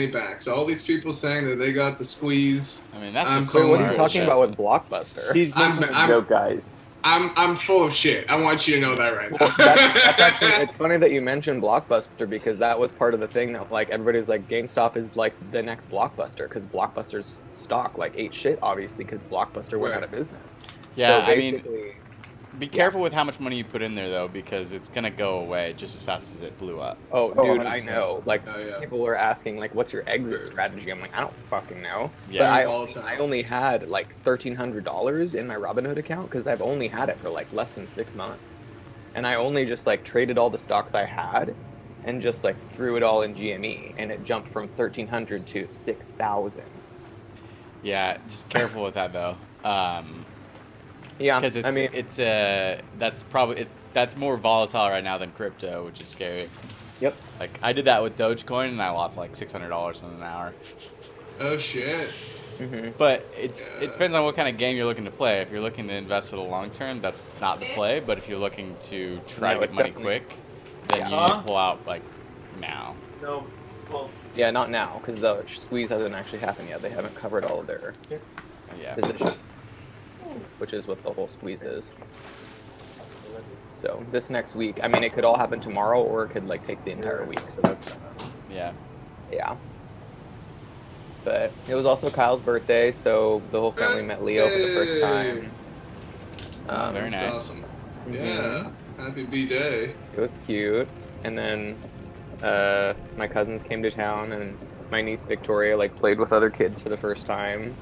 money back. So all these people saying that they got the squeeze, I mean, that's I'm just Wait, calling what are you smart talking about with investment. Blockbuster? He's I'm making a I'm joke, guys. I'm full of shit. I want you to know that right Well, that's actually, it's funny that you mentioned Blockbuster because that was part of the thing that like everybody's like GameStop is like the next Blockbuster because Blockbuster's stock like ate shit obviously because Blockbuster went Right. out of business. Yeah, So I mean, basically, be careful with how much money you put in there though, because it's gonna go away just as fast as it blew up. oh Oh, dude, I 100%. know. Like Oh, yeah. people were asking like, what's your exit Sure. strategy? I'm like, I don't fucking know. Yeah. But All the time. I only had like $1,300 in my Robinhood account because I've only had it for like less than 6 months, and I only just like traded all the stocks I had, and just like threw it all in GME, and it jumped from 1,300 to 6,000. Yeah, just careful with that though. Yeah, Because I mean, that's more volatile right now than crypto, which is scary. Yep. Like I did that with Dogecoin and I lost like $600 in an hour. Oh shit. But it Yeah. depends on what kind of game you're looking to play. If you're looking to invest for the long term, that's not the play. But if you're looking to try No, to get it's money definitely- quick, then you need to pull out like now. No. Well, yeah, not now because the squeeze hasn't actually happened yet. They haven't covered all of their Yeah. position, which is what the whole squeeze is. So this next week, I mean, it could all happen tomorrow, or it could like take the entire week. So that's Yeah. yeah. But it was also Kyle's birthday, so the whole family met Leo for the first time. Very nice. Awesome. Mhm. Yeah. Happy B-Day. It was cute. And then my cousins came to town, and my niece Victoria like played with other kids for the first time,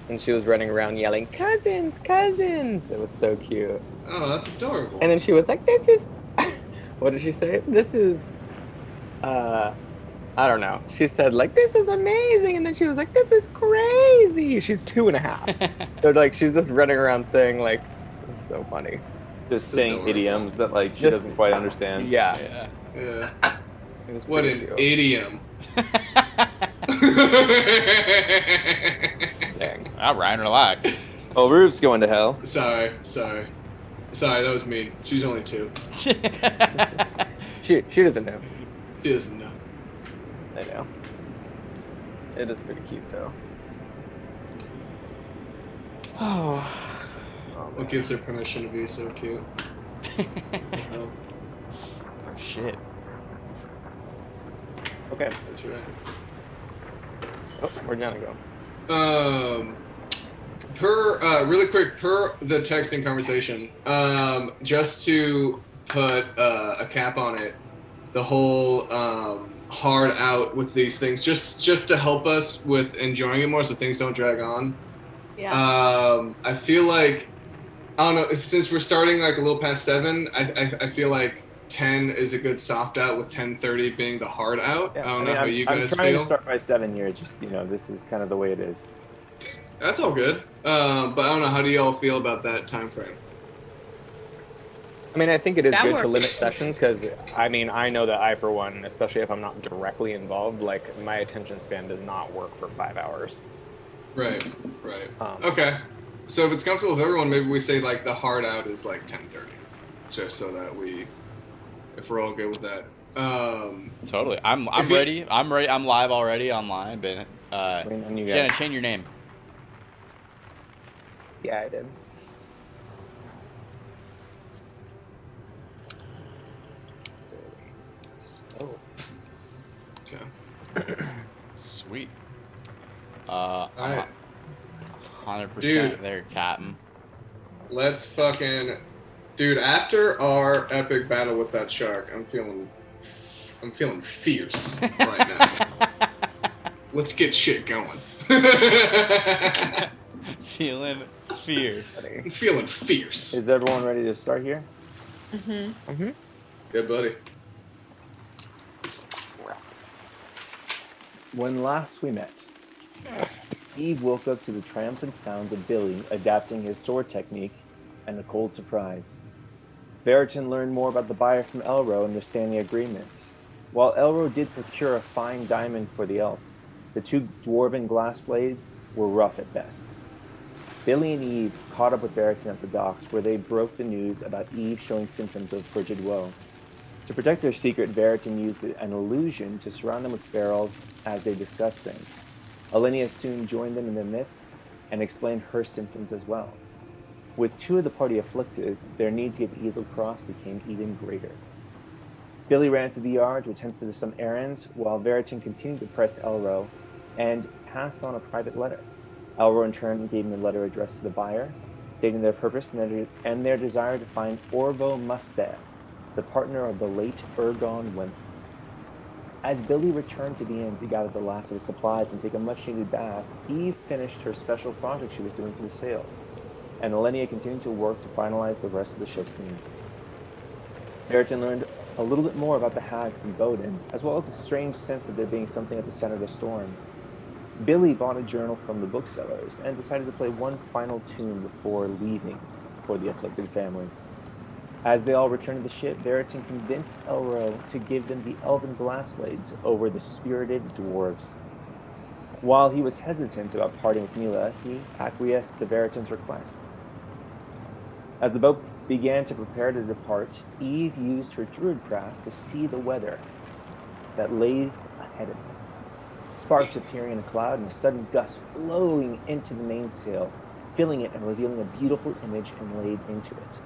and she was running around yelling, "Cousins, cousins!" It was so cute. Oh, that's adorable. And then she was like, "This is," what did she say? This is, I don't know. She said like, "This is amazing," and then she was like, "This is crazy." She's 2.5, so like she's just running around saying like, "This is so funny." Just saying adorable. idioms that like she Just- doesn't quite understand. Yeah, Yeah. Yeah. it was What pretty an cute. idiom. Dang. Ah, Ryan, relax. Oh, Rube's going to hell. Sorry, that was me. She's only 2. She doesn't know. She doesn't know. I know. It is pretty cute though. Oh. What gives her permission to be so cute? Oh. Oh shit. Okay. That's right. Oh, where'd Jenna go? Really quick, per the texting conversation, just to put a cap on it, the whole hard out with these things, just to help us with enjoying it more, so things don't drag on. Yeah. I feel like, I don't know, since we're starting like a little past 7, I feel like 10 is a good soft out, with 10:30 being the hard out. Yeah, I don't know how you guys I'm trying feel. to start by 7 here. Just this is kind of the way it is. That's all good. But I don't know, how do y'all feel about that time frame? I mean, I think it is That good to works. limit sessions because, I mean, I know that I, for one, especially if I'm not directly involved, like my attention span does not work for 5 hours. Right. Um, Okay. So if it's comfortable with everyone, maybe we say like the hard out is like 10:30, just so that if we're all good with that. Totally. I'm If you- ready. I'm ready. I'm live already online. But Waiting on you Jenna, guys. change your name. Yeah, I did. Oh, Okay. Sweet. All right. 100% Dude. there, Captain. Let's fucking, dude. After our epic battle with that shark, I'm feeling fierce right now. Let's get shit going. Feeling fierce. buddy. I'm feeling fierce. Is everyone ready to start here? Mm-hmm. Yeah, buddy. When last we met, Eve woke up to the triumphant sounds of Billy adapting his sword technique and a cold surprise. Veritan learned more about the buyer from Elro and their standing agreement. While Elro did procure a fine diamond for the elf, the 2 dwarven glass blades were rough at best. Billy and Eve caught up with Veritan at the docks, where they broke the news about Eve showing symptoms of frigid woe. To protect their secret, Veritan used an illusion to surround them with barrels as they discussed things. Alenia soon joined them in their midst and explained her symptoms as well. With two of the party afflicted, their need to get the easel crossed became even greater. Billy ran to the yard to attend to some errands, while Veritan continued to press Elro and passed on a private letter. Elro in turn gave him a letter addressed to the buyer, stating their purpose and their desire to find Orvo Mustav, the partner of the late Ergon Wemp. As Billy returned to the inn to gather the last of his supplies and take a much-needed bath, Eve finished her special project she was doing for the sails, and Elenia continued to work to finalize the rest of the ship's needs. Veritan learned a little bit more about the hag from Bowden, as well as a strange sense of there being something at the center of the storm. Billy bought a journal from the booksellers and decided to play one final tune before leaving for the afflicted family. As they all returned to the ship, Veritan convinced Elro to give them the elven glass blades over the spirited dwarves. While he was hesitant about parting with Mila, he acquiesced to Veritan's request. As the boat began to prepare to depart, Eve used her druid craft to see the weather that lay ahead of them. Sparks appearing in a cloud and a sudden gust blowing into the mainsail, filling it and revealing a beautiful image inlaid into it.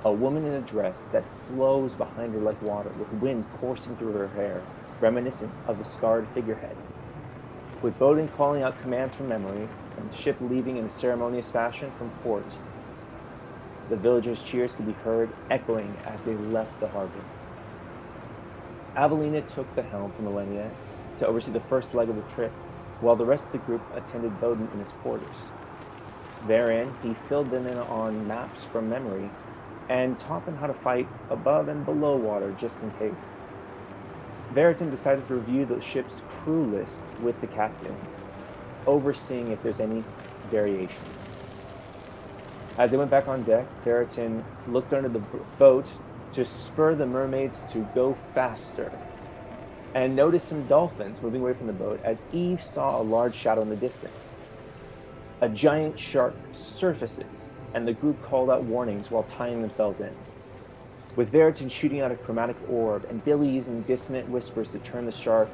A woman in a dress that flows behind her like water, with wind coursing through her hair, reminiscent of the scarred figurehead. With Bowden calling out commands from memory, and the ship leaving in a ceremonious fashion from port, the villagers' cheers could be heard echoing as they left the harbor. Avelina took the helm from Elenia to oversee the first leg of the trip, while the rest of the group attended Bowden in his quarters. Therein, he filled them in on maps from memory and taught them how to fight above and below water just in case. Veritan decided to review the ship's crew list with the captain, overseeing if there's any variations. As they went back on deck, Veritan looked under the boat to spur the mermaids to go faster, and noticed some dolphins moving away from the boat as Eve saw a large shadow in the distance. A giant shark surfaces, and the group called out warnings while tying themselves in. With Veritan shooting out a chromatic orb and Billy using dissonant whispers to turn the shark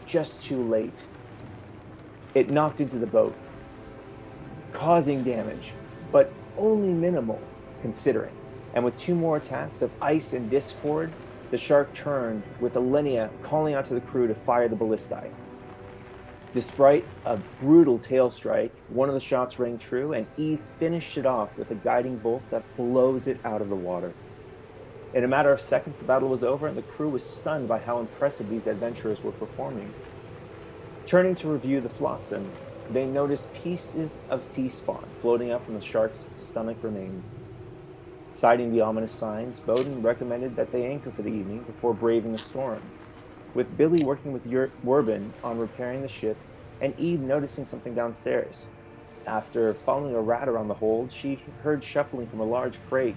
just too late, it knocked into the boat, causing damage, but only minimal considering. And with two more attacks of ice and discord, the shark turned, with Elenia calling out to the crew to fire the ballistae. Despite a brutal tail strike, one of the shots rang true, and Eve finished it off with a guiding bolt that blows it out of the water. In a matter of seconds, the battle was over, and the crew was stunned by how impressive these adventurers were performing. Turning to review the flotsam, they noticed pieces of sea spawn floating up from the shark's stomach remains. Citing the ominous signs, Bowden recommended that they anchor for the evening before braving the storm, with Billy working with Werbin on repairing the ship, and Eve noticing something downstairs. After following a rat around the hold, she heard shuffling from a large crate,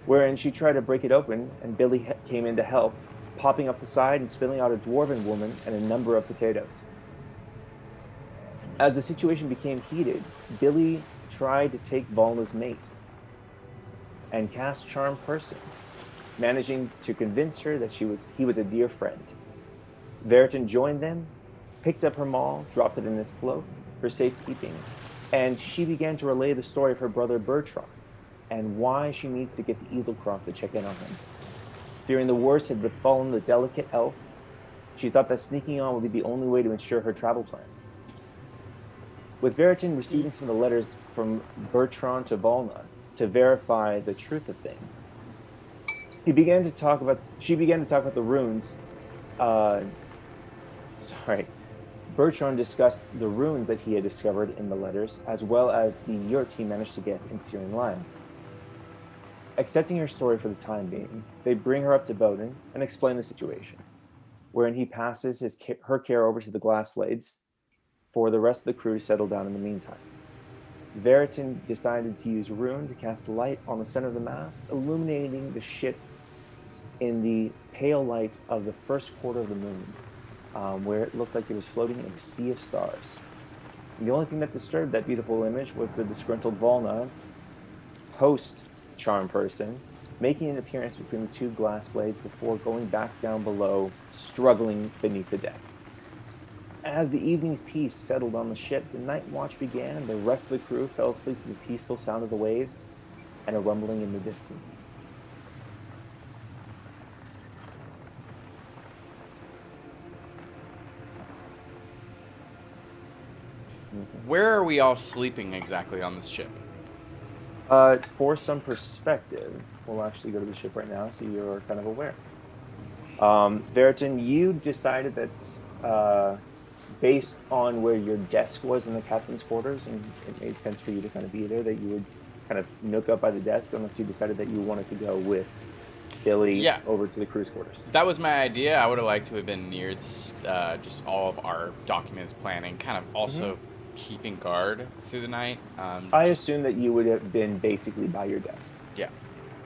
wherein she tried to break it open, and Billy came in to help, popping up the side and spilling out a dwarven woman and a number of potatoes. As the situation became heated, Billy tried to take Volna's mace and cast Charm Person, managing to convince her that he was a dear friend. Veritan joined them, picked up her maul, dropped it in his cloak for safekeeping, and she began to relay the story of her brother Bertrand and why she needs to get to Easelcross to check in on him. Fearing the worst had befallen the delicate elf, she thought that sneaking on would be the only way to ensure her travel plans. With Veritan receiving some of the letters from Bertrand to Volna to verify the truth of things, she began to talk about the runes. Bertrand discussed the runes that he had discovered in the letters, as well as the yurt he managed to get in Syrian Lime. Accepting her story for the time being, they bring her up to Bowden and explain the situation, wherein he passes her care over to the glass blades for the rest of the crew to settle down in the meantime. Veritan decided to use rune to cast light on the center of the mast, illuminating the ship in the pale light of the first quarter of the moon, where it looked like it was floating in a sea of stars. And the only thing that disturbed that beautiful image was the disgruntled Volna, host Charm Person, making an appearance between the two glass blades before going back down below, struggling beneath the deck. As the evening's peace settled on the ship, the night watch began, and the rest of the crew fell asleep to the peaceful sound of the waves and a rumbling in the distance. Where are we all sleeping exactly on this ship? For some perspective, we'll actually go to the ship right now so you're kind of aware. Veritan, you decided that's based on where your desk was in the captain's quarters, and it made sense for you to kind of be there, that you would kind of nook up by the desk unless you decided that you wanted to go with Billy over to the crew's quarters. That was my idea. I would have liked to have been near this, just all of our documents, planning, kind of also keeping guard through the night. I assume that you would have been basically by your desk. Yeah.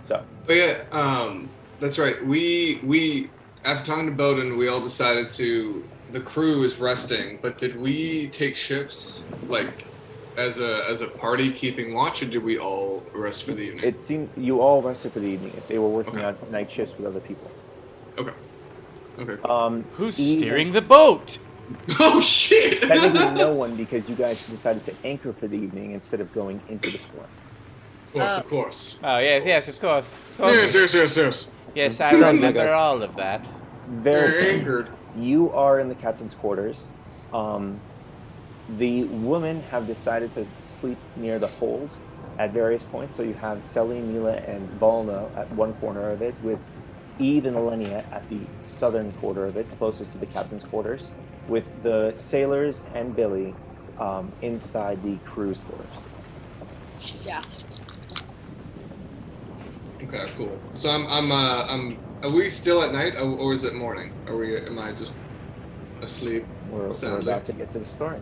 So. But yeah, that's right. We after talking to Bowden, we all decided to. The crew is resting, but did we take shifts like as a party keeping watch, or did we all rest for the evening? It seemed you all rested for the evening if they were working on night shifts with other people. Okay. Who's steering the boat? Oh shit! Technically no one, because you guys decided to anchor for the evening instead of going into the storm. Of course. Oh yes, of course. Yes. Yes, I remember all of that. Very anchored. You are in the captain's quarters. The women have decided to sleep near the hold at various points. So you have Selly, Mila, and Volna at one corner of it, with Eve and Elenia at the southern quarter of it, closest to the captain's quarters, with the sailors and Billy inside the crew's quarters. Yeah. Okay, cool. So I'm. Are we still at night, or is it morning? Am I just asleep? We're about to get to the story.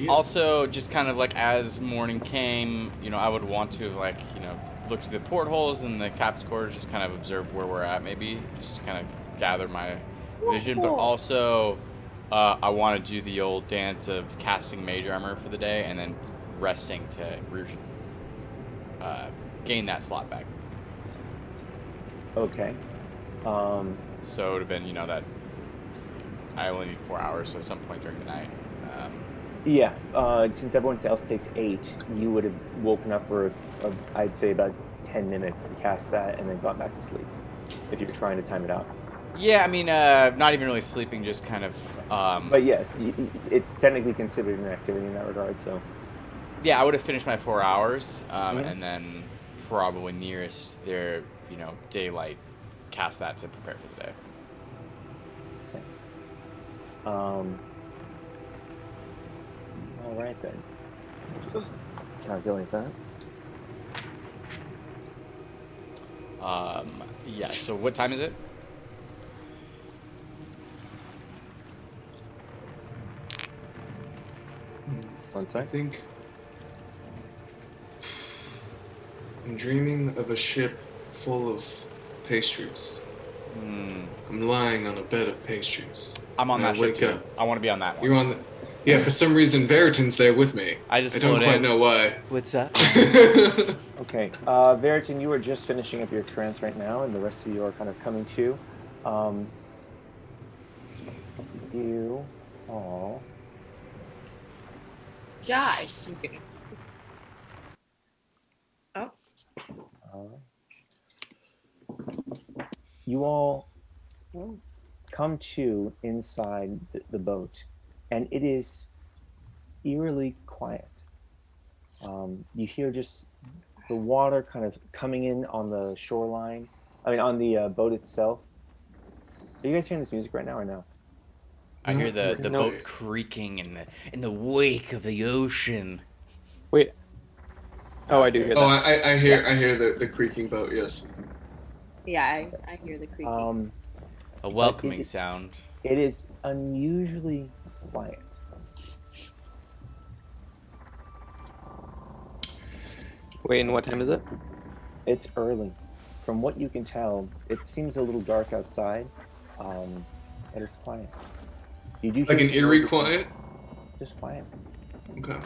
Also, just kind of like as morning came, I would want to have look through the portholes in the captain's quarters, just kind of observe where we're at, maybe just to kind of gather my vision. But also, I want to do the old dance of casting mage armor for the day and then resting to gain that slot back. Okay. So it would have been, that I only need 4 hours, so at some point during the night. Since everyone else takes 8, you would have woken up for, I'd say, about 10 minutes to cast that and then gone back to sleep, if you're trying to time it out. Yeah, I mean, not even really sleeping, just kind of... But yes, it's technically considered an activity in that regard, so... Yeah, I would have finished my 4 hours, and then probably nearest their, daylight, cast that to prepare for the day. Okay. All right then. Just calculate that. Yeah. So what time is it? One sec. I think I'm dreaming of a ship full of pastries. I'm lying on a bed of pastries. I'm on that ship wake too. up. I want to be on that one. You're on the... Yeah, for some reason, Veritan's there with me. I don't quite know why. What's up? Okay, Veritan, you are just finishing up your trance right now, and the rest of you are kind of coming to. You all... Die. Oh. You all come to inside the boat, and it is eerily quiet. You hear just the water kind of coming in on the shoreline. On the boat itself. Are you guys hearing this music right now or no? I hear the boat creaking in the wake of the ocean. Wait. Oh, I do hear that. Oh, I hear the creaking boat. Yes. Yeah, I hear the creaking. A welcoming sound. It is unusually quiet. Wait, and what time is it? It's early. From what you can tell, it seems a little dark outside, and it's quiet. You do like an eerie quiet? Just quiet. Okay.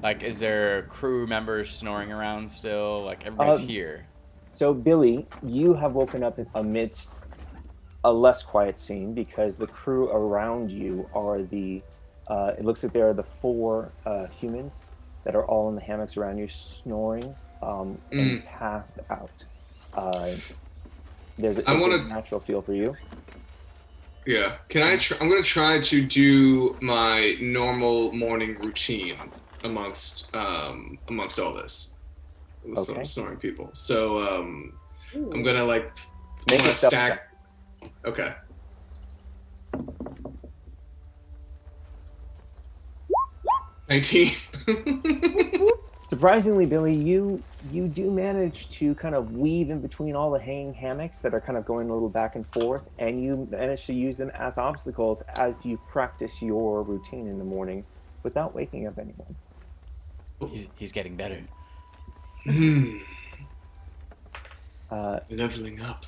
Like, is there crew members snoring around still? Like, everybody's here. So, Billy, you have woken up amidst a less quiet scene because the crew around you are it looks like there are the four humans that are all in the hammocks around you, snoring and passed out. It's a natural feel for you. Yeah. I'm gonna try to do my normal morning routine amongst all this. With some snoring people. So I'm gonna make a stack. Okay. $19. Surprisingly, Billy, you do manage to kind of weave in between all the hanging hammocks that are kind of going a little back and forth, and you manage to use them as obstacles as you practice your routine in the morning without waking up anyone. He's getting better. Leveling up.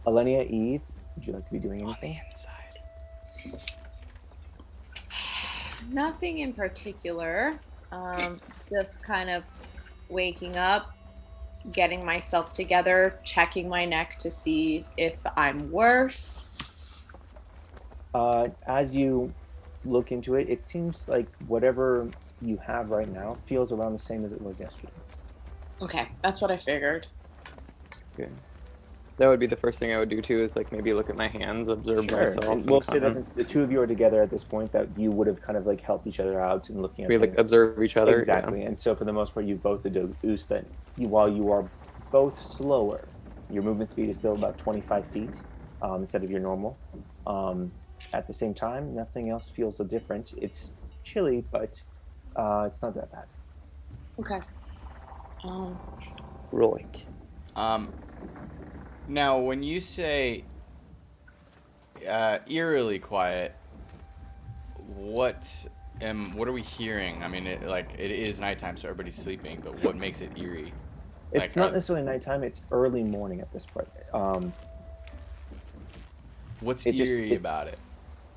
Alenia, Eve, would you like to be doing anything? On the inside. Nothing in particular. Just kind of waking up, getting myself together, checking my neck to see if I'm worse. As you look into it, it seems like whatever you have right now feels around the same as it was yesterday. Okay, that's what I figured. Good. That would be the first thing I would do too, is maybe look at my hands, observe myself. And we'll say that since the two of you are together at this point, that you would have kind of helped each other out and looking at we observe each other. Exactly. Yeah. And so for the most part, you both deduce that while you are both slower, your movement speed is still about 25 feet instead of your normal. At the same time, nothing else feels so different. It's chilly, but it's not that bad. Okay. Right. Now, when you say eerily quiet, what are we hearing? I mean, it is nighttime, so everybody's sleeping. But what makes it eerie? It's not necessarily nighttime. It's early morning at this point. What's eerie about it?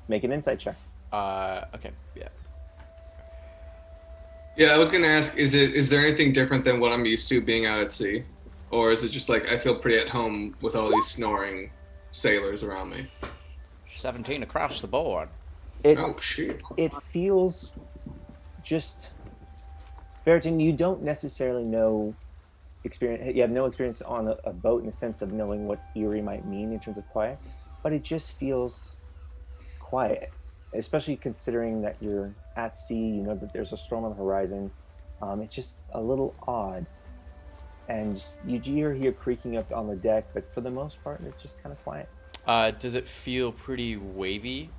Make an insight check. Okay. Yeah. Yeah, I was gonna ask, is there anything different than what I'm used to being out at sea? Or is it just I feel pretty at home with all these snoring sailors around me? 17 across the board. Oh, shit. It feels just... Ferritin, you don't necessarily know experience. You have no experience on a boat in the sense of knowing what eerie might mean in terms of quiet, but it just feels quiet, especially considering that you're at sea, you know that there's a storm on the horizon. It's just a little odd. And you hear creaking up on the deck, but for the most part, it's just kind of quiet. Does it feel pretty wavy?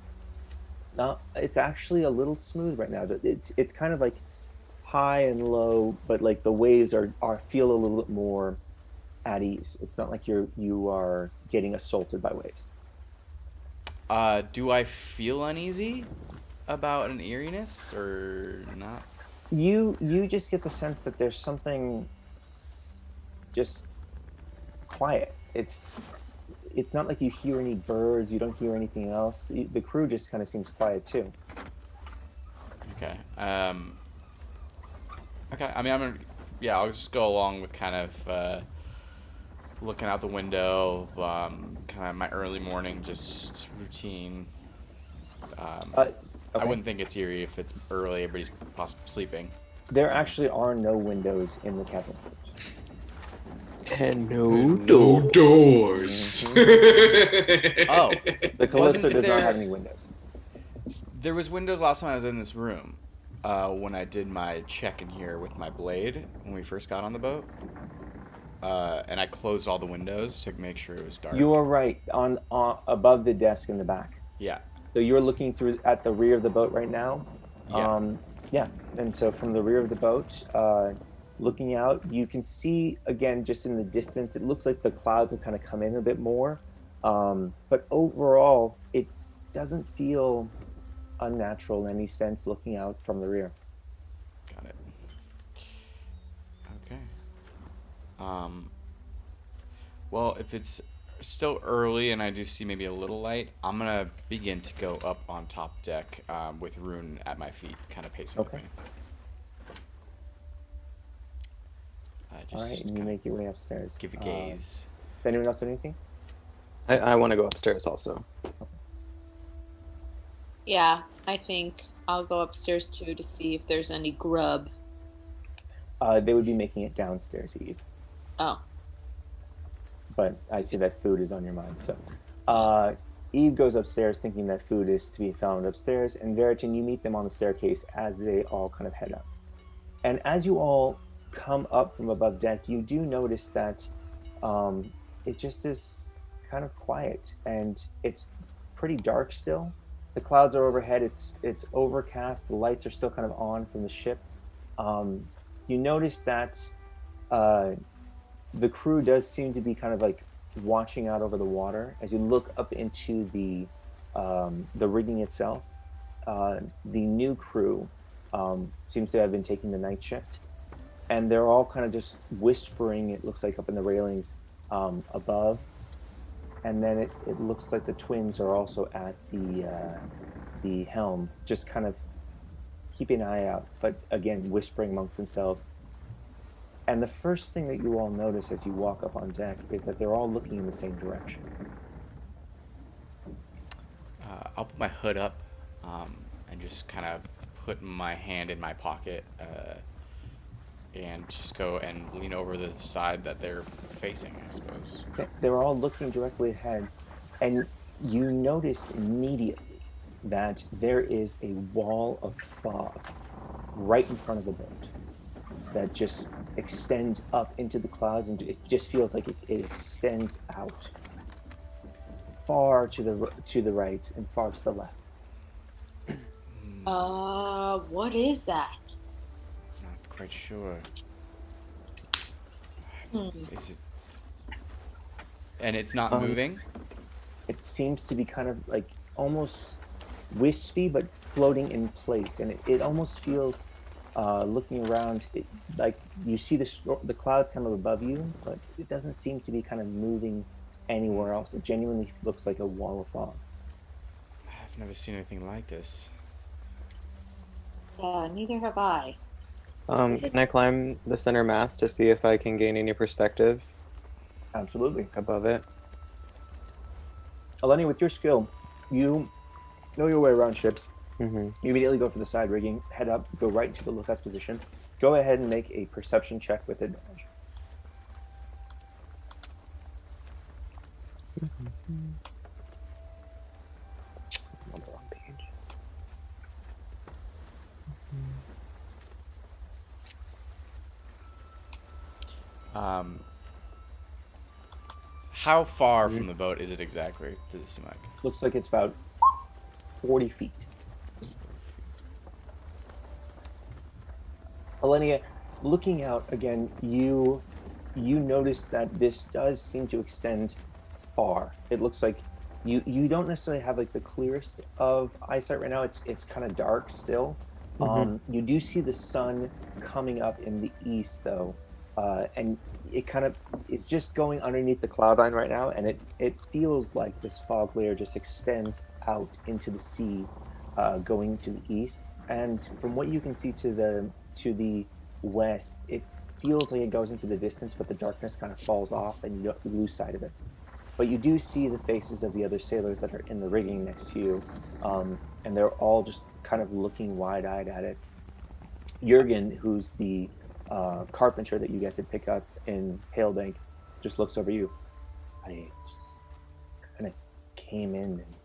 No, it's actually a little smooth right now. It's kind of high and low, but the waves feel a little bit more at ease. It's not like you are getting assaulted by waves. Do I feel uneasy about an eeriness or not? You just get the sense that there's something just quiet. It's not like you hear any birds, you don't hear anything else. The crew just kind of seems quiet too. Okay. Okay. I mean, I'll just go along with kind of looking out the window, kind of my early morning just routine. Okay. I wouldn't think it's eerie if it's early, everybody's possibly sleeping. There actually are no windows in the cabin. And no doors. Oh. The Kalypso does not have any windows. There was windows last time I was in this room, when I did my check in here with my blade when we first got on the boat. And I closed all the windows to make sure it was dark. You are right, on above the desk in the back. Yeah. So you're looking through at the rear of the boat right now. Yeah. And so from the rear of the boat, looking out, you can see again just in the distance. It looks like the clouds have kind of come in a bit more, but overall, it doesn't feel unnatural in any sense. Looking out from the rear. Got it. Okay. Well, if it's still early and I do see maybe a little light, I'm gonna begin to go up on top deck with Rune at my feet, kind of pacing with me. All right, Just and you make your way upstairs. give a gaze. Does anyone else do anything? I want to go upstairs also. Yeah, I think I'll go upstairs too to see if there's any grub. They would be making it downstairs, Eve. Oh, But I see that food is on your mind. So Eve goes upstairs thinking that food is to be found upstairs, and Veritan, you meet them on the staircase as they all kind of head up. And as you all come up from above deck, you do notice that it just is kind of quiet, and it's pretty dark still. The clouds are overhead. It's overcast. The lights are still kind of on from the ship. Um, you notice that uh, the crew does seem to be kind of like watching out over the water as you look up into the rigging itself. The new crew seems to have been taking the night shift, and they're all kind of just whispering. It looks like up in the railings above, and then it looks like the twins are also at the helm, just kind of keeping an eye out, but again whispering amongst themselves. And the first thing that you all notice as you walk up on deck is that they're all looking in the same direction. I'll put my hood up and just kind of put my hand in my pocket and just go and lean over the side that they're facing, I suppose. They're all looking directly ahead, and you notice immediately that there is a wall of fog right in front of the boat that just extends up into the clouds, and it just feels like it extends out far to the right and far to the left. what is that? Not quite sure. Hmm. Is it... And it's not moving? It seems to be kind of like almost wispy, but floating in place, and it almost feels, looking around, like you see the clouds kind of above you, but it doesn't seem to be kind of moving anywhere else. It genuinely looks like a wall of fog. I've never seen anything like this. Yeah, neither have I. Can I climb the center mast to see if I can gain any perspective Absolutely. above it? Eleni, with your skill, you know your way around ships. Mm-hmm. You immediately go for the side rigging, head up, go right into the lookout's position. Go ahead and make a perception check with advantage. On the wrong page. How far from the boat is it exactly? Does it seem like? Looks like it's about 40 feet. Elenia, looking out again, you notice that this does seem to extend far. It looks like you don't necessarily have like the clearest of eyesight right now. It's kind of dark still. You do see the sun coming up in the east though, and it kind of is just going underneath the cloud line right now, and it feels like this fog layer just extends out into the sea, going to the east. And from what you can see to the west, it feels like it goes into the distance, but the darkness kind of falls off and you lose sight of it. But you do see the faces of the other sailors that are in the rigging next to you, and they're all just kind of looking wide-eyed at it. Jurgen, who's the carpenter that you guys had picked up in Halebank, just looks over you. I kind of came in, and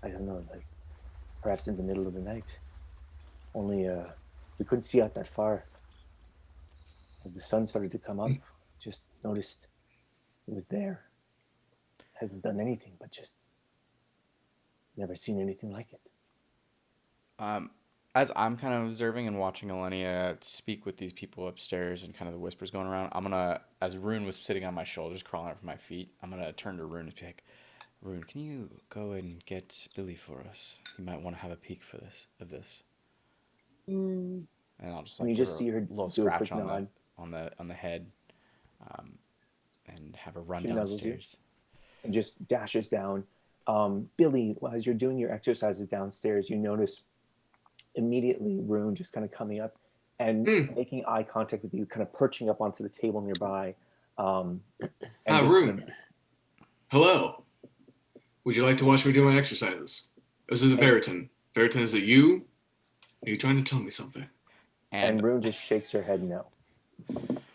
I don't know, like perhaps in the middle of the night. Only we couldn't see out that far. As the sun started to come up, just noticed it was there. Hasn't done anything, but just never seen anything like it. As I'm kind of observing and watching Elenia speak with these people upstairs and kind of the whispers going around, I'm gonna, as Rune was sitting on my shoulders, crawling up from my feet, I'm gonna turn to Rune and be like, Rune, can you go and get Billy for us? He might want to have a peek of this. And I'll just like And you give just her see her a little do a scratch quick nod. on the head, and have her run She nuzzles you. downstairs. And just dashes down. Billy, as you're doing your exercises downstairs, you notice immediately Rune just kind of coming up, and making eye contact with you, kind of perching up onto the table nearby. And Rune. Hello. Would you like to watch me do my exercises? This is Veritan. Veritan, is it you? Are you trying to tell me something? And Rune just shakes her head no.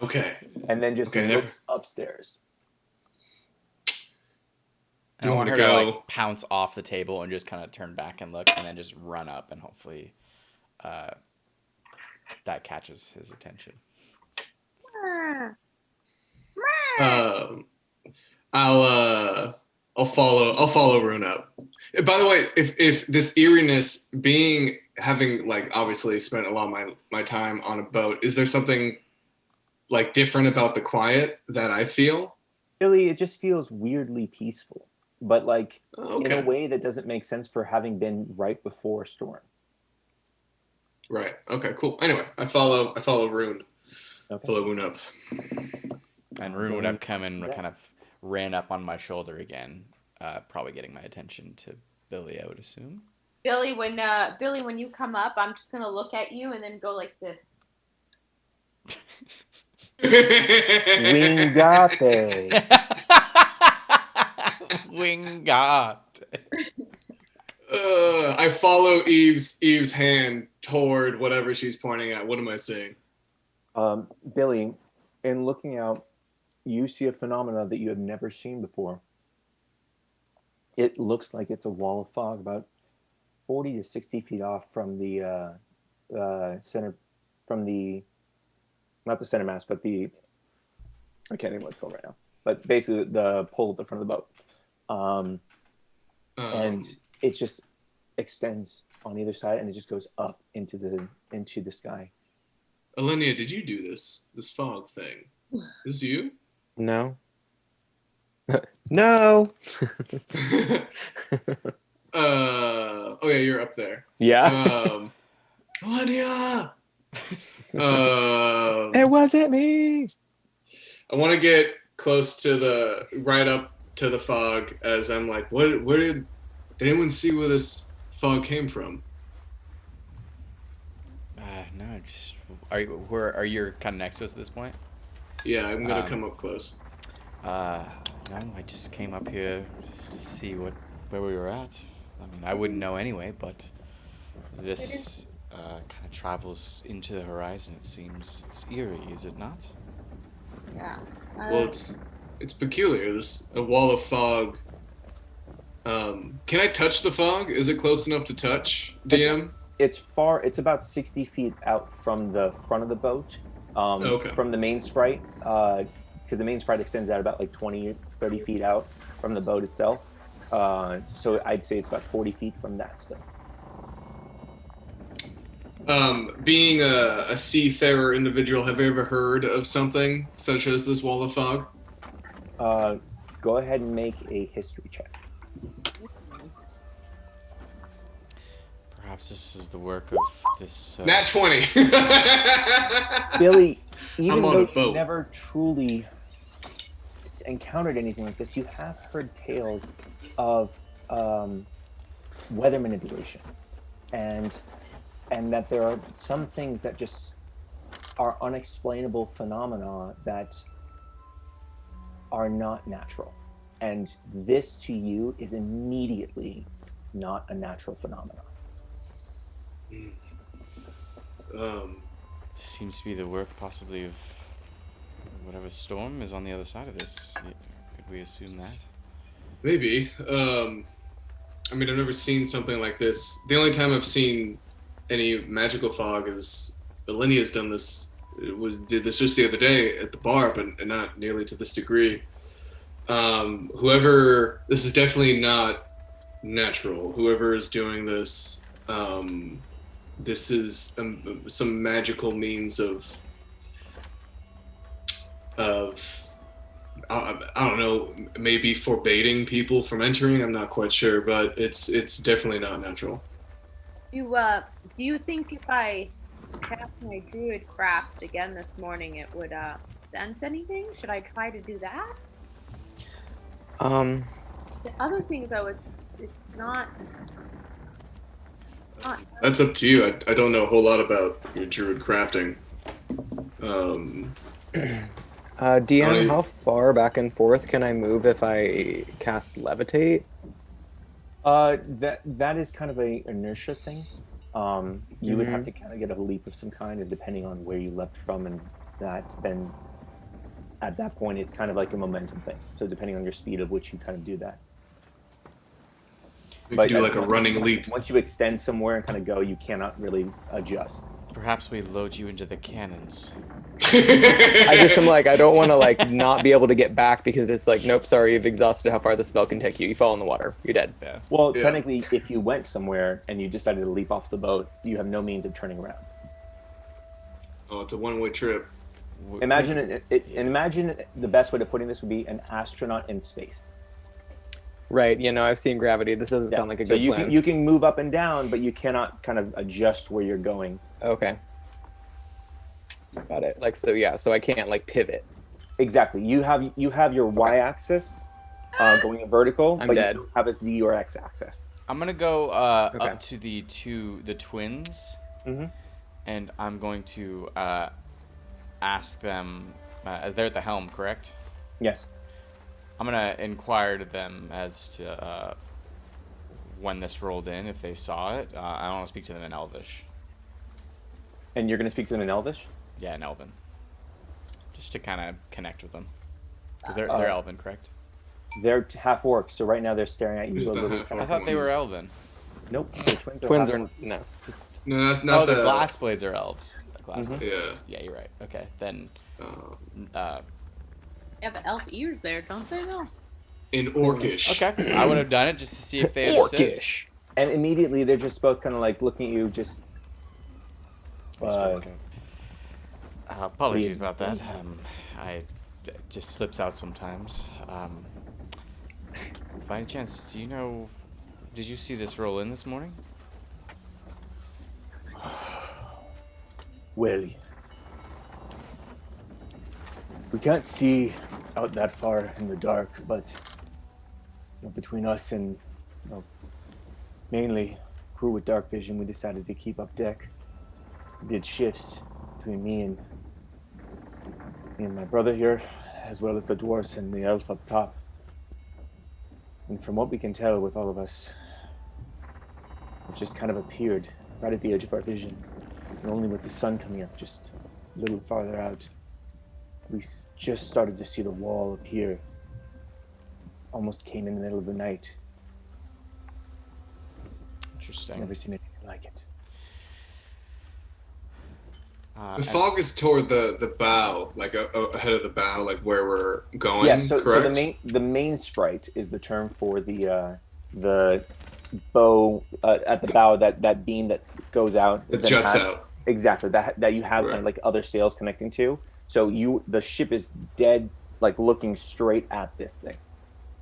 Okay. And then just looks upstairs. I want her to like pounce off the table and just kind of turn back and look, and then just run up, and hopefully that catches his attention. I'll follow Rune up. By the way, if this eeriness having like obviously spent a lot of my time on a boat, is there something like different about the quiet that I feel? Billy, it just feels weirdly peaceful, but like in a way that doesn't make sense for having been right before a storm. Right. Okay, cool. Anyway, I follow Rune. Okay. Follow Rune up. And Rune would have come and kind of ran up on my shoulder again, probably getting my attention to Billy, I would assume. Billy, when you come up, I'm just gonna look at you and then go like this. Wingate. Wingate. I follow Eve's hand toward whatever she's pointing at. What am I saying? Billy, in looking out, you see a phenomenon that you have never seen before. It looks like it's a wall of fog about 40 to 60 feet off from the center, from the, not the center mast, but the, I can't even what it's called right now, but basically the pole at the front of the boat. And it just extends on either side, and it just goes up into the sky. Alenia, did you do this fog thing? Is you? No. No. Oh yeah, you're up there. Yeah. Alenia. It wasn't me. I want to get close to right up to the fog as I'm like, where did anyone see where this fog came from? No, just are you kind of next to us at this point? Yeah, I'm gonna come up close. No, I just came up here to see where we were at. I mean, I wouldn't know anyway, but this kind of travels into the horizon. It seems it's eerie, is it not? Yeah. Well, it's peculiar. A wall of fog. Can I touch the fog? Is it close enough to touch, DM? It's far. It's about 60 feet out from the front of the boat. From the main sprite, because the main sprite extends out about like 20, 30 feet out from the boat itself. So I'd say it's about 40 feet from that stuff. Being a seafarer individual, have you ever heard of something such as this wall of fog? Go ahead and make a history check. Perhaps this is the work of this... Nat 20! Billy, even though you never truly encountered anything like this, you have heard tales of weather manipulation, and that there are some things that just are unexplainable phenomena that are not natural. And this to you is immediately not a natural phenomenon. Seems to be the work possibly of whatever storm is on the other side of this. Could we assume that? Maybe. I mean, I've never seen something like this. The only time I've seen any magical fog is Alenia's done this. Did this just the other day at the bar, but not nearly to this degree. This is definitely not natural. Whoever is doing this, this is some magical means of I don't know, maybe forbidding people from entering. I'm not quite sure, but it's definitely not natural. Do you think if I cast my druid craft again this morning, it would sense anything? Should I try to do that? The other thing, though, it's not. That's up to you. I don't know a whole lot about your druid crafting. DM, how far back and forth can I move if I cast levitate? That is kind of a inertia thing. You would have to kind of get a leap of some kind, and depending on where you left from, and that then at that point it's kind of like a momentum thing. So depending on your speed of which you kind of do that. You could do like a running leap. Once you extend somewhere and kind of go, you cannot really adjust. Perhaps we load you into the cannons. I just am like, I don't want to like not be able to get back because it's like, nope, sorry, you've exhausted how far the spell can take you. You fall in the water, you're dead. Yeah. Well, technically, if you went somewhere and you decided to leap off the boat, you have no means of turning around. Oh, it's a one-way trip. Imagine imagine the best way of putting this would be an astronaut in space. Right, I've seen Gravity. This doesn't sound like a good plan. You can move up and down, but you cannot kind of adjust where you're going. Okay. Got it. Like, so I can't like pivot. Exactly. You have your y-axis going vertical, I'm but dead. you don't have a z or x-axis. I'm gonna go up to the twins, and I'm going to ask them. They're at the helm, correct? Yes. I'm gonna inquire to them as to when this rolled in, if they saw it. I want to speak to them in Elvish. And you're going to speak to them in Elvish? Yeah, in Elven. Just to kind of connect with them. Because they're Elven, correct? They're half orcs, so right now they're staring at you. I thought they were Elven. Nope. The Twins are no. No, not the glass blades are elves. The glass Yeah. blades. Yeah, you're right. Okay, then. They have elf ears there, don't they? Though. In Orcish. Okay, I would have done it just to see if they understood. Orcish. And immediately they're just both kind of like looking at you, just. Apologies about that. It just slips out sometimes. By any chance, do you know? Did you see this roll in this morning? Well, we can't see out that far in the dark, but between us and mainly crew with dark vision, we decided to keep up deck. We did shifts between me and my brother here, as well as the dwarves and the elf up top. And from what we can tell with all of us, it just kind of appeared right at the edge of our vision. And only with the sun coming up just a little farther out, we just started to see the wall appear. Almost came in the middle of the night. Interesting. Never seen anything like it. The fog is toward the bow, like ahead of the bow, like where we're going. Yeah, so correct? the main sprite is the term for the bow at the bow, that beam that goes out. It juts out. Exactly, that you have kind of like other sails connecting to. So the ship is dead, like looking straight at this thing.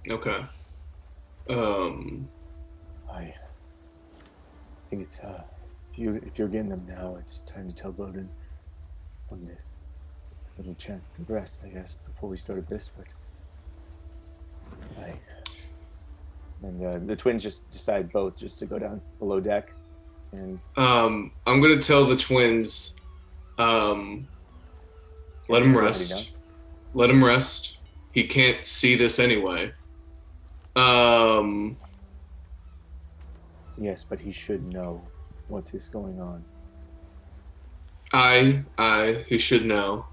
Okay. I think it's if you're getting them now, it's time to tell Bowden on the little chance to rest, I guess, before we started this. But the twins just decide both just to go down below deck, and I'm gonna tell the twins, let him rest. Let him rest. He can't see this anyway. Yes, but he should know what is going on. He should know.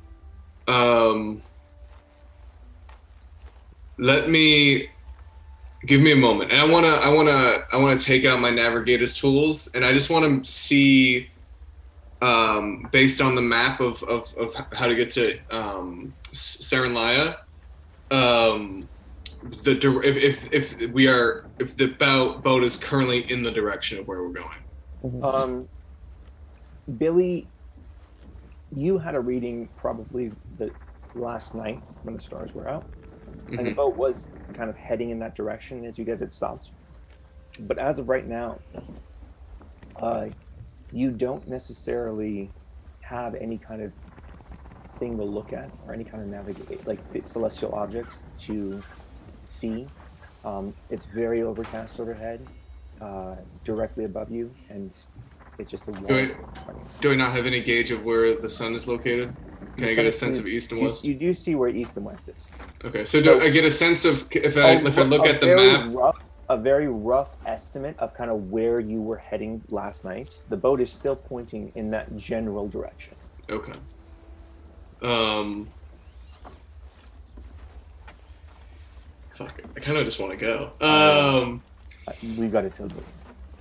Give me a moment. And I wanna take out my navigator's tools, and I just wanna see, based on the map of how to get to Serenlaya, if the boat is currently in the direction of where we're going. Billy, you had a reading probably the last night when the stars were out, and the boat was kind of heading in that direction as you guys had stopped. But as of right now, you don't necessarily have any kind of thing to look at or any kind of navigate, like celestial objects to see. It's very overcast overhead. directly above you, and it's just a wall. Do I not have any gauge of where the sun is located? Can I get a sense of east and west? You do see where east and west is. Okay, so do I get a sense of if I look at the map? A very rough estimate of kind of where you were heading last night. The boat is still pointing in that general direction. Okay. Fuck it. I kind of just want to go. We got to tell Bowden,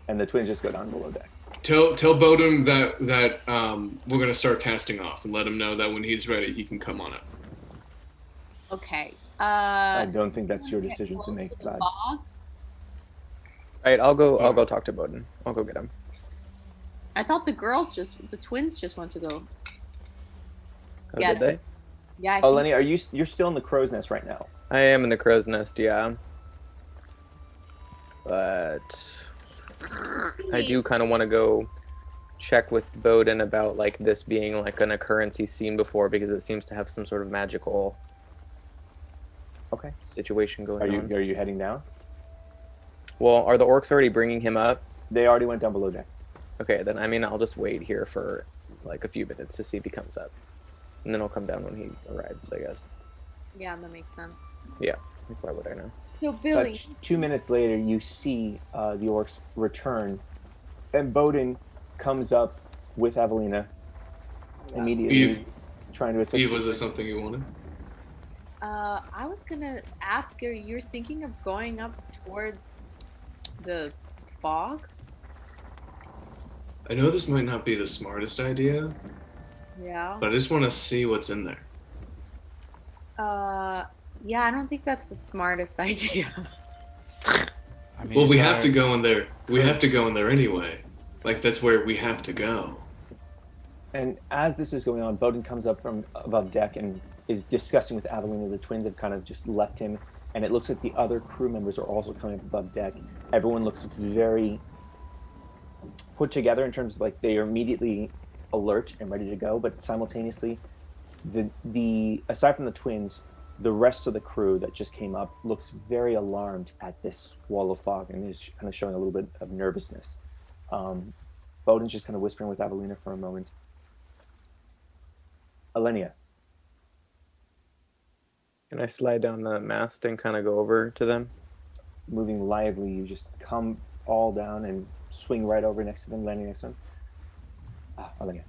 and the twins just go down below deck. Tell Bowden that we're gonna start casting off, and let him know that when he's ready, he can come on up. Okay. I don't think that's your decision to make, Vlad. Right, I'll go talk to Bowden. I'll go get him. I thought the twins just want to go. Oh, did they? Yeah. Oh, Lenny, you're still in the crow's nest right now? I am in the crow's nest, yeah. But I do kind of want to go check with Bowden about like this being like an occurrence he's seen before, because it seems to have some sort of magical situation going on. Are you heading down? Well, are the orcs already bringing him up? They already went down below deck. Okay, then I mean I'll just wait here for like a few minutes to see if he comes up, and then I'll come down when he arrives, I guess. Yeah, that makes sense. Yeah, like why would I know? So Billy, 2 minutes later, you see the orcs return, and Bowden comes up with Evelina immediately, Eve, trying to assist. Eve, was there something you wanted? I was gonna ask her. You're thinking of going up towards the fog? I know this might not be the smartest idea. Yeah. But I just want to see what's in there. Yeah, I don't think that's the smartest idea. I mean, Well, we have to go in there. We have to go in there anyway. Like, that's where we have to go. And as this is going on, Bowden comes up from above deck and is discussing with Avelina. The twins have kind of just left him, and it looks like the other crew members are also coming up above deck. Everyone looks very put together in terms of like they are immediately alert and ready to go, but simultaneously, the aside from the twins, the rest of the crew that just came up looks very alarmed at this wall of fog and is kind of showing a little bit of nervousness. Bowden's just kind of whispering with Avelina for a moment. Alenia. Can I slide down the mast and kind of go over to them? Moving lively, you just come all down and swing right over next to them, landing next to them. Alenia.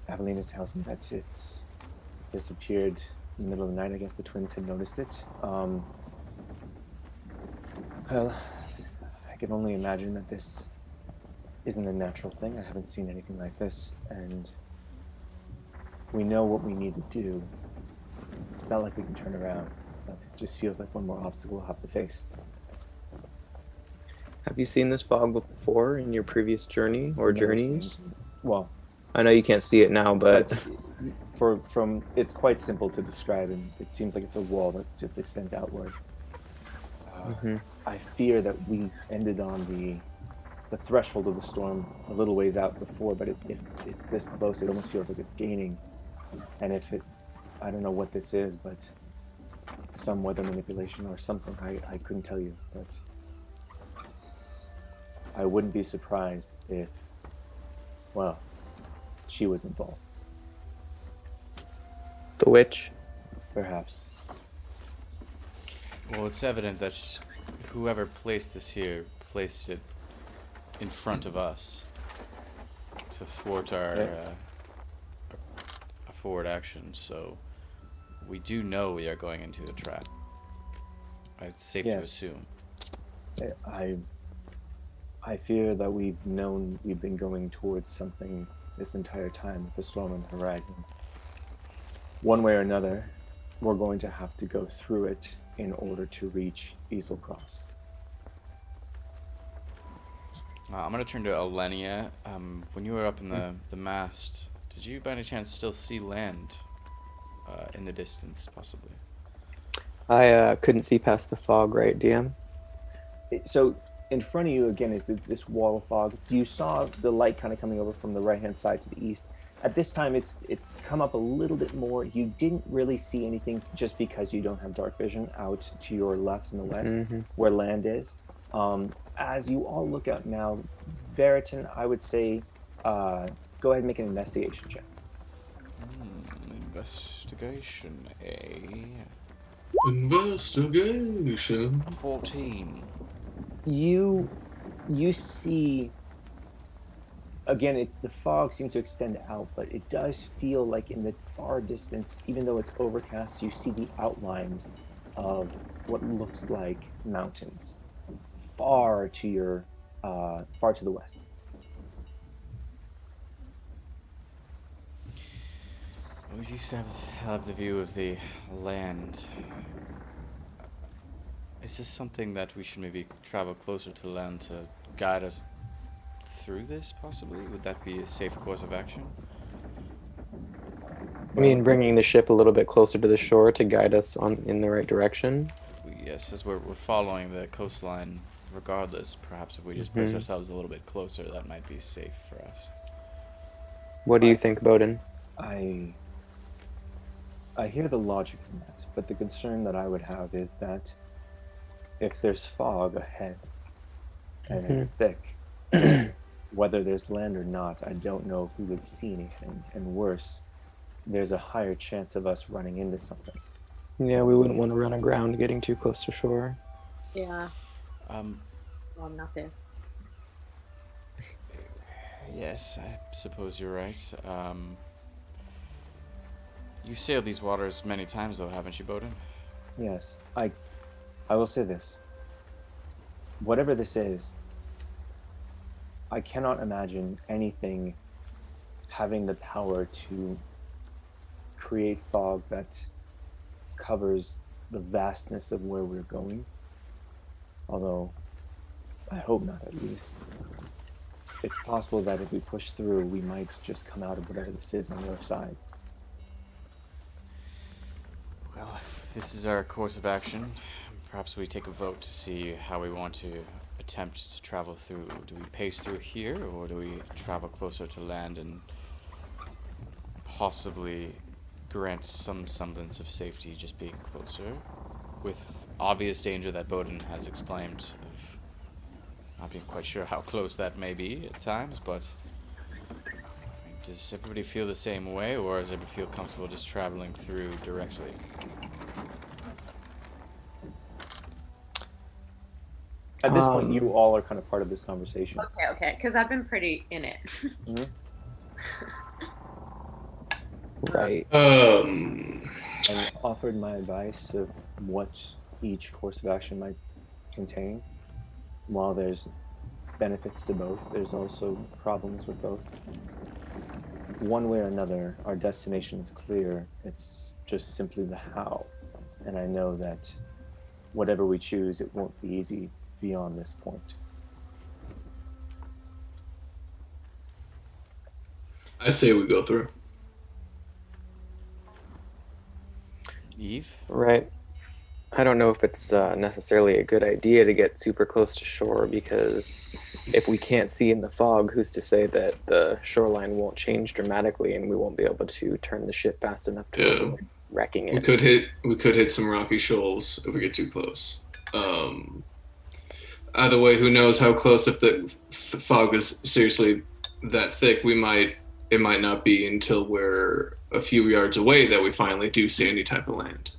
Avelina tells me that it's disappeared in the middle of the night. I guess the twins had noticed it. Well, I can only imagine that this isn't a natural thing. I haven't seen anything like this, and we know what we need to do. It's not like we can turn around. It just feels like one more obstacle we'll have to face. Have you seen this fog before in your previous journey or journeys? Well, I know you can't see it now, but from it's quite simple to describe, and it seems like it's a wall that just extends outward. I fear that we ended on the threshold of the storm a little ways out before, but if it's this close, it almost feels like it's gaining. And I don't know what this is, but some weather manipulation or something, I couldn't tell you, but I wouldn't be surprised if, well, she was involved. The witch? Perhaps. Well, it's evident that whoever placed this here placed it in front of us to thwart our forward action. So we do know we are going into a trap. It's safe to assume. I fear that we've been going towards something this entire time with the storm on the horizon. One way or another, we're going to have to go through it in order to reach Easel Cross. I'm going to turn to Alenia. When you were up in the mast, did you by any chance still see land in the distance, possibly? I couldn't see past the fog, right, DM? So in front of you, again, is this wall of fog. You saw the light kind of coming over from the right-hand side to the east. At this time, it's come up a little bit more. You didn't really see anything just because you don't have dark vision out to your left and the west, where land is. as you all look out now, Veritan, I would say, go ahead and make an investigation check. Investigation, A. Investigation. 14. You see again, the fog seems to extend out, but it does feel like in the far distance, even though it's overcast, you see the outlines of what looks like mountains far to your far to the west. We used to have the view of the land. Is this something that we should maybe travel closer to land to guide us through this, possibly? Would that be a safe course of action? I mean, bringing the ship a little bit closer to the shore to guide us in the right direction. Yes, as we're following the coastline, regardless, perhaps if we just place ourselves a little bit closer, that might be safe for us. What do you think, Bowden? I hear the logic in that, but the concern that I would have is that if there's fog ahead and it's thick, whether there's land or not, I don't know if we would see anything. And worse, there's a higher chance of us running into something. Yeah, we wouldn't want to run aground getting too close to shore. Yeah. Well, I'm not there. Yes, I suppose you're right. You've sailed these waters many times, though, haven't you, Bowden? Yes. I will say this. Whatever this is, I cannot imagine anything having the power to create fog that covers the vastness of where we're going. Although, I hope not, at least. It's possible that if we push through, we might just come out of whatever this is on the other side. Well, if this is our course of action, perhaps we take a vote to see how we want to attempt to travel through. Do we pace through here, or do we travel closer to land and possibly grant some semblance of safety just being closer, with obvious danger that Bowden has exclaimed of not being quite sure how close that may be at times, but does everybody feel the same way, or does everybody feel comfortable just traveling through directly? At this point, you all are kind of part of this conversation. Okay, because I've been pretty in it. Right. I offered my advice of what each course of action might contain. While there's benefits to both, there's also problems with both. One way or another, our destination is clear. It's just simply the how. And I know that whatever we choose, it won't be easy beyond this point. I say we go through. Eve? Right. I don't know if it's necessarily a good idea to get super close to shore, because if we can't see in the fog, who's to say that the shoreline won't change dramatically and we won't be able to turn the ship fast enough to avoid wrecking it? We could hit some rocky shoals if we get too close. Either way, who knows how close? If the fog is seriously that thick, it might not be until we're a few yards away that we finally do see any type of land.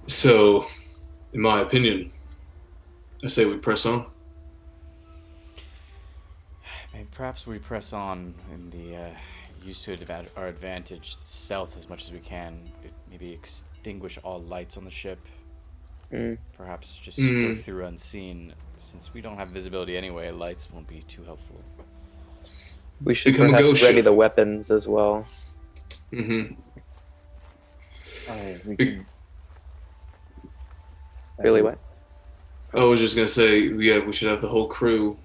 So, in my opinion, I say we press on. Maybe perhaps we press on in the use to our advantage, stealth as much as we can. Maybe extinguish all lights on the ship. Perhaps just go through unseen. Since we don't have visibility anyway, lights won't be too helpful. We should perhaps ready the weapons as well. We can... Really, what? I was just gonna say, yeah, we should have the whole crew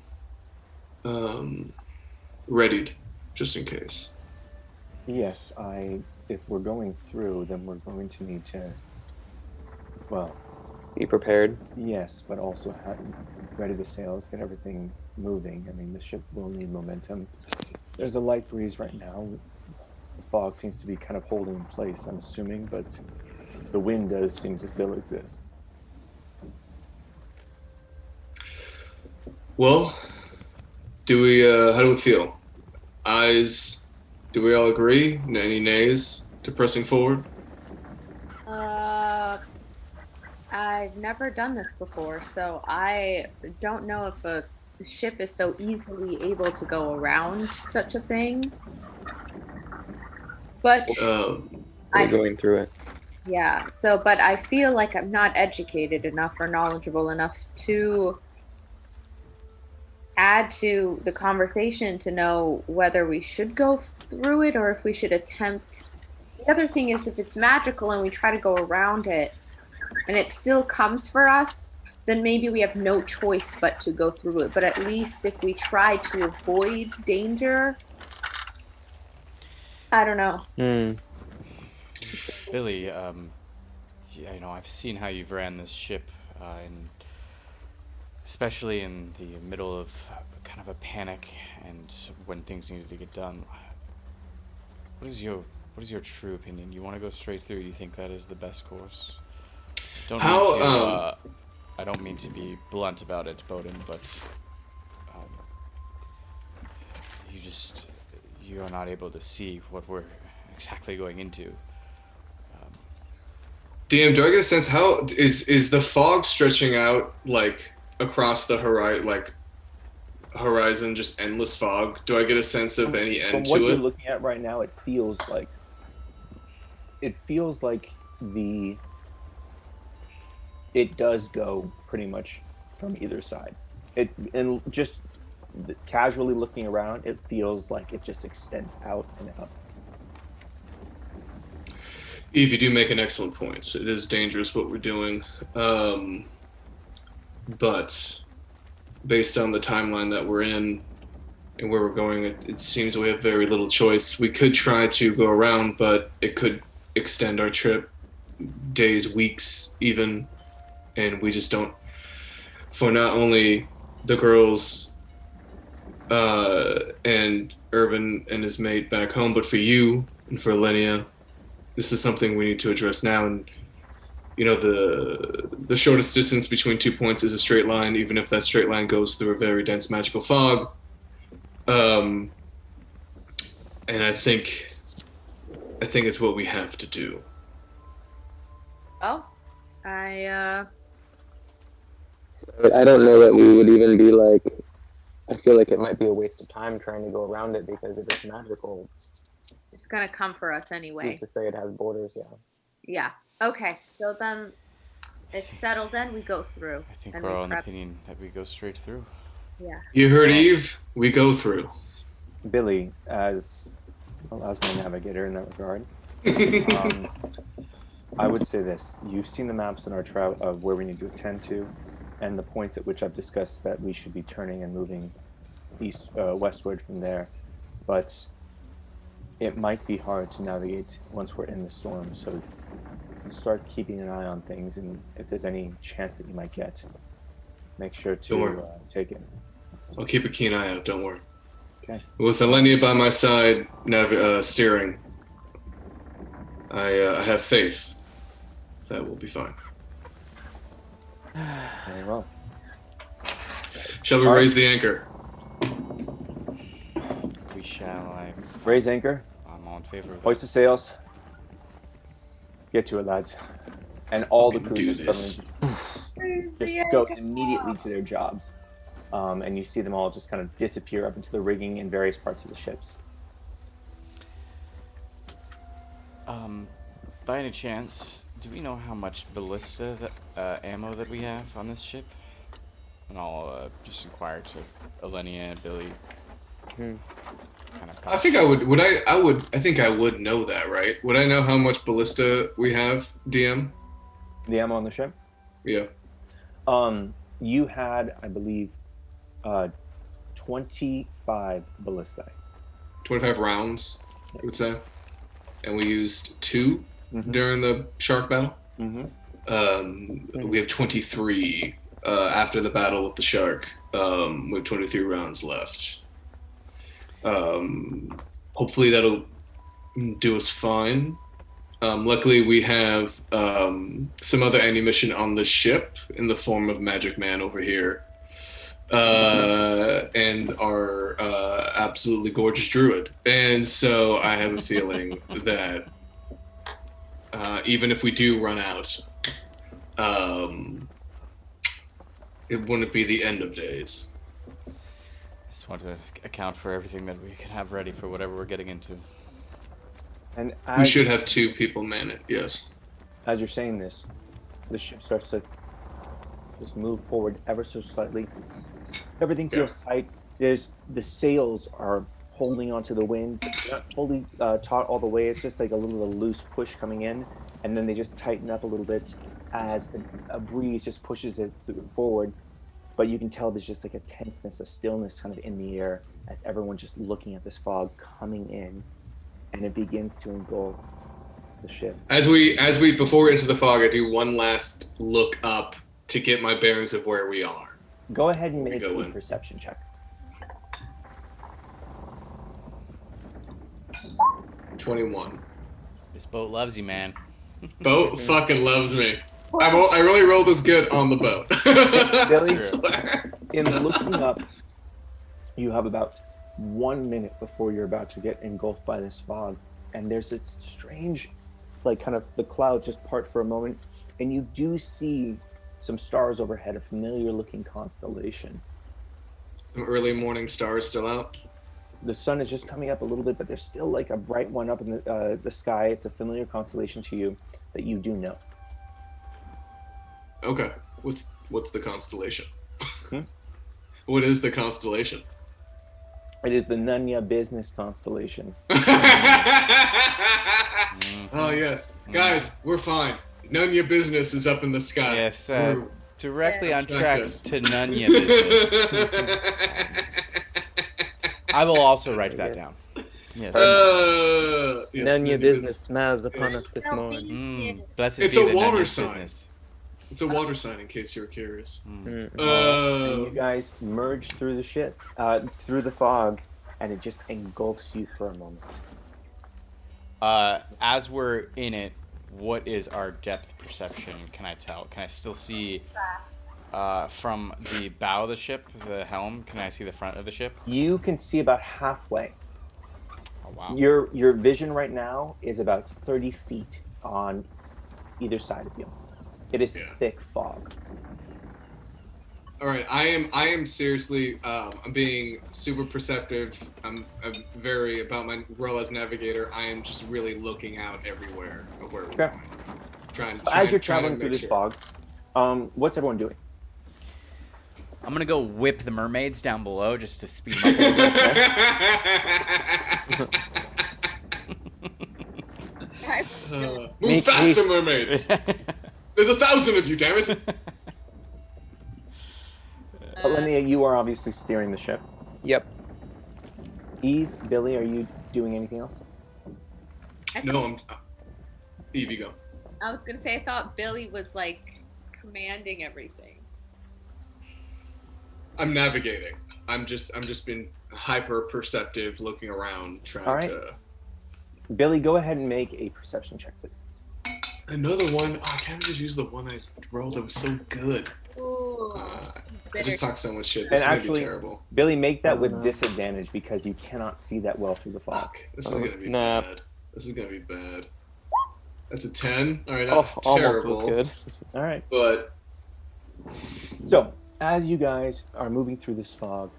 readied, just in case. Yes, if we're going through, then we're going to need to, well... Be prepared. Yes, but also ready the sails, get everything moving. I mean, the ship will need momentum. There's a light breeze right now. The fog seems to be kind of holding in place, I'm assuming, but the wind does seem to still exist. Well, do we? How do we feel? Ayes? Do we all agree? Any nays to pressing forward? Uh, I've never done this before, so I don't know if a ship is so easily able to go around such a thing. But Um, We're I, going through it. yeah, so, but I feel like I'm not educated enough or knowledgeable enough to add to the conversation to know whether we should go through it or if we should attempt. The other thing is, if it's magical and we try to go around it and it still comes for us, then maybe we have no choice but to go through it. But at least if we try to avoid danger, I don't know. Hmm. Billy, yeah, I've seen how you've ran this ship, and especially in the middle of kind of a panic and when things needed to get done. What is your true opinion? You want to go straight through? You think that is the best course? Don't mean how? to. I don't mean to be blunt about it, Bowden, but um, you are not able to see what we're exactly going into. DM, do I get a sense how is the fog stretching out like across the horizon, just endless fog? Do I get a sense of any From end what to you're it? looking at right now, it feels like the it does go pretty much from either side. It and just casually looking around, it feels like it just extends out and out. Eve, you do make an excellent point. It is dangerous what we're doing, but based on the timeline that we're in and where we're going, it seems we have very little choice. We could try to go around, but it could extend our trip days, weeks, even, and we just don't. For not only the girls and Irvin and his mate back home, but for you and for Lenia, this is something we need to address now. And the shortest distance between 2 points is a straight line, even if that straight line goes through a very dense magical fog. Um, and I think it's what we have to do. Oh, I I don't know that we would even be like. I feel like it might be a waste of time trying to go around it because if it's magical, it's gonna come for us anyway. who's to say it has borders? Yeah. Yeah. Okay. So then it's settled. Then we go through. I think and we're we all in the prep. opinion that we go straight through. Yeah. You heard Eve? We go through. Billy, as my navigator in that regard, I would say this: you've seen the maps in our trout of where we need to attend to, and the points at which I've discussed that we should be turning and moving westward from there. But it might be hard to navigate once we're in the storm. So start keeping an eye on things, and if there's any chance that you might get, make sure Don't worry. to take it. I'll keep a keen eye out. Don't worry. Okay. With Elenia by my side, steering, I have faith that we'll be fine. Very well. Shall we All right. raise the anchor? We shall. Raise anchor. I'm all in favor of it. Hoist the sails. Get to it, lads. And all the crew Do just this. suddenly just goes immediately to their jobs. And you see them all just kind of disappear up into the rigging in various parts of the ships. By any chance, do we know how much ballista ammo that we have on this ship? And I'll just inquire to Elenia and Billy. Kind of I think I would. I think I would know that, right? Would I know how much ballista we have, DM? The ammo on the ship? Yeah. You had, I believe, 25 ballistae. 25 rounds, I would say. And we used 2 during the shark battle. We have 23 after the battle with the shark. We have 23 rounds left. Hopefully that'll do us fine. Luckily, we have some other ammunition on the ship in the form of Magic Man over here. and our absolutely gorgeous druid. And so I have a feeling that even if we do run out, it wouldn't be the end of days. Just want to account for everything that we can have ready for whatever we're getting into. And We should have 2 people man it, yes. as you're saying this, the ship starts to just move forward ever so slightly. Everything feels tight. The sails are holding onto the wind, not fully taut all the way. It's just like a little loose push coming in, and then they just tighten up a little bit as a breeze just pushes it forward. But you can tell there's just like a tenseness, a stillness kind of in the air as everyone's just looking at this fog coming in, and it begins to engulf the ship. As we before we enter the fog, I do one last look up to get my bearings of where we are. Go ahead and make a perception check. 21. This boat loves you, man. Boat fucking loves me. I really rolled this good on the boat. Billy, in looking up, you have about 1 minute before you're about to get engulfed by this fog, and there's this strange, like kind of the clouds just part for a moment, and you do see some stars overhead, a familiar looking constellation. Some early morning stars still out. The sun is just coming up a little bit, but there's still like a bright one up in the sky. It's a familiar constellation to you that you do know. Okay. What's the constellation? What is the constellation? It is the Nunya business constellation. Oh yes, guys, we're fine. None of your business is up in the sky. Yes, directly on track to Nunya business. I will also write that down. Yes. Yes. Nunya business smiles upon us this morning. Blessed it's be a the water Nunya sign. Business. It's a water sign, in case you're curious. And you guys merge through the ship, through the fog, and it just engulfs you for a moment. As we're in it, what is our depth perception? Can I tell? Can I still see from the bow of the ship, the helm? Can I see the front of the ship? You can see about halfway. Oh, wow. Your vision right now is about 30 feet on either side of you. It is thick fog. All right, I am seriously. I'm being super perceptive. I'm very about my role as navigator. I am just really looking out everywhere of where we're going. As you're traveling through this fog, what's everyone doing? I'm gonna go whip the mermaids down below just to speed them up a little bit. Move faster, mermaids! There's 1,000 of you, damn it! Olivia, you are obviously steering the ship. Yep. Eve, Billy, are you doing anything else? No, I'm. Eve, you go. I was gonna say I thought Billy was like commanding everything. I'm navigating. I'm just being hyper perceptive, looking around, trying to. Billy, go ahead and make a perception check, please. Another one. Oh, I can't just use the one I rolled. It was so good. Ooh, I just talk so much shit. This is gonna be terrible. Billy, make that with disadvantage because you cannot see that well through the fog. This is gonna be bad. This is gonna be bad. That's a 10. All right, almost was good. All right. But so as you guys are moving through this fog,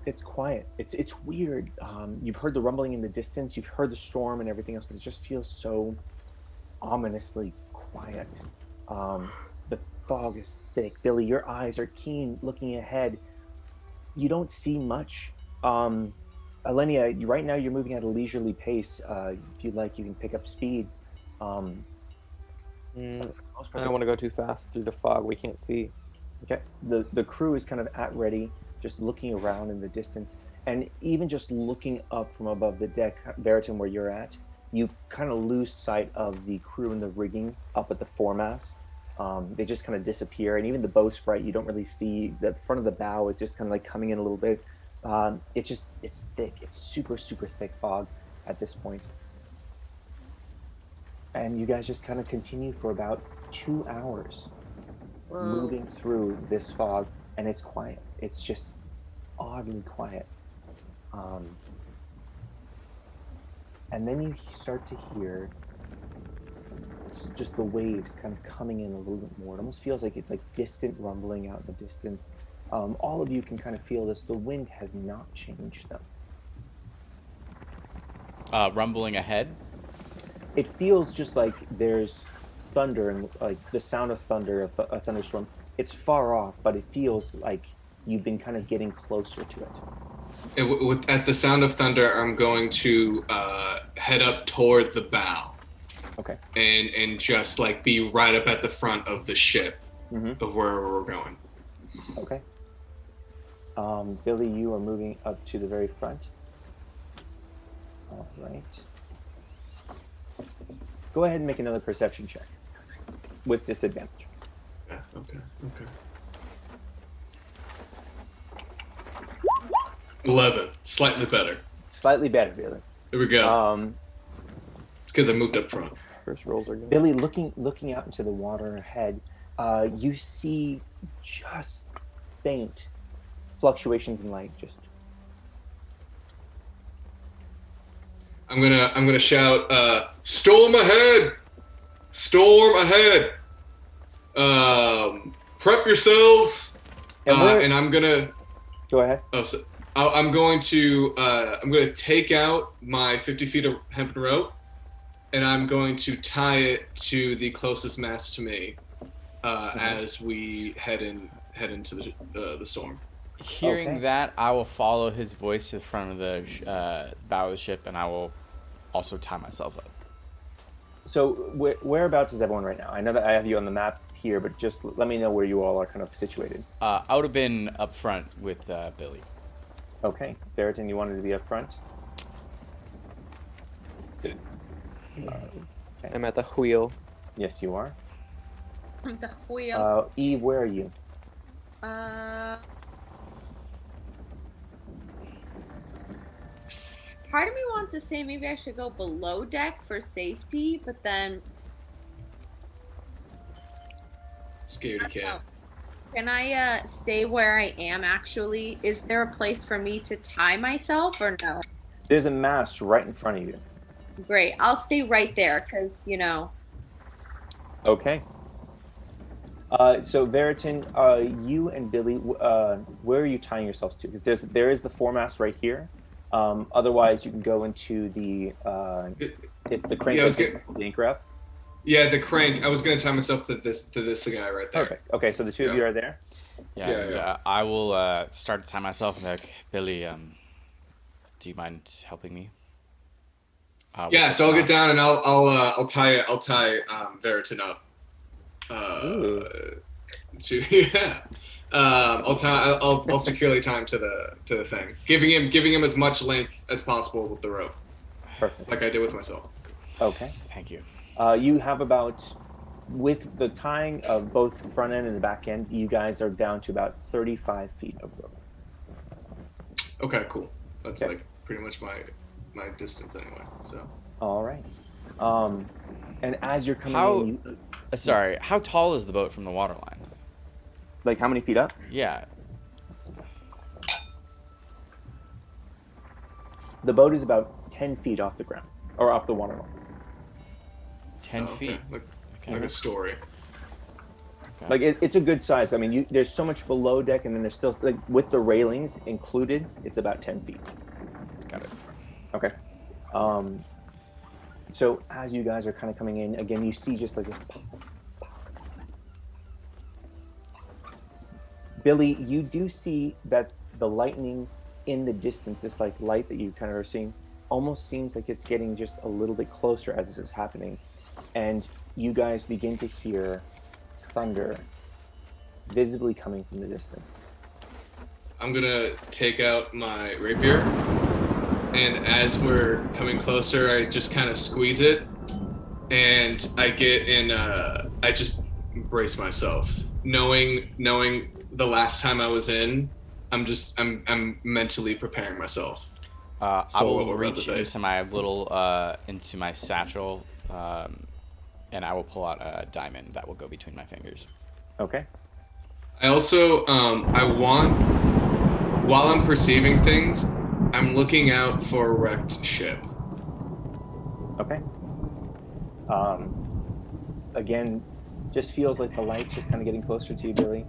it's quiet. It's weird. You've heard the rumbling in the distance. You've heard the storm and everything else, but it just feels so ominously quiet. The fog is thick. Billy, your eyes are keen, looking ahead. You don't see much. Alenia, right now you're moving at a leisurely pace. If you'd like, you can pick up speed. I don't want to go too fast through the fog. We can't see. Okay. The crew is kind of at ready, just looking around in the distance, and even just looking up from above the deck, Veritan, where you're at, you kind of lose sight of the crew and the rigging up at the foremast. They just kind of disappear, and even the bowsprit, you don't really see. The front of the bow is just kind of like coming in a little bit. It's thick. It's super, super thick fog at this point. And you guys just kind of continue for about 2 hours. moving through this fog, and it's quiet. It's just oddly quiet. And then you start to hear just the waves kind of coming in a little bit more. It almost feels like it's like distant rumbling out in the distance. All of you can kind of feel this. The wind has not changed them. Rumbling ahead? It feels just like there's thunder and like the sound of thunder, a thunderstorm. It's far off, but it feels like you've been kind of getting closer to it. At the sound of thunder, I'm going to head up toward the bow. Okay. And just like be right up at the front of the ship Mm-hmm. of wherever we're going. Okay. Billy, you are moving up to the very front. All right. Go ahead and make another perception check with disadvantage. Yeah, okay. 11, slightly better. Slightly better, Billy. There we go. It's because I moved up front. First rolls are good. Billy, looking out into the water ahead, you see just faint fluctuations in light. Just I'm gonna shout, "Storm ahead! Storm ahead! Prep yourselves!" And I'm gonna go ahead. Oh, so I'm going to take out my 50 feet of hempen rope, and I'm going to tie it to the closest mast to me as we head into the storm. Hearing that, I will follow his voice to the front of the bow of the ship, and I will also tie myself up. So whereabouts is everyone right now? I know that I have you on the map here, but just let me know where you all are kind of situated. I would have been up front with Billy. Okay. Veritan, you wanted to be up front? Okay. I'm at the wheel. Yes, you are. The wheel. Eve, where are you? Part of me wants to say maybe I should go below deck for safety, but then Scaredy cat. can I stay where I am actually? Is there a place for me to tie myself or no? There's a mast right in front of you. Great. I'll stay right there because, Okay. So Veritan, you and Billy, where are you tying yourselves to? Because there is the foremast right here. Otherwise, you can go into the it's the crank. The anchor up. Yeah, the crank. I was gonna tie myself to this guy right there. Perfect. Okay, so the two of you are there. Yeah. I will start to tie myself and be like, Billy, do you mind helping me? Yeah, so I'll get down and I'll tie Veritan up. I'll securely tie him to the thing, giving him as much length as possible with the rope. Perfect. Like I did with myself. Okay. Thank you. You have about, with the tying of both the front end and the back end, you guys are down to about 35 feet of rope. Okay, cool. That's like pretty much my distance anyway. So. All right. And as you're coming in, sorry, how tall is the boat from the waterline? Like how many feet up? Yeah. The boat is about 10 feet off the ground, or off the waterline. 10 feet. Like a story. Okay. Like it's a good size. I mean, there's so much below deck, and then there's still like with the railings included, it's about 10 feet. Got it. Okay. So as you guys are kind of coming in, again, you see just like this pop, pop. Billy, you do see that the lightning in the distance, this like light that you kind of are seeing, almost seems like it's getting just a little bit closer as this is happening. And you guys begin to hear thunder visibly coming from the distance. I'm gonna take out my rapier, and as we're coming closer, I just kind of squeeze it, and I get in. I just brace myself, knowing the last time I was in. I'm mentally preparing myself. I will reach into my satchel, and I will pull out a diamond that will go between my fingers. Okay. I also I want while I'm perceiving things, I'm looking out for a wrecked ship. Okay. Again, just feels like the light's just kind of getting closer to you, Billy.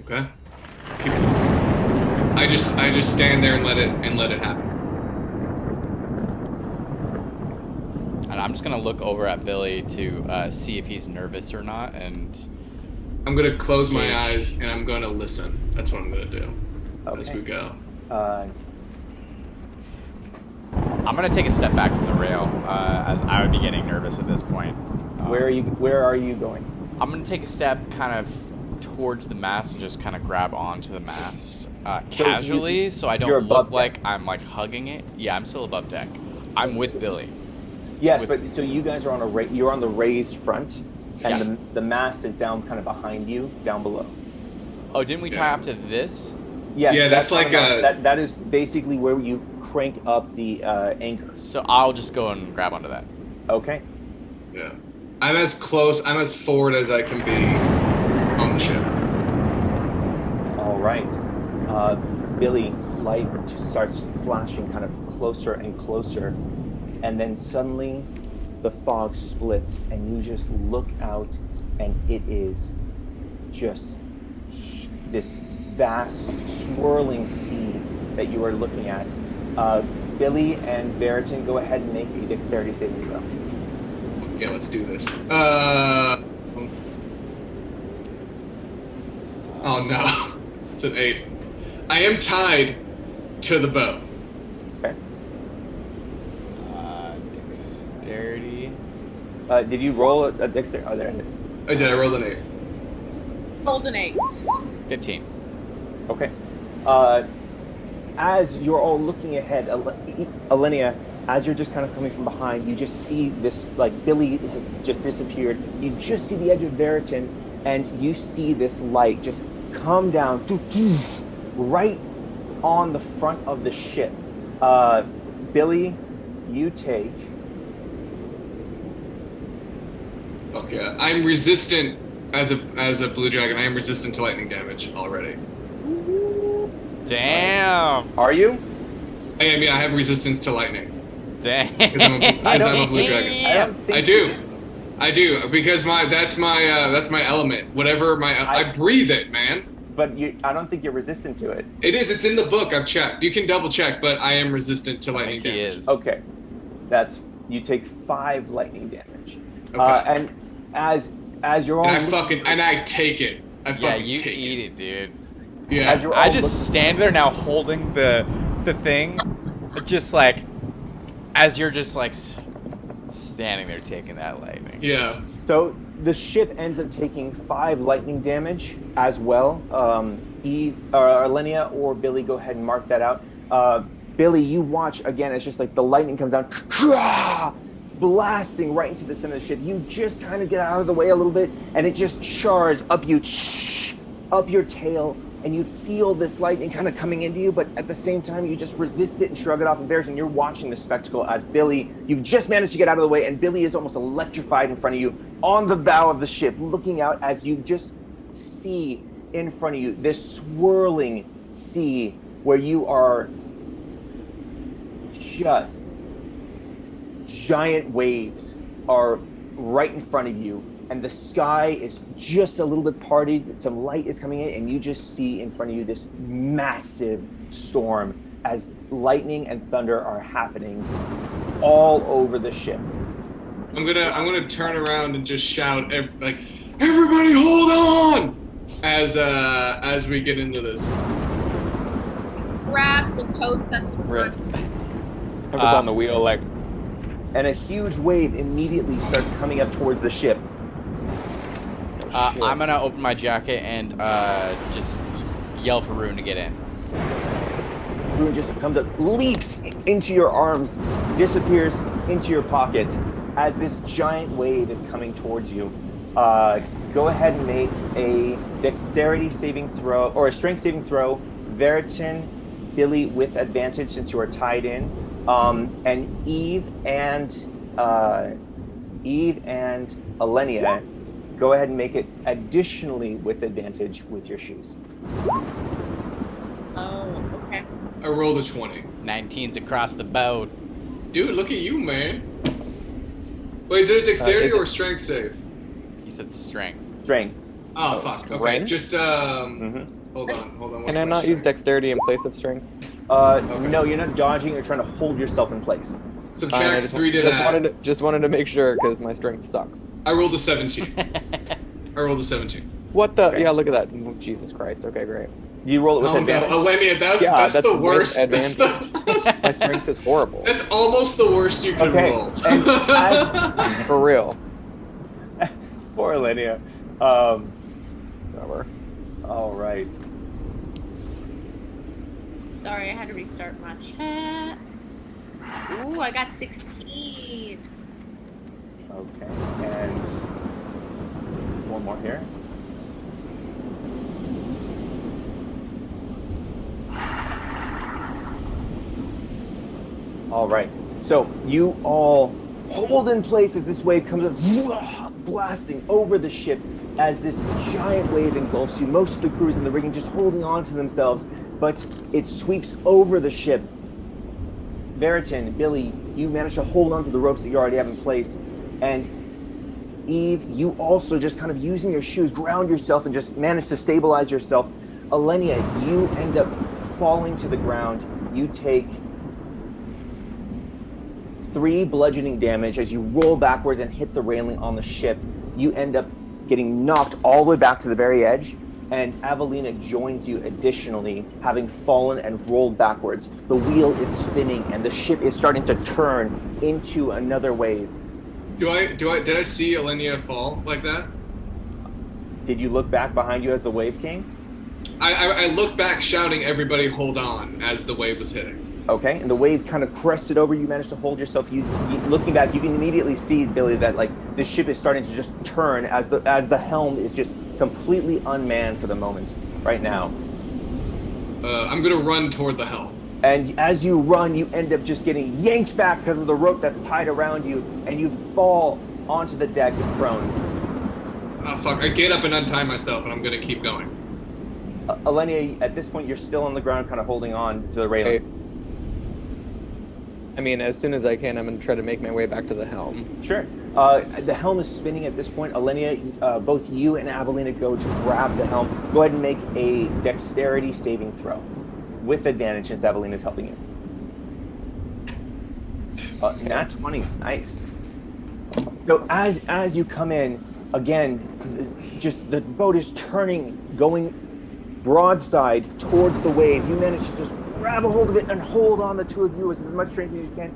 Okay. I just stand there and let it happen. And I'm just gonna look over at Billy to see if he's nervous or not, and I'm gonna close my eyes and I'm gonna listen. That's what I'm gonna do as we go. I'm gonna take a step back from the rail, as I would be getting nervous at this point. Where are you going? I'm gonna take a step kind of towards the mast and just kind of grab onto the mast casually, so I don't look like I'm like hugging it. Yeah, I'm still above deck. I'm with Billy. Yes, but so you guys are on you're on the raised front, and the mast is down kind of behind you, down below. Oh, didn't we tie off to this? Yes, yeah, that's like that is basically where you crank up the anchor. So I'll just go and grab onto that. Okay. Yeah. I'm as forward as I can be on the ship. All right. Billy, light just starts flashing kind of closer and closer, and then suddenly the fog splits and you just look out, and it is just this vast swirling sea that you are looking at. Billy and Veritan, go ahead and make a dexterity saving throw. Yeah, let's do this. Oh no, it's an 8. I am tied to the boat. Okay. Dexterity. Did you roll a dexterity? Oh, there it is. I did. I rolled an 8. Rolled an 8. 15. Okay. As you're all looking ahead, Alenia, as you're just kind of coming from behind, you just see this, like, Billy has just disappeared. You just see the edge of Veritan, and you see this light just come down right on the front of the ship. Billy, you take... Fuck yeah. I'm resistant as a blue dragon. I am resistant to lightning damage already. Damn. Are you? I am. Yeah, I have resistance to lightning. Damn. Because I'm a blue dragon. I do because that's my element. Whatever I breathe it, man. But I don't think you're resistant to it. It is. It's in the book. I've checked. You can double check, but I am resistant to lightning damage. Is. Okay, you take 5 lightning damage. Okay. And as you're all and I take it. Yeah, you eat it, dude. Yeah. I just stand there now holding the thing, just like as you're just like standing there taking that lightning. Yeah. So the ship ends up taking 5 lightning damage as well. Arlenia or Billy, go ahead and mark that out. Billy, you watch again. It's just like the lightning comes down, blasting right into the center of the ship. You just kind of get out of the way a little bit, and it just chars up your tail. And you feel this lightning kind of coming into you, but at the same time, you just resist it and shrug it off embarrassed, and you're watching the spectacle as Billy, you've just managed to get out of the way, and Billy is almost electrified in front of you on the bow of the ship, looking out as you just see in front of you this swirling sea where you are just giant waves are right in front of you. And the sky is just a little bit parted, some light is coming in, and you just see in front of you this massive storm as lightning and thunder are happening all over the ship. I'm gonna turn around and just shout like, everybody hold on, as we get into this. Grab the post that's in front. I was on the wheel, like, and a huge wave immediately starts coming up towards the ship. I'm gonna open my jacket and just yell for Rune to get in. Rune just comes up, leaps into your arms, disappears into your pocket as this giant wave is coming towards you. Go ahead and make a dexterity saving throw, or a strength saving throw. Veritan, Billy with advantage since you are tied in, and Eve and Alenia, Go ahead and make it additionally with advantage with your shoes. Oh, okay. I rolled a 20. 19's across the boat. Dude, look at you, man. Wait, is it a dexterity Is or it- a strength save? He said strength. Strength. Oh, fuck. Okay, strength? just, Mm-hmm. hold on. What's Can I my not use strength? dexterity in place of strength? No, you're not dodging. You're trying to hold yourself in place. Fine, I Subtract 3 to that. Just wanted to make sure because my strength sucks. I rolled a 17. I rolled a 17. What the? Okay. Yeah, look at that. Oh, Jesus Christ. Okay, great. You roll it with Oh no, advantage. Alenia, that's that's the with worst. advantage. My strength is horrible. That's almost the worst you could Okay, roll. and For real. Poor Alenia. Whatever. All right. Sorry, I had to restart my chat. Ooh, I got 16. Okay, and just one more here. All right. So you all hold in place as this wave comes up, blasting over the ship as this giant wave engulfs you. Most of the crews in the rigging just holding on to themselves, but it sweeps over the ship. Veritin, Billy, you manage to hold on to the ropes that you already have in place, and Eve, you also just kind of using your shoes, ground yourself and just manage to stabilize yourself. Alenia, you end up falling to the ground. You take 3 bludgeoning damage as you roll backwards and hit the railing on the ship. You end up getting knocked all the way back to the very edge, and Avelina joins you additionally, having fallen and rolled backwards. The wheel is spinning and the ship is starting to turn into another wave. Did I see Alenia fall like that? Did you look back behind you as the wave came? I looked back shouting, everybody hold on, as the wave was hitting. Okay, and the wave kind of crested over. You managed to hold yourself. You looking back, you can immediately see, Billy, that like the ship is starting to just turn as the helm is just completely unmanned for the moment right now. I'm gonna run toward the helm. And as you run, you end up just getting yanked back because of the rope that's tied around you, and you fall onto the deck prone. Oh fuck! I get up and untie myself, and I'm gonna keep going. Alenia, at this point, you're still on the ground, kind of holding on to the railing. Okay. I mean, as soon as I can, I'm going to try to make my way back to the helm. Sure. The helm is spinning at this point. Alenia, both you and Avelina go to grab the helm. Go ahead and make a dexterity saving throw with advantage since Avelina is helping you. Nat 20, nice. So as you come in, again, just the boat is turning, going broadside towards the wave. You manage to just grab a hold of it and hold on, the two of you, with as much strength as you can,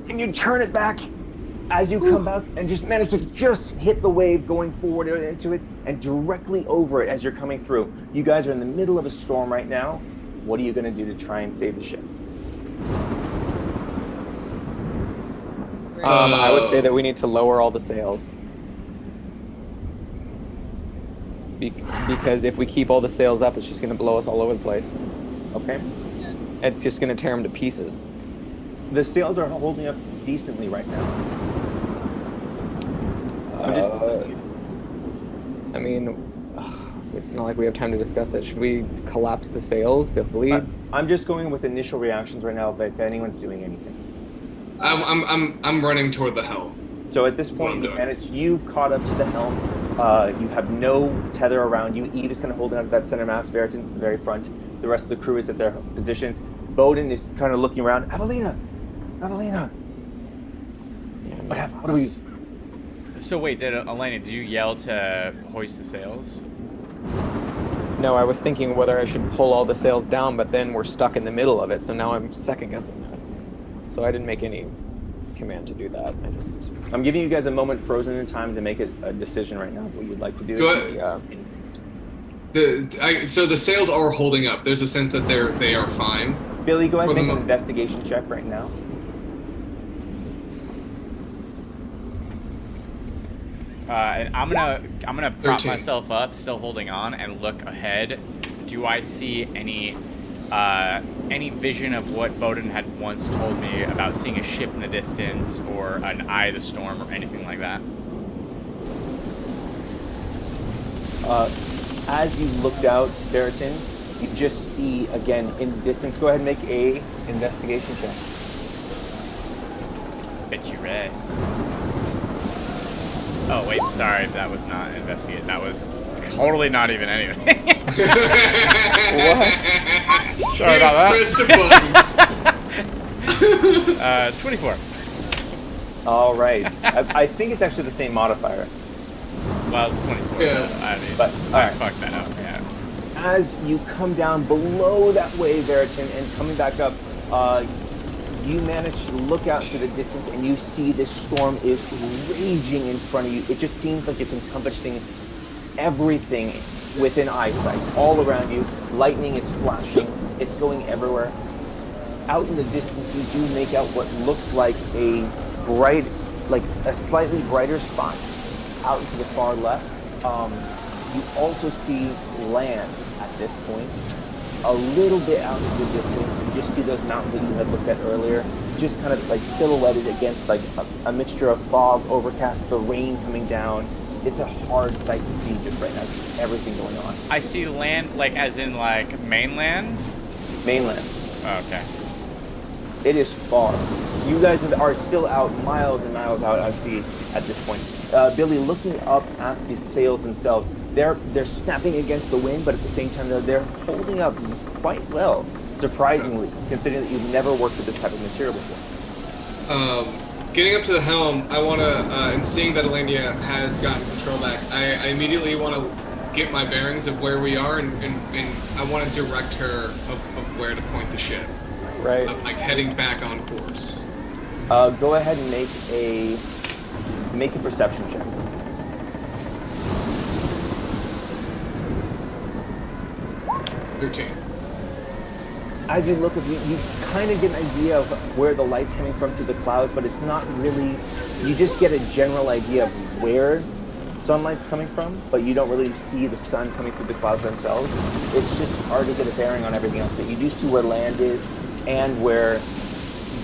and you turn it back as you come back and just manage to just hit the wave going forward into it and directly over it as you're coming through. You guys are in the middle of a storm right now. What are you going to do to try and save the ship? I would say that we need to lower all the sails. Because if we keep all the sails up, it's just going to blow us all over the place. Okay. It's just going to tear them to pieces. The sails are holding up decently right now. I mean, it's not like we have time to discuss it. Should we collapse the sails, Billy? I'm just going with initial reactions right now, but if anyone's doing anything. I'm running toward the helm. So at this point, you've caught up to the helm. You have no tether around you. Eve is kind of holding onto that center mast. Veritin's at the very front. The rest of the crew is at their positions. Bowden is kind of looking around. Avelina! What happened? What do we... So wait, Elena, did you yell to hoist the sails? No, I was thinking whether I should pull all the sails down, but then we're stuck in the middle of it, so now I'm second guessing that. So I didn't make any command to do that. I'm giving you guys a moment frozen in time to make a decision right now what you'd like to do. So the sails are holding up. There's a sense that they are fine. Billy, go ahead and make an investigation check right now. And I'm gonna prop 13. myself up, still holding on, and look ahead. Do I see any vision of what Bowden had once told me about seeing a ship in the distance or an eye of the storm or anything like that? As you looked out, Veritin, you just see again in the distance. Go ahead and make a investigation check. Bet you rest. Oh wait, sorry, that was not investigate. That was totally not even anything. What? Sorry about that. Pressed a button. 24. All right. I think it's actually the same modifier. Well, it's 24. Yeah. I mean, But, all I right. fucked that up. Yeah. As you come down below that wave, Veritin, and coming back up, you manage to look out to the distance and you see this storm is raging in front of you. It just seems like it's encompassing everything within eyesight, all around you. Lightning is flashing. It's going everywhere. Out in the distance, you do make out what looks like a bright, like a slightly brighter spot out to the far left. You also see land at this point. A little bit out in the distance, you just see those mountains that you had looked at earlier, just kind of like silhouetted against like a mixture of fog, overcast, the rain coming down. It's a hard sight to see just right now. Just everything going on. I see land, like as in like mainland. Mainland. Oh, okay. It is far. You guys are still out miles and miles out at sea at this point. Billy, looking up at the sails themselves, they're snapping against the wind, but at the same time they're holding up quite well, surprisingly, considering that you've never worked with this type of material before. Getting up to the helm, I want to, and seeing that Elenia has gotten control back, I immediately want to get my bearings of where we are, and I want to direct her of where to point the ship. Right. Of, like, heading back on course. Go ahead and make a perception check. As you look at you kind of get an idea of where the light's coming from through the clouds, but it's not really. You just get a general idea of where sunlight's coming from, but you don't really see the sun coming through the clouds themselves. It's just hard to get a bearing on everything else. But you do see where land is and where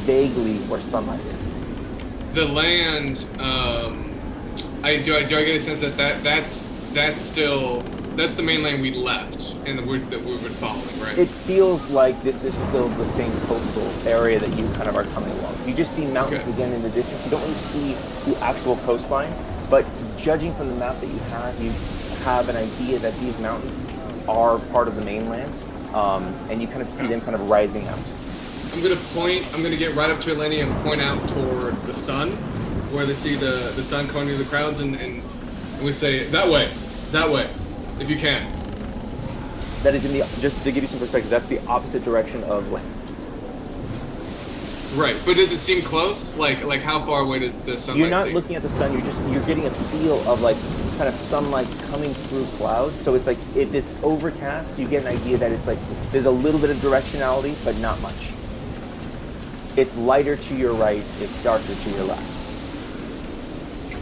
vaguely where sunlight is. The land. Do I get a sense that that's still. That's the mainland we left and that we've been following, right? It feels like this is still the same coastal area that you kind of are coming along. You just see mountains again in the distance. You don't really see the actual coastline, but judging from the map that you have an idea that these mountains are part of the mainland, and you kind of see them kind of rising out. I'm gonna get right up to Eleni and point out toward the sun, where they see the sun coming through the clouds, and we say, that way, if you can. That is just to give you some perspective, that's the opposite direction of land. Right, but does it seem close? Like how far away does the sunlight You're not seem? looking at the sun, you're getting a feel of like kind of sunlight coming through clouds. So it's like, if it's overcast, you get an idea that it's like, there's a little bit of directionality, but not much. It's lighter to your right, it's darker to your left.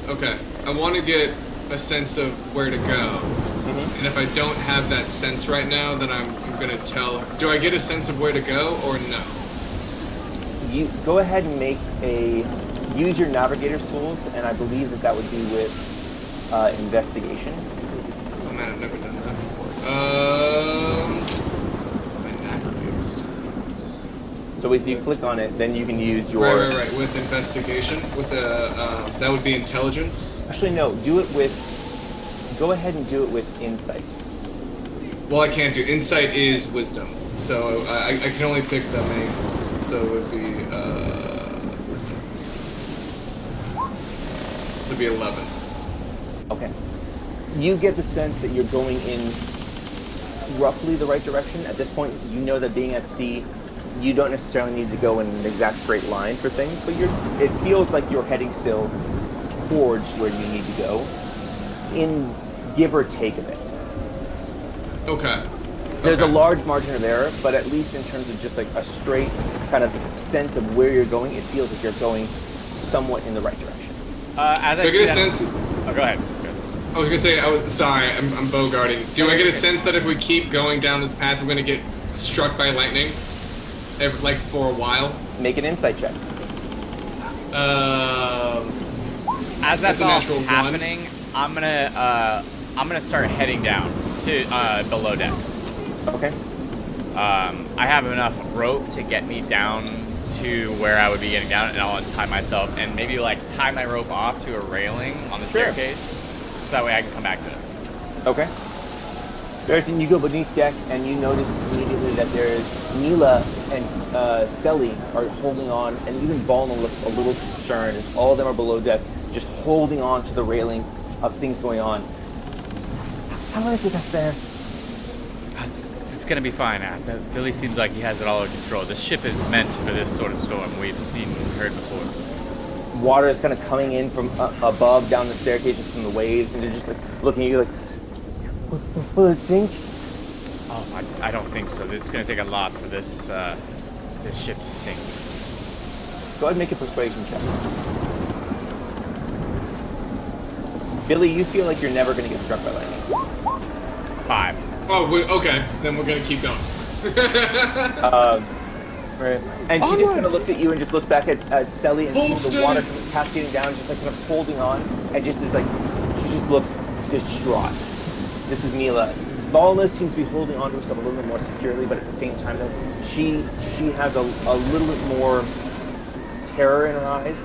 Okay, I want to get a sense of where to go. And if I don't have that sense right now, then I'm going to tell her. Do I get a sense of where to go or no? You go ahead and use your navigator's tools, and I believe that would be with investigation. Oh man, I've never done that before. My navigator's tools. So if you click on it, then you can use your... Right. With investigation, with that would be intelligence. Actually, no. Go ahead and do it with insight. Well, I can't do insight is wisdom, so I can only pick the main ones. So it would be wisdom. So it'd be 11. Okay. You get the sense that you're going in roughly the right direction. At this point, you know that being at sea, you don't necessarily need to go in an exact straight line for things, but it feels like you're heading still towards where you need to go, in give or take a bit. Okay. There's a large margin of error, but at least in terms of just like a straight kind of sense of where you're going, it feels like you're going somewhat in the right direction. As I Do I see get a that, sense? oh, go ahead. I was gonna say, sorry, I'm bogarting. Do I get a sense that if we keep going down this path, we're gonna get struck by lightning, like for a while? Make an insight check. As that's all a natural happening, I'm gonna I'm gonna start heading down to below deck. Okay. I have enough rope to get me down to where I would be getting down, and I'll untie myself and maybe like tie my rope off to a railing on the staircase, so that way I can come back to it. Okay. Barrington, you go beneath deck and you notice immediately that there's Mila and Selly are holding on, and even Balna looks a little concerned. All of them are below deck, just holding on to the railings of things going on. How is it up there? It's gonna be fine. Billy seems like he has it all under control. This ship is meant for this sort of storm. We've seen and heard before. Water is kind of coming in from above, down the staircases from the waves, and they're just like looking at you like, will it sink? Oh, I don't think so. It's gonna take a lot for this this ship to sink. Go ahead and make a persuasion check. Billy, you feel like you're never going to get struck by lightning. 5. Oh, okay. Then we're gonna keep going. Right. And she just kind of looks at you and just looks back at Selly and Hold sees the steady. water cascading down, just like kind of holding on, and just is like, she just looks distraught. This is Mila. Balna seems to be holding on to herself a little bit more securely, but at the same time, though, she has a little bit more terror in her eyes.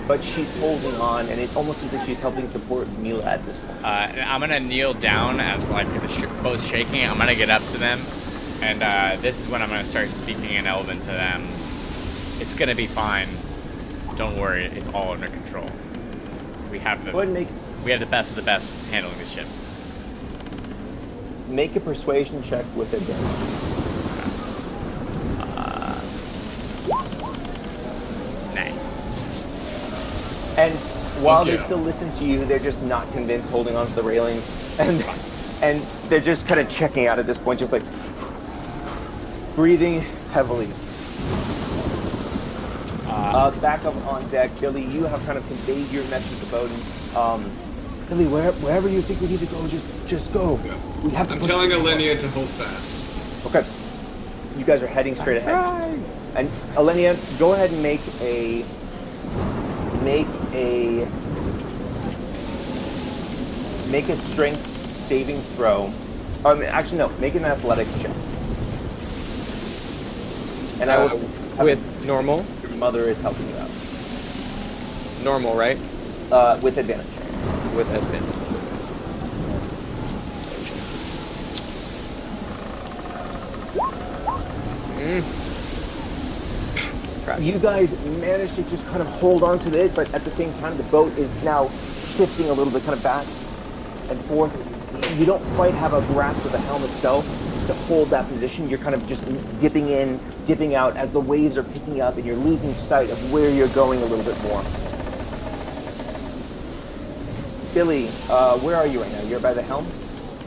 But she's holding on, and it almost seems like she's helping support Mila at this point. I'm gonna kneel down as like the boat's shaking. I'm gonna get up to them, and this is when I'm gonna start speaking in Elven to them. It's gonna be fine. Don't worry, it's all under control. We have the Go ahead and we have the best of the best handling this ship. make a persuasion check with advantage. Nice. And while Okay. they still listen to you, they're just not convinced, holding on to the railings, and they're just kind of checking out at this point, just like breathing heavily. Back up on deck, Billy, you have kind of conveyed your message to Bowden. Billy, wherever you think we need to go, just go. Yeah. We have to. I'm push telling through. Alenia to hold fast. Okay. You guys are heading straight ahead. And Alenia, go ahead and make a strength saving throw. Actually, no. Make an athletics check. And I will With normal? Your mother is helping you out Normal, right? with advantage. With advantage. Crap. You guys managed to just kind of hold on to it, but at the same time, the boat is now shifting a little bit, kind of back and forth. You don't quite have a grasp of the helm itself to hold that position. You're kind of just dipping in, dipping out as the waves are picking up, and you're losing sight of where you're going a little bit more. Billy, where are you right now? You're by the helm?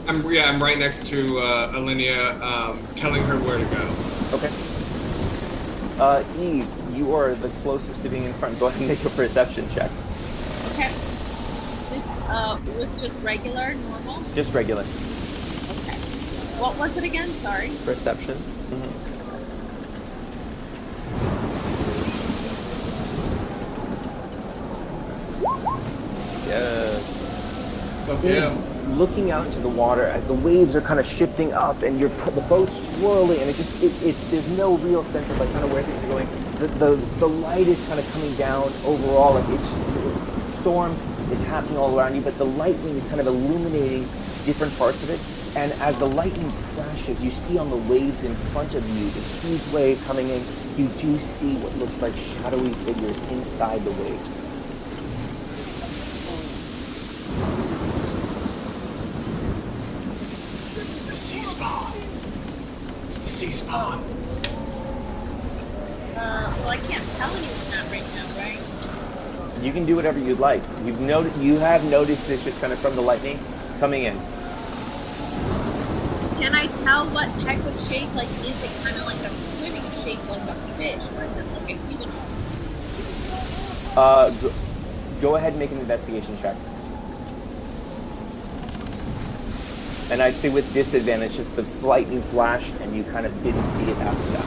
I'm right next to Alenia, telling her where to go. Okay. Eve, you are the closest to being in front. Go ahead and make a perception check. Okay. With just regular, normal? Just regular. Okay. What was it again? Sorry. Perception. Yeah. Oh, yeah. Looking out into the water as the waves are kind of shifting up and the boat's swirling, and there's no real sense of like kind of where things are going. The light is kind of coming down overall, like the storm is happening all around you, but the lightning is kind of illuminating different parts of it. And as the lightning flashes, you see on the waves in front of you this huge wave coming in. You do see what looks like shadowy figures inside the wave. The sea spawn. It's the sea spawn. Well, I can't tell anyone that right now, right? You can do whatever you'd like. You have noticed this just kind of from the lightning coming in. Can I tell what type of shape? Like, is it kind of like a swimming shape, like a fish, or is it like a humanoid? Go ahead and make an investigation check. And I'd say with disadvantage, just the lightning flashed and you kind of didn't see it after that.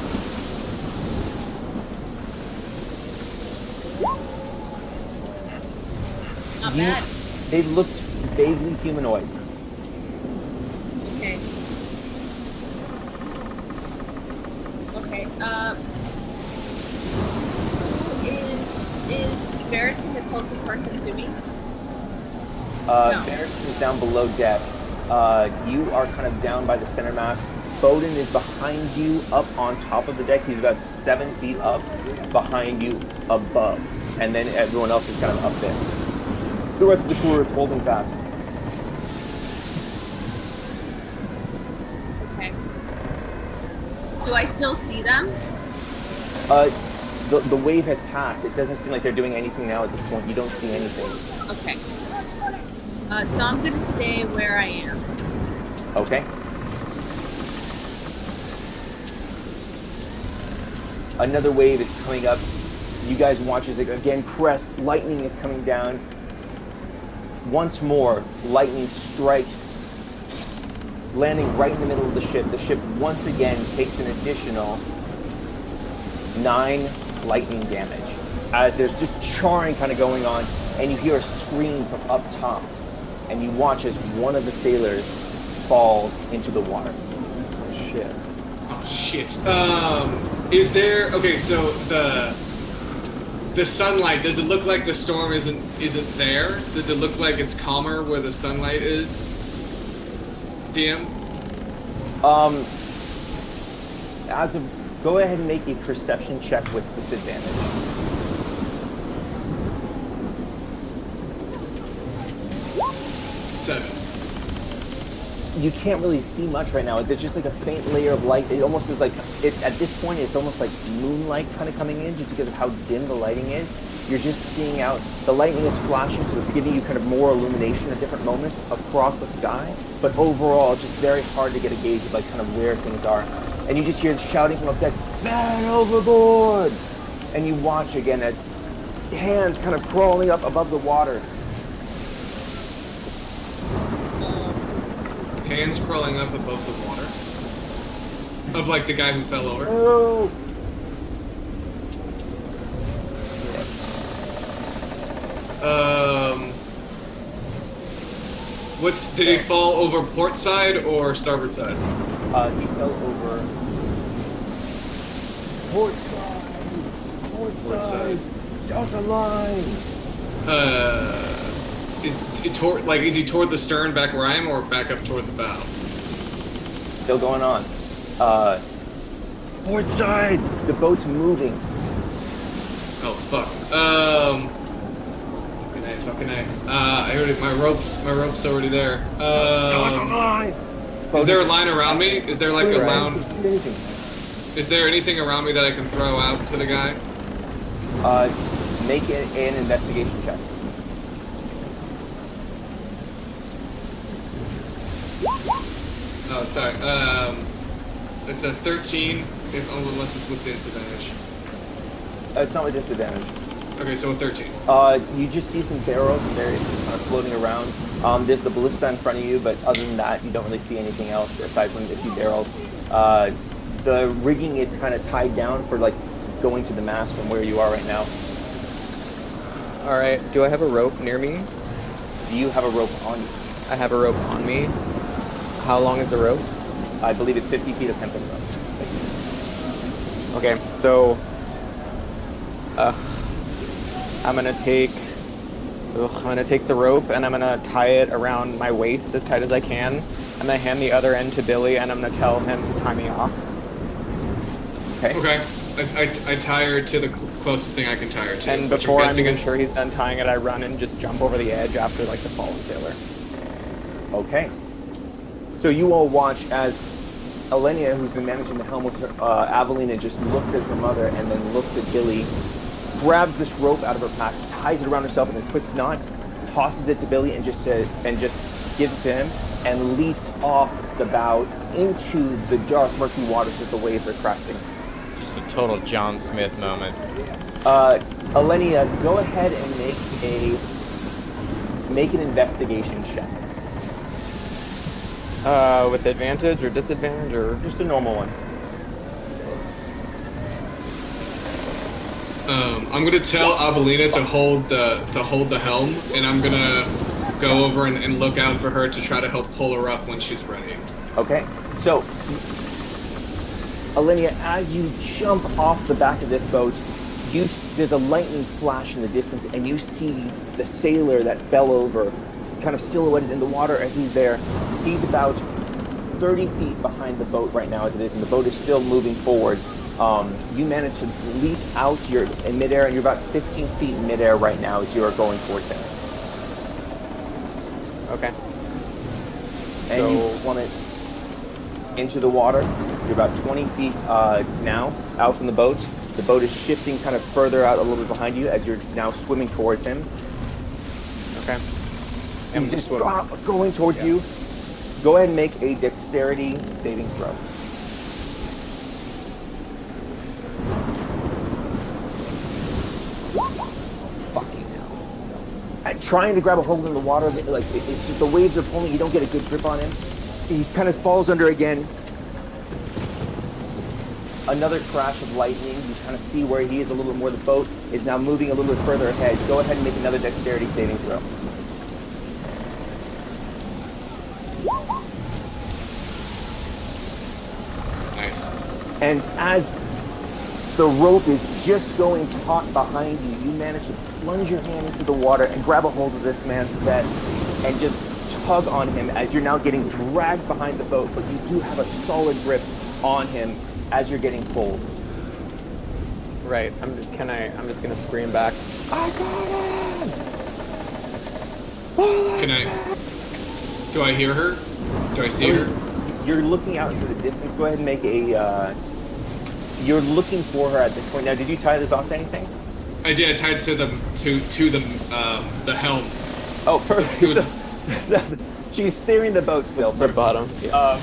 Not bad. They looked vaguely humanoid. Okay. Okay. Who is Veritas the closest person to me? No. Barris is down below deck. You are kind of down by the center mast. Bowden is behind you, up on top of the deck. He's about 7 feet up behind you, above, and then everyone else is kind of up there. The rest of the crew is holding fast. Okay. Do I still see them? The wave has passed. It doesn't seem like they're doing anything now at this point. You don't see anything. Okay. So I'm gonna stay where I am. Okay. Another wave is coming up. You guys watch as it again crests. Lightning is coming down. Once more, lightning strikes, landing right in the middle of the ship. The ship once again takes an additional 9 lightning damage. As there's just charring kind of going on, and you hear a scream from up top. And you watch as one of the sailors falls into the water. Oh, shit. Oh shit. Is there so the sunlight, does it look like the storm isn't there? Does it look like it's calmer where the sunlight is? DM? Go ahead and make a perception check with disadvantage. 7. You can't really see much right now. There's just like a faint layer of light. It almost is like, at this point, it's almost like moonlight kind of coming in just because of how dim the lighting is. You're just seeing out, the lightning is flashing, so it's giving you kind of more illumination at different moments across the sky. But overall, it's just very hard to get a gauge of like kind of where things are. And you just hear shouting from up deck, "Man overboard!" And you watch again as hands kind of crawling up above the water. Hands crawling up above the water? Of like the guy who fell over? Oh! Did he fall over port side or starboard side? He fell over port side. Port side. Just a line. Is he toward the stern back where I am or back up toward the bow? Still going on. Port side. The boat's moving. Oh fuck. Fucking A. I heard it. My rope's already there. Just a line. Is there a line around me? Is there like a lounge? Anything. Is there anything around me that I can throw out to the guy? Make an investigation check. Oh, sorry. It's a 13, unless it's with disadvantage. It's not with disadvantage. Okay, so a 13. You just see some barrels and various kind of floating around. There's the ballista in front of you, but other than that, you don't really see anything else aside from the few barrels. The rigging is kind of tied down for like going to the mast from where you are right now. All right. Do I have a rope near me? Do you have a rope on you? I have a rope on me. How long is the rope? I believe it's 50 feet of hempen rope. Okay, so I'm gonna take the rope and I'm gonna tie it around my waist as tight as I can. I'm gonna hand the other end to Billy and I'm gonna tell him to tie me off. Okay. Okay. I tie her to the closest thing I can tie her to. And before I'm even sure he's done tying it, I run and just jump over the edge after like the fallen sailor. Okay. So you all watch as Elenia, who's been managing the helm with her, Avelina, just looks at her mother and then looks at Billy, grabs this rope out of her pack, ties it around herself in a quick knot, tosses it to Billy and just gives it to him, and leaps off the bow into the dark, murky waters that the waves are cresting. Just a total John Smith moment. Elenia, go ahead and make an investigation check. With advantage or disadvantage or Just a normal one. I'm gonna tell Abelina to hold the helm, and I'm gonna go over and look out for her to try to help pull her up when she's ready. Okay, so Alinea, as you jump off the back of this boat, there's a lightning flash in the distance, and you see the sailor that fell over, kind of silhouetted in the water as he's there. He's about 30 feet behind the boat right now as it is, and the boat is still moving forward. You manage to leap out, you're in midair, and you're about 15 feet in midair right now as you are going towards him. Okay. And So- you want it into the water. You're about 20 feet now out from the boat. The boat is shifting kind of further out a little bit behind you as you're now swimming towards him. Okay. He's just going towards you. Go ahead and make a dexterity saving throw. Fucking hell. And trying to grab a hold in the water, like it's just the waves are pulling. You don't get a good grip on him. He kind of falls under again. Another crash of lightning. You kind of see where he is a little bit more. The boat is now moving a little bit further ahead. Go ahead and make another dexterity saving throw. Nice. And as the rope is just going taut behind you, you manage to plunge your hand into the water and grab a hold of this man's vest and just tug on him as you're now getting dragged behind the boat, but you do have a solid grip on him as you're getting pulled. Right. I'm just gonna scream back. I got him! Can I? Do I hear her? Do I see her? You're looking out into the distance. Go ahead and make a. You're looking for her at this point. Now, did you tie this off to anything? I did. I tied to the helm. Oh, perfect. It was- So she's steering the boat still. The bottom. Yeah.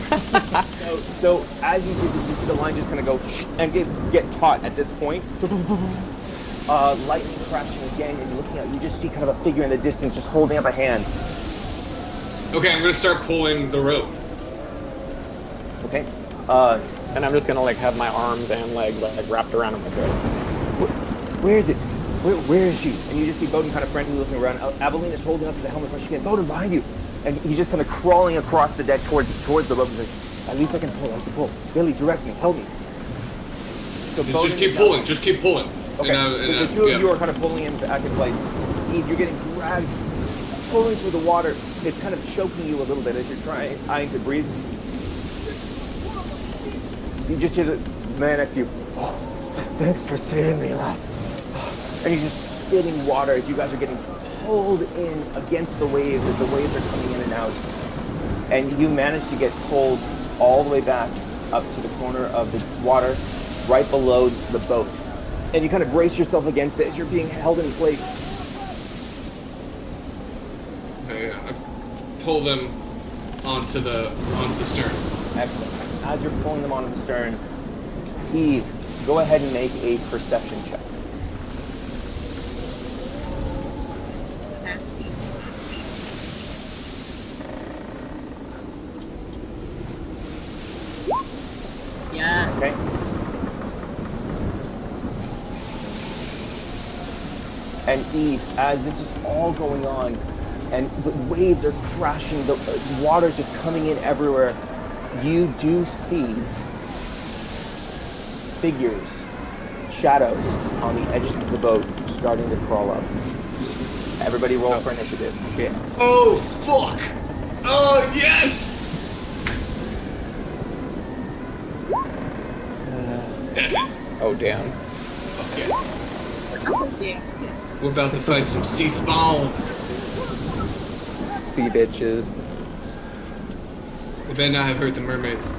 So as you do this, you see the line just kind of go and get taut at this point. Lightning crashing again, and you're looking out. You just see kind of a figure in the distance just holding up a hand. Okay, I'm gonna start pulling the rope. Okay. And I'm just gonna like have my arms and legs like wrapped around him like this. Where is it? Where is she? And you just see Bowden kind of frantically looking around. Aveline is holding up to the helmet as much as she can. Bowden, behind you. And he's just kind of crawling across the deck towards the boat. He's like, at least I can pull. Billy, direct me. Help me. So Bowden Just keep is pulling. Just keep pulling. Okay. The two yeah. of you are kind of pulling him back in place. Eve, you're getting dragged, pulling through the water. It's kind of choking you a little bit as you're trying to breathe. You just hear the man next to you. Oh, thanks for saving me, lass. And he's just spitting water as you guys are getting pulled in against the waves as the waves are coming in and out. And you manage to get pulled all the way back up to the corner of the water right below the boat. And you kind of brace yourself against it as you're being held in place. Okay, I pull them onto the stern. Excellent. As you're pulling them onto the stern, Eve, go ahead and make a perception check. Yeah. Okay. And Eve, as this is all going on, and the waves are crashing, the water's just coming in everywhere, you do see figures, shadows on the edges of the boat starting to crawl up. Everybody roll for initiative. Shit. Oh fuck! Oh yes! Oh damn. Okay. Yeah. We're about to fight some sea spawn. Sea bitches. They better not have hurt the mermaids.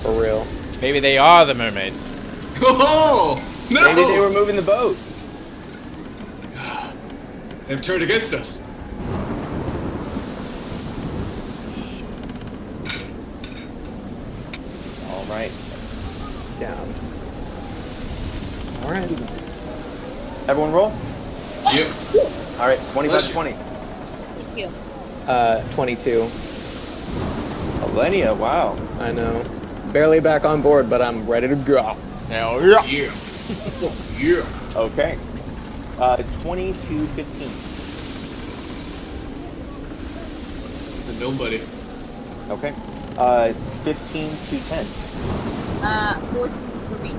For real. Maybe they are the mermaids. Oh no! Maybe they were moving the boat. They've turned against us. All right. Down. Alright. Everyone roll? Yep. All right, 25 Bless to you. 20. Thank you. 22. Alenia, wow. I know. Barely back on board, but I'm ready to go. Hell yeah. Yeah. Fuck yeah. Okay. 20 to 15. Nobody. Okay. 15 to 10. 14 for me.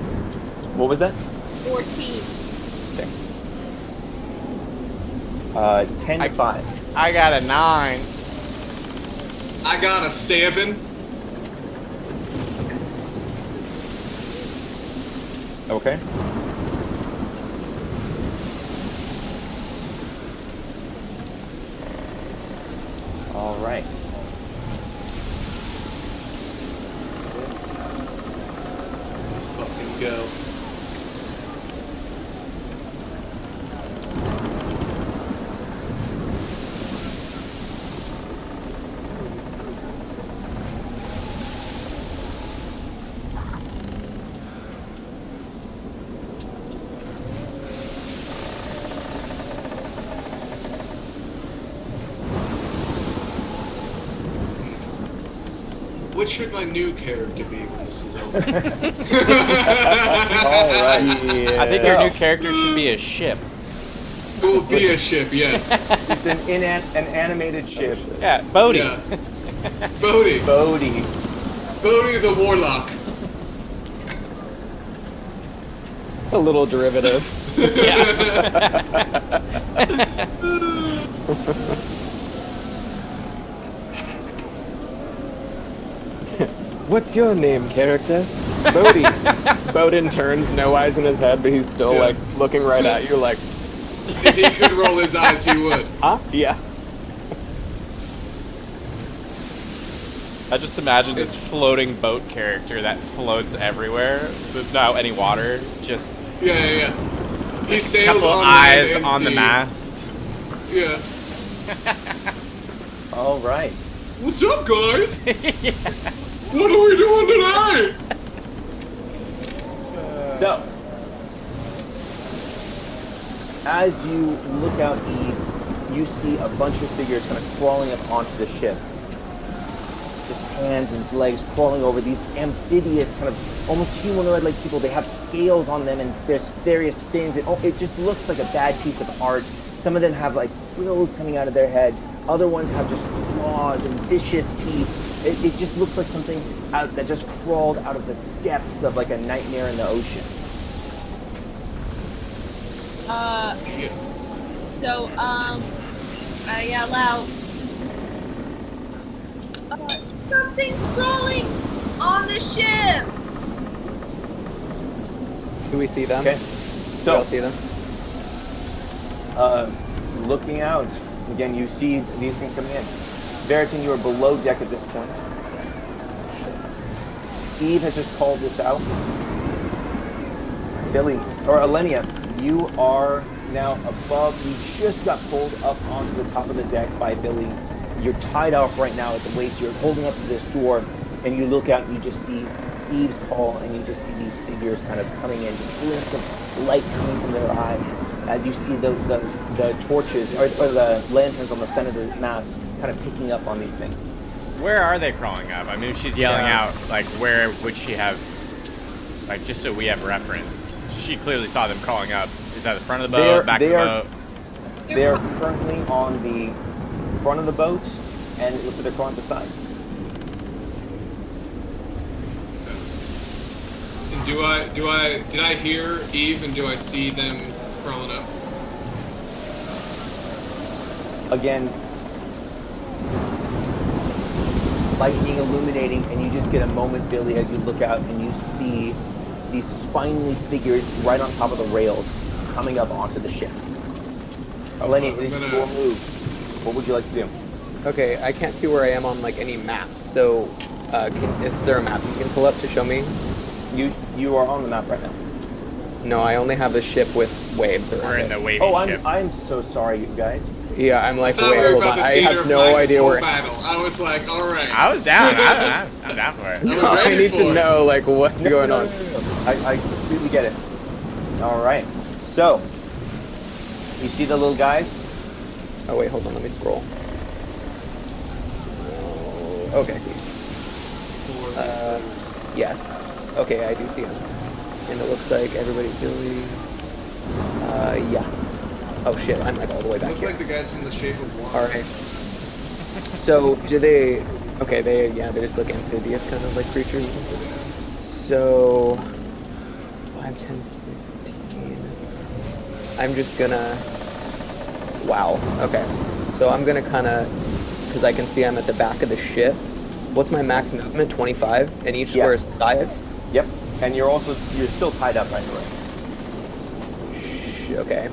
What was that? 14. Okay. 10 to 5. I got a 9. I got a 7. Okay. All right. Let's fucking go. What should my new character be when this is over? All right. I think your new character should be a ship. It will be a ship, yes. It's an animated ship. Yeah, Bodhi. Yeah. Bodhi. Bodhi. Bodhi the Warlock. A little derivative. What's your name, character? Bodhi. Bowden turns, no eyes in his head, but he's still like looking right at you like, If he could roll his eyes, he would. huh? Yeah. I just imagine this floating boat character that floats everywhere without any water. Just Yeah. He a sails couple on eyes land and on the sea. mast. Yeah. All right. What's up, guys? What are we doing today? So, as you look out, Eve, you see a bunch of figures kind of crawling up onto the ship. Just hands and legs crawling over these amphibious, kind of almost humanoid-like people. They have scales on them and there's various fins. It just looks like a bad piece of art. Some of them have like quills coming out of their head. Other ones have just claws and vicious teeth. It just looks like something that just crawled out of the depths of like a nightmare in the ocean. Shit. So, I yell out, something's crawling on the ship! Do we see them? Okay. Do we all So, see them? looking out, again, you see these things coming in. Veritan, you are below deck at this point. Eve has just called this out. Billy, or Alenia, you are now above. You just got pulled up onto the top of the deck by Billy. You're tied off right now at the waist. You're holding up to this door, and you look out and you just see Eve's call, and you just see these figures kind of coming in, just glints of light coming from their eyes as you see the torches or the lanterns on the center of the mast kind of picking up on these things. Where are they crawling up? I mean, if she's yelling out, like, where would she have, like, just so we have reference? She clearly saw them crawling up. Is that the front of the boat, back of the boat? They are currently on the front of the boat, and it looks like they're crawling to the side. And did I hear Eve and do I see them crawling up? Again, lightning illuminating, and you just get a moment, Billy, as you look out and you see these spindly figures right on top of the rails coming up onto the ship. Lenny, it is your move. What would you like to do? Okay, I can't see where I am on like any map. So, is there a map you can pull up to show me? You are on the map right now. No, I only have a ship with waves around We're in it. the wavy Oh, ship. I'm so sorry, you guys. Yeah, I'm like, I thought wait, we were hold about on. the I theater have of no Black's idea whole where. battle. I was like, all right. I was down. I'm down for it. I was I ready need for to it. know like what's going on. I completely get it. All right. So, you see the little guys? Oh wait, hold on, let me scroll. Oh, okay, I see. Yes. Okay, I do see him. And it looks like everybody's Billy. Yeah. Oh shit, I'm like all the way back Look here. like the guys from The Shape of Water. Alright. So do they? Okay, they're just like amphibious kind of like creatures. So 5, 10, 15. I'm just gonna. Wow. Okay. So I'm gonna kind of, because I can see I'm at the back of the ship. What's my max movement? 25, and each square is 5. Yep. And you're still tied up, by the way. Okay.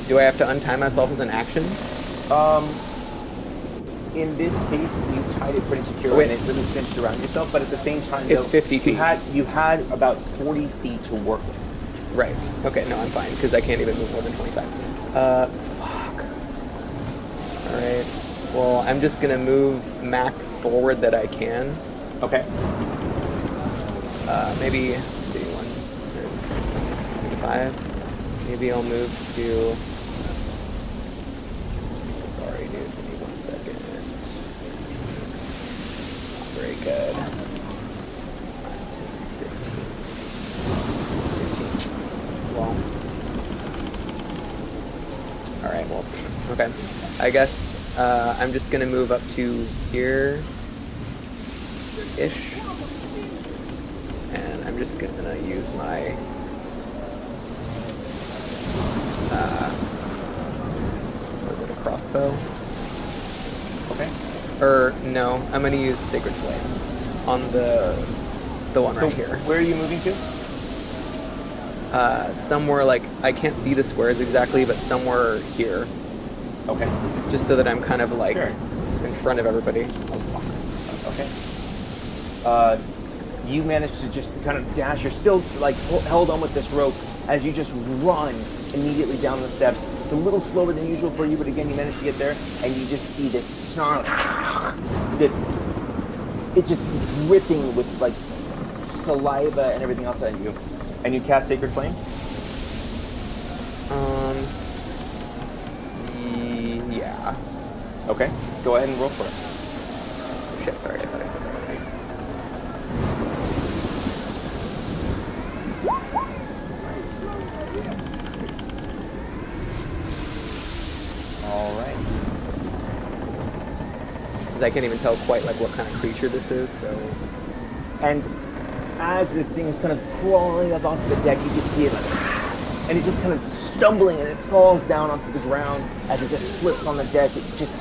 Do I have to untie myself as an action? In this case, you tied it pretty secure and it really cinched around yourself. But at the same time, it's 50 feet. You had about 40 feet to work with. Right. Okay. No, I'm fine because I can't even move more than 25. Fuck. All right. Well, I'm just gonna move max forward that I can. Okay. Maybe, let's see, 5. Maybe I'll move to. Sorry, dude. Give me 1 second. Not very good. 15. Well. All right. Well. Okay. I guess. I'm just gonna move up to here-ish, and I'm just gonna use my was it a crossbow? Okay. Or no, I'm gonna use Sacred Flame on the one right here. Where are you moving to? Somewhere like I can't see the squares exactly, but somewhere here. Okay. Just so that I'm kind of like Sure. in front of everybody. Oh fuck. Okay. You manage to just kind of dash. You're still like held on with this rope as you just run immediately down the steps. It's a little slower than usual for you, but again, you manage to get there, and you just see this snarl, it's just dripping with like saliva and everything else at you. And you cast Sacred Flame? Yeah. Okay. Go ahead and roll for it. Shit, sorry, I thought I put that right. All right. Because I can't even tell quite like what kind of creature this is, so. And as this thing is kind of crawling up onto the deck, you just see it like, and it's just kind of stumbling, and it falls down onto the ground as it just slips on the deck. It's just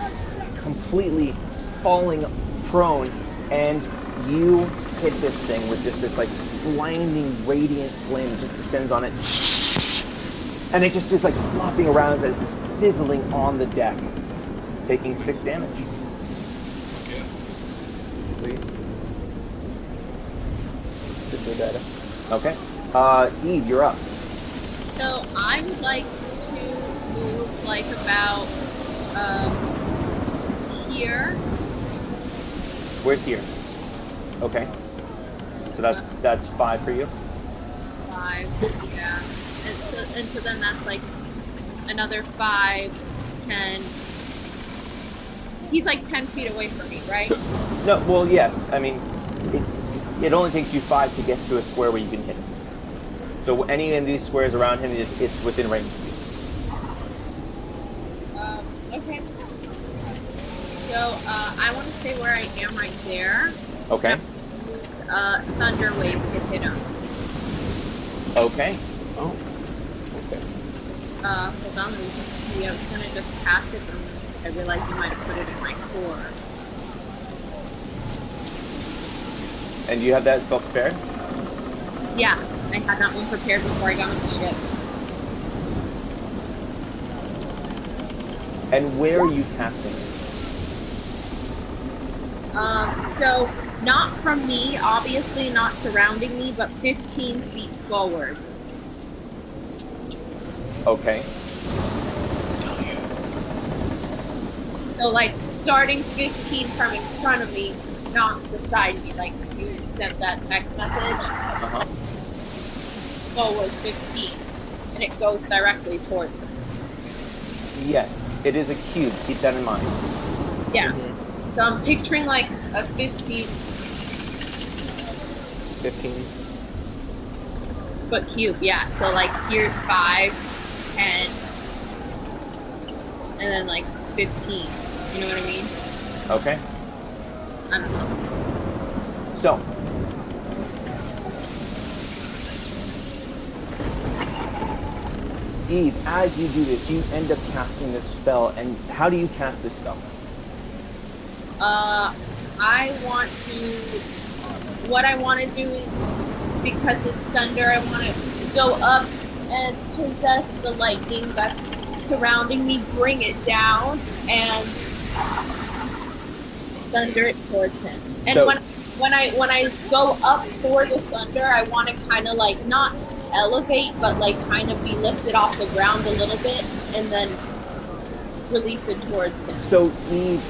completely falling prone, and you hit this thing with just this like blinding radiant flame that just descends on it, and it just is like flopping around as it's sizzling on the deck, taking 6 damage. Sweet. Good for data. Okay. Eve, you're up. So I would like to move like about here. Where's here? Okay. So that's 5 for you. 5, yeah. And so then that's like another 5, 10. He's like 10 feet away from me, right? No, well, yes. I mean, it only takes you 5 to get to a square where you can hit him. So any of these squares around him, it's within range of you. Okay. So I want to stay where I am right there. Okay. Thunder wave to hit him. Okay. Oh. Okay. Hold on, let me just see. I was gonna just cast it, but I realized you might have put it in my core. And do you have that spell prepared? Yeah, I had that one prepared before I got on the ship. And where are you casting it? So not from me, obviously not surrounding me, but 15 feet forward. Okay. So like starting 15 from in front of me, not beside me, like you sent that text message. Uh-huh. Forward 15, and it goes directly towards them. Yes, it is a cube. Keep that in mind. Yeah. So I'm picturing like a 15 foot cube, yeah. So like here's 5, 10, and then like 15. You know what I mean? Okay. I don't know. So, Eve, as you do this, you end up casting this spell. And how do you cast this spell? What I want to do is, because it's thunder, I want to go up and possess the lightning that's surrounding me, bring it down, and thunder it towards him. And So- when I go up for the thunder, I want to kind of like not elevate, but like kind of be lifted off the ground a little bit, and then release it towards him. So, Eve,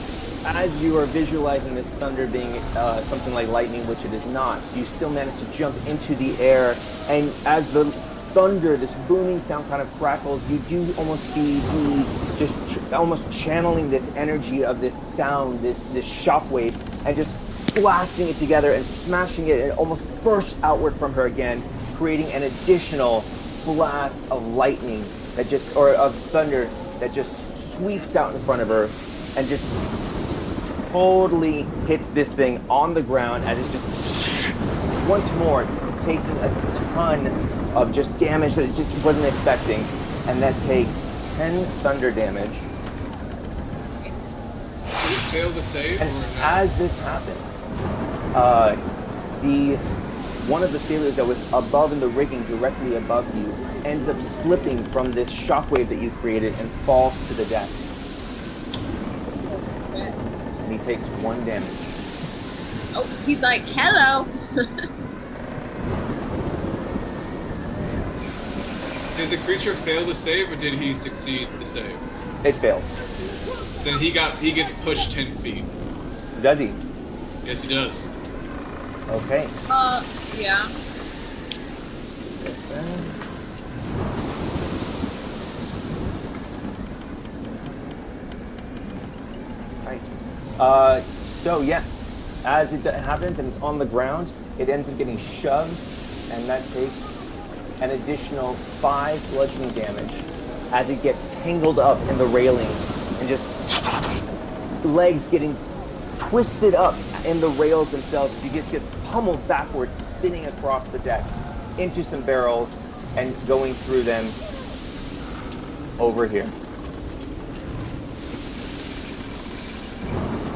as you are visualizing this thunder being something like lightning, which it is not, you still manage to jump into the air, and as the thunder, this booming sound kind of crackles, you do almost see Eve just almost channeling this energy of this sound, this shockwave, and just blasting it together and smashing it, and it almost bursts outward from her again, creating an additional blast of lightning that just, or of thunder that just sweeps out in front of her and just totally hits this thing on the ground, and it's just once more taking a ton of just damage that it just wasn't expecting, and that takes 10 thunder damage. Did it fail to save? And or no? as this happens, one of the sailors that was above in the rigging, directly above you, ends up slipping from this shockwave that you created and falls to the deck. And he takes 1 damage. Oh, he's like, hello. Did the creature fail to save, or did he succeed to save? It failed. Then he gets pushed 10 feet. Does he? Yes, he does. Okay. Yeah. Right. So yeah, as it happens and it's on the ground, it ends up getting shoved, and that takes an additional 5 bludgeoning damage as it gets tangled up in the railing and just legs getting twisted up in the rails themselves. He just gets pummeled backwards, spinning across the deck into some barrels and going through them over here.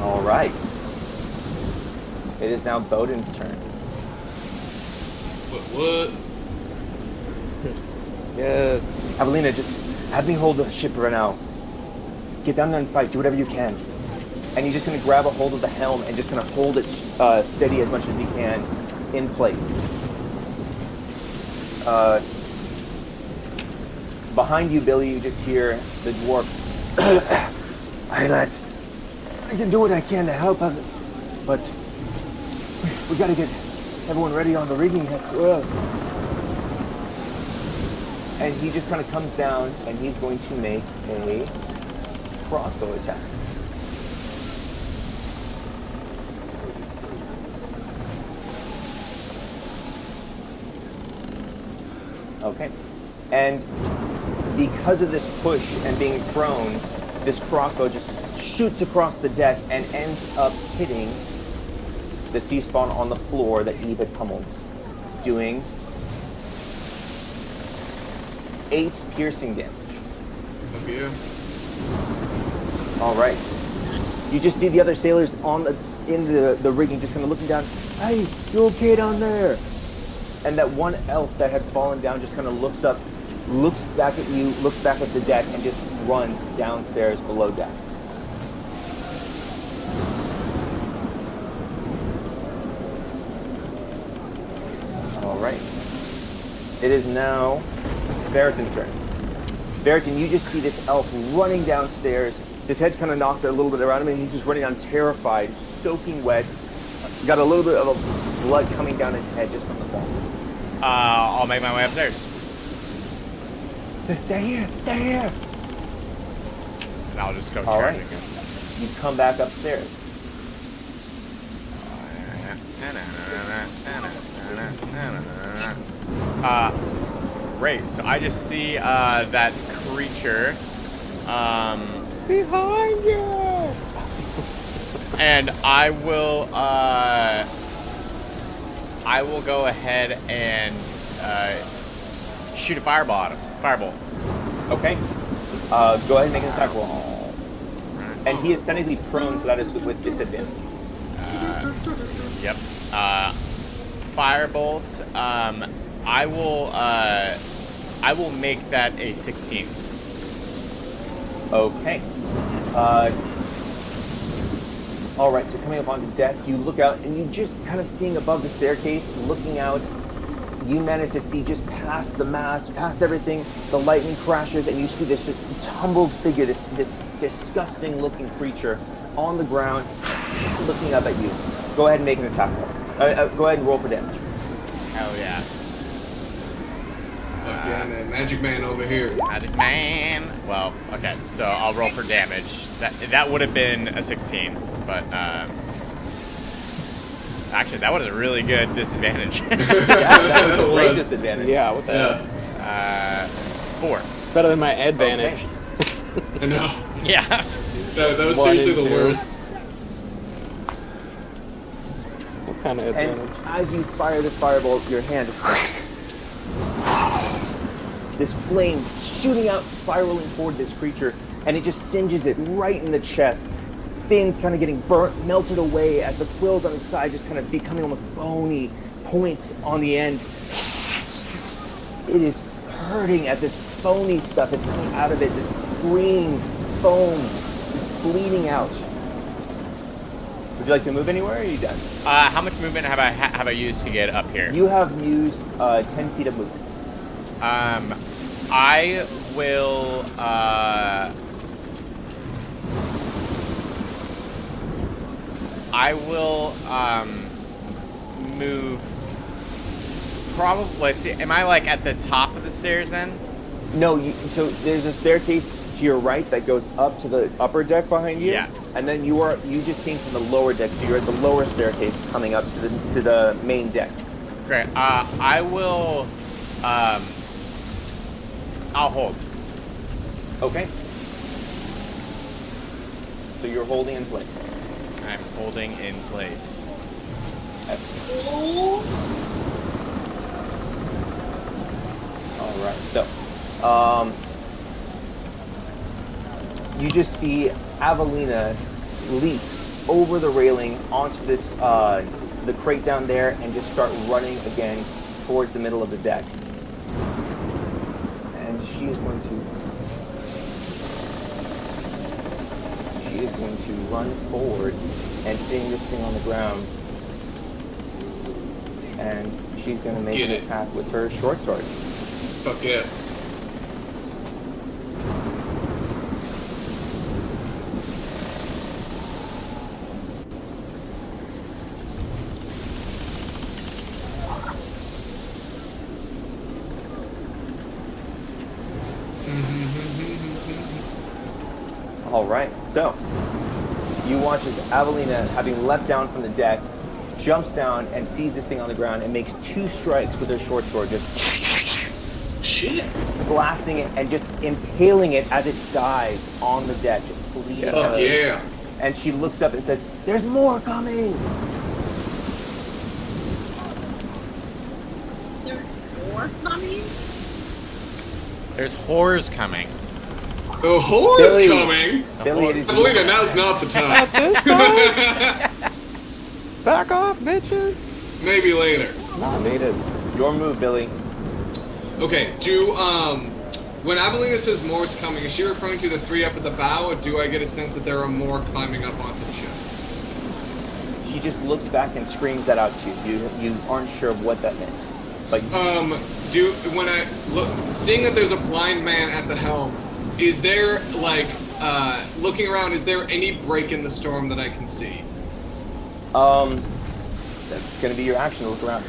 All right. It is now Bowden's turn. What? Yes. Avelina, just have me hold the ship right now. Get down there and fight. Do whatever you can. And he's just going to grab a hold of the helm and just going to hold it steady as much as he can in place. Behind you, Billy, you just hear the dwarf. Hey, lads. I can do what I can to help, but we got to get everyone ready on the rigging. And he just kind of comes down, and he's going to make a crossbow attack. Okay. And because of this push and being prone, this crossbow just shoots across the deck and ends up hitting the sea spawn on the floor that Eve had pummeled, doing 8 piercing damage. Okay. All right. You just see the other sailors in the rigging just kind of looking down. Hey, you okay down there? And that one elf that had fallen down just kind of looks up, looks back at you, looks back at the deck, and just runs downstairs below deck. All right. It is now Barreton's turn. Barreton, you just see this elf running downstairs. His head's kind of knocked a little bit around him, and he's just running down terrified, soaking wet. Got a little bit of blood coming down his head just from the fall. I'll make my way upstairs. They're here! They're here! And I'll just go All charging right. him. You come back upstairs. Great. So I just see that creature. Behind you! And I will go ahead and shoot a fireball at him. Firebolt. Okay. Go ahead and make an attack roll. And he is technically prone, so that is with disadvantage. Yep. Firebolt. I will make that a 16. Okay. All right, so coming up onto deck, you look out, and you just kind of seeing above the staircase, looking out, you manage to see just past the mast, past everything, the lightning crashes, and you see this just tumbled figure, this disgusting-looking creature on the ground, looking up at you. Go ahead and make an attack roll. Go ahead and roll for damage. Hell yeah. Fuck yeah, man. Magic Man over here. Magic Man. Well, okay, so I'll roll for damage. That would have been a 16, but actually, that was a really good disadvantage. Yeah, that was a great disadvantage. Yeah, what the F? 4. Better than my advantage. Okay. I know. Yeah. That was One seriously and the two. worst. What kind of And advantage? as you fire this fireball, your hand is this flame shooting out, spiraling toward this creature, and it just singes it right in the chest. Fins kind of getting burnt, melted away as the quills on its side just kind of becoming almost bony points on the end. It is hurting as this foamy stuff is coming out of it, this green foam is bleeding out. Would you like to move anywhere, or are you done? How much movement have I used to get up here? You have used 10 feet of movement. I will move. Probably. Let's see. Am I like at the top of the stairs then? No, so there's a staircase to your right that goes up to the upper deck behind you. Yeah. And then you just came from the lower deck, so you're at the lower staircase coming up to the main deck. Great. I will. I'll hold. Okay. So you're holding in place. I'm holding in place. All right. So, you just see Avelina leap over the railing onto this the crate down there and just start running again towards the middle of the deck. And she is going to run forward and seeing this thing on the ground. And she's going to make an attack with her short sword. Fuck yeah. All right, so you watch as Avelina, having leapt down from the deck, jumps down and sees this thing on the ground and makes 2 strikes with her short sword, just Shit. blasting it and just impaling it as it dies on the deck, just bleeding. Fuck yeah. And she looks up and says, "There's more coming!" There's more coming? There's whores coming. The whore's Billy. coming. Billy, it is Avelina, now's not the time. At this time? Back off, bitches! Maybe later. made it. Your move, Billy. Okay, when Avelina says more is coming, is she referring to the 3 up at the bow, or do I get a sense that there are more climbing up onto the ship? She just looks back and screams that out to you. You aren't sure of what that meant. But when I look, seeing that there's a blind man at the helm, is there looking around? Is there any break in the storm that I can see? That's gonna be your action to look around.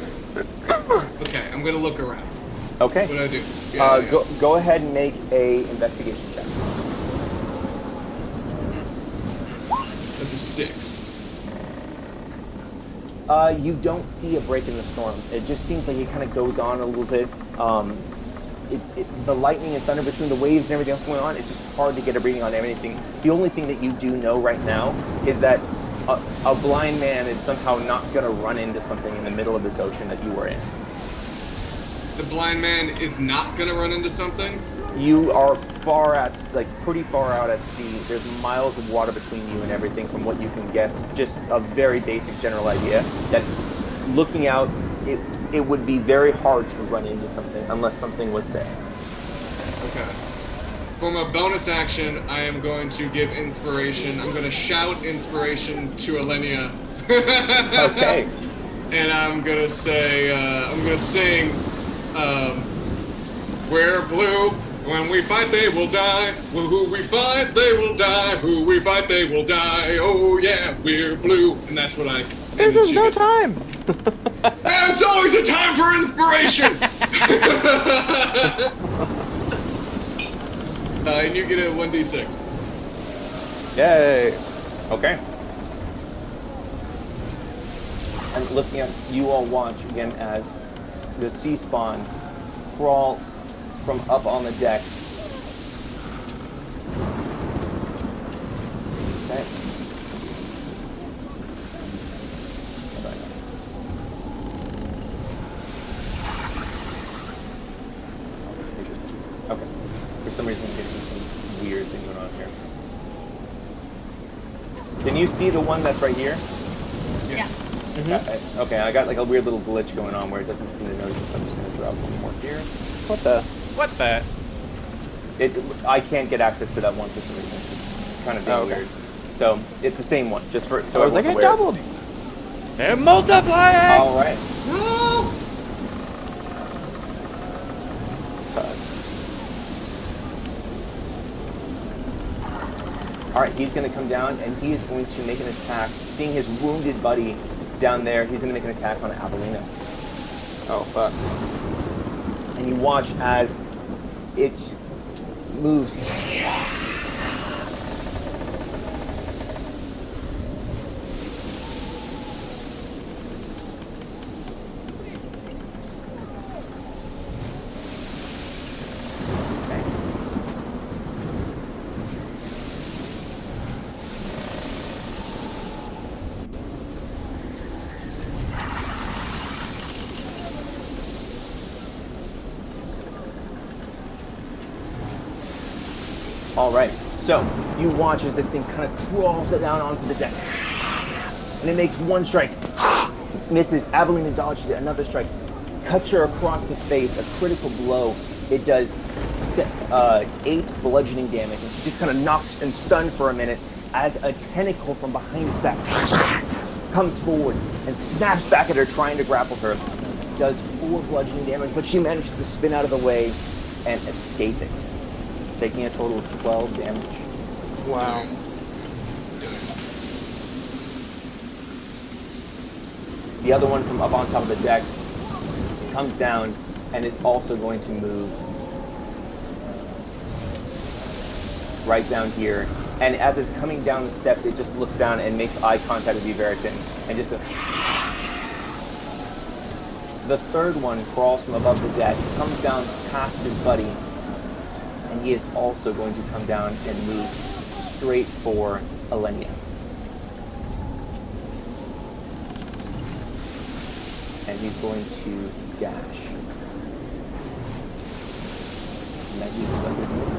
Okay, I'm gonna look around. Okay. What do I do? Yeah. Go ahead and make a investigation check. That's a 6. You don't see a break in the storm. It just seems like it kind of goes on a little bit. The lightning and thunder between the waves and everything else going on, it's just hard to get a reading on everything. The only thing that you do know right now is that a blind man is somehow not going to run into something in the middle of this ocean that you are in. The blind man is not gonna run into something? You are pretty far out at sea. There's miles of water between you and everything from what you can guess. Just a very basic general idea that looking out, it would be very hard to run into something unless something was there. Okay. For my bonus action, I am going to give inspiration. I'm going to shout inspiration to Alenia. Okay. And I'm going to say, I'm going to sing, we're blue. When we fight, they will die. Who we fight, they will die. Who we fight, they will die. Oh yeah, we're blue. And that's what I... This is no time! And it's always a time for inspiration! And you get a 1d6. Yay! Okay. And looking at you all watch again as the sea spawn crawl from up on the deck. Okay. Okay. For some reason I'm getting some weird thing going on here. Can you see the one that's right here? Yes. Okay, I got like a weird little glitch going on where it doesn't seem to notice it, so I'm just going to drop one more here. What the? What the? I can't get access to that one for some reason. It's kind of being weird. So, it's the same one, just for... So I was like, it doubled! They're multiplying! Alright. No! Alright, he's going to come down and he is going to make an attack. Seeing his wounded buddy down there, he's going to make an attack on Avelina. Oh, fuck. And you watch as it moves. Alright, so you watch as this thing kind of crawls down onto the deck. And it makes one strike. Misses. Avelina dodges it. Another strike. Cuts her across the face. A critical blow. It does 8 bludgeoning damage. And she just kind of knocks and stunned for a minute as a tentacle from behind its back comes forward and snaps back at her, trying to grapple her. Does 4 bludgeoning damage, but she manages to spin out of the way and escape it, taking a total of 12 damage. Wow. The other one from up on top of the deck comes down and is also going to move right down here. And as it's coming down the steps, it just looks down and makes eye contact with you, Veritan, and just says... The third one crawls from above the deck, comes down past his buddy, and he is also going to come down and move straight for Alenia. And he's going to dash. And that uses a good move.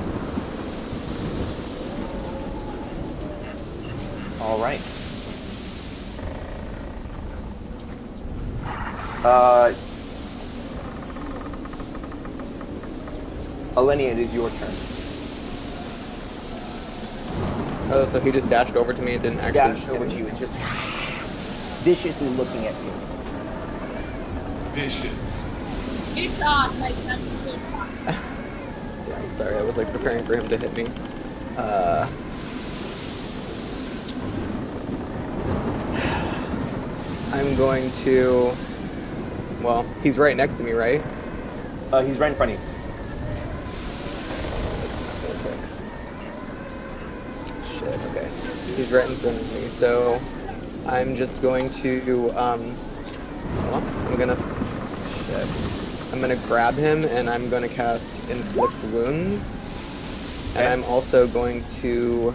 Alright. Alenia, it is your turn. Oh, so he just dashed over to me and didn't actually Dashed over to you and just viciously looking at you. Vicious. It's not like that's really fun. Damn, sorry, I was like preparing for him to hit me. I'm going to... Well, he's right next to me, right? He's right in front of you. Shit, okay. He's right in front of me, so I'm just going to, well, I'm gonna grab him and I'm gonna cast Inflict Wounds. And I'm also going to,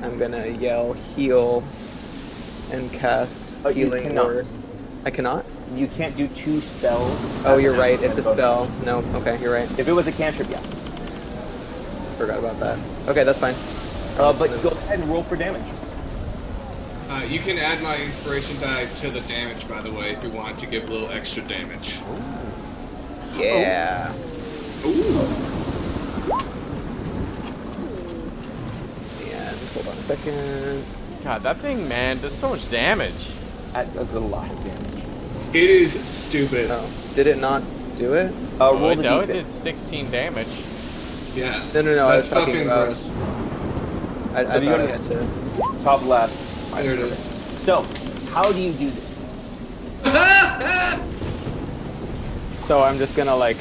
I'm gonna yell heal and cast Oh, you healing cannot. word. I cannot? You can't do 2 spells. Oh, as you're an right. action It's a bonus. spell. No, okay, you're right. If it was a cantrip, yeah. Forgot about that. Okay, that's fine. But go ahead and roll for damage. You can add my inspiration die to the damage, by the way, if you want to give a little extra damage. Yeah. Ooh. And hold on a second. God, that thing, man, does so much damage. That does a lot of damage. It is stupid. Oh, did it not do it? Roll it the did d6. 16 damage. Yeah. No. I was That's talking fucking about. gross. I So you thought go I to had to. top left. There it is. So, how do you do this? So I'm just gonna like.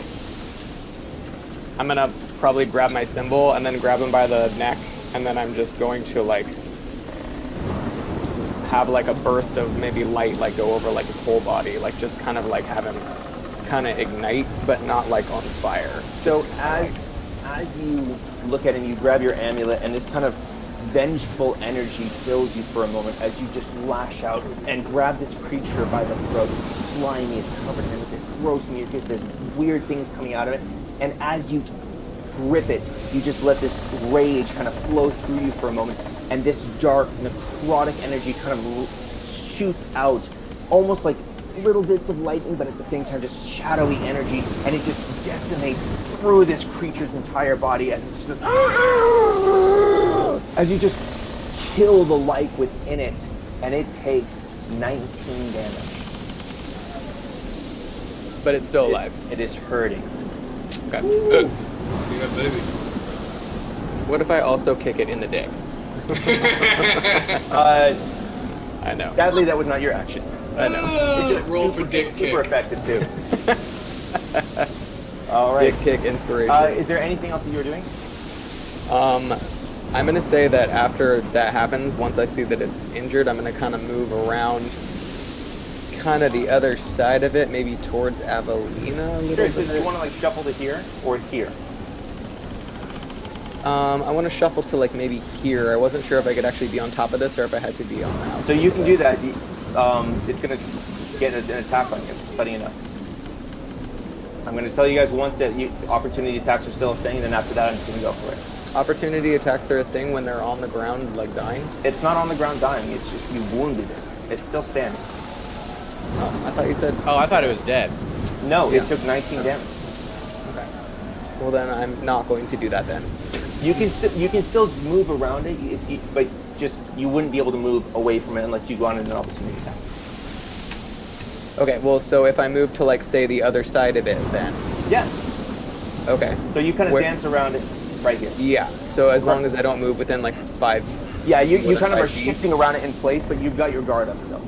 I'm gonna probably grab my symbol and then grab him by the neck, and then I'm just going to like have like a burst of maybe light like go over like his whole body, like just kind of like have him kind of ignite, but not like on fire. So as you look at him, you grab your amulet, and this kind of vengeful energy fills you for a moment as you just lash out and grab this creature by the throat. It's slimy, it's covered in this gross mucus, there's weird things coming out of it, and as you grip it, you just let this rage kind of flow through you for a moment, and this dark, necrotic energy kind of shoots out, almost like little bits of lightning, but at the same time just shadowy energy, and it just decimates through this creature's entire body as it's just as you just kill the life within it, and it takes 19 damage. But it's still alive. It is hurting. Okay. Yeah, baby. What if I also kick it in the dick? I know. Sadly, that was not your action. I know. Roll for dick Super kick. effective too. All right. Dick kick inspiration. Is there anything else that you're doing? I'm gonna say that after that happens, once I see that it's injured, I'm gonna kind of move around, kind of the other side of it, maybe towards Avelina a little Sure. So bit. do you want to like shuffle to here or here? I want to shuffle to like maybe here. I wasn't sure if I could actually be on top of this or if I had to be on the outside. So you can do that. It's gonna get an attack on you. Just letting you know. I'm gonna tell you guys once that opportunity attacks are still a thing, and then after that, I'm just gonna go for it. Opportunity attacks are a thing when they're on the ground, like dying? It's not on the ground dying. It's just you wounded it. It's still standing. Oh, I thought you said... Oh, I thought it was dead. No, Yeah. it took 19 damage. Okay. Well, then I'm not going to do that then. You can still move around it, but just you wouldn't be able to move away from it unless you go on an opportunity attack. Okay, well, so if I move to, like, say, the other side of it, then... Yeah. Okay. So you kind of Where- dance around it right here. Yeah, so as long as I don't move within, like, 5... Yeah, you Within kind of 5 are feet? shifting around it in place, but you've got your guard up still.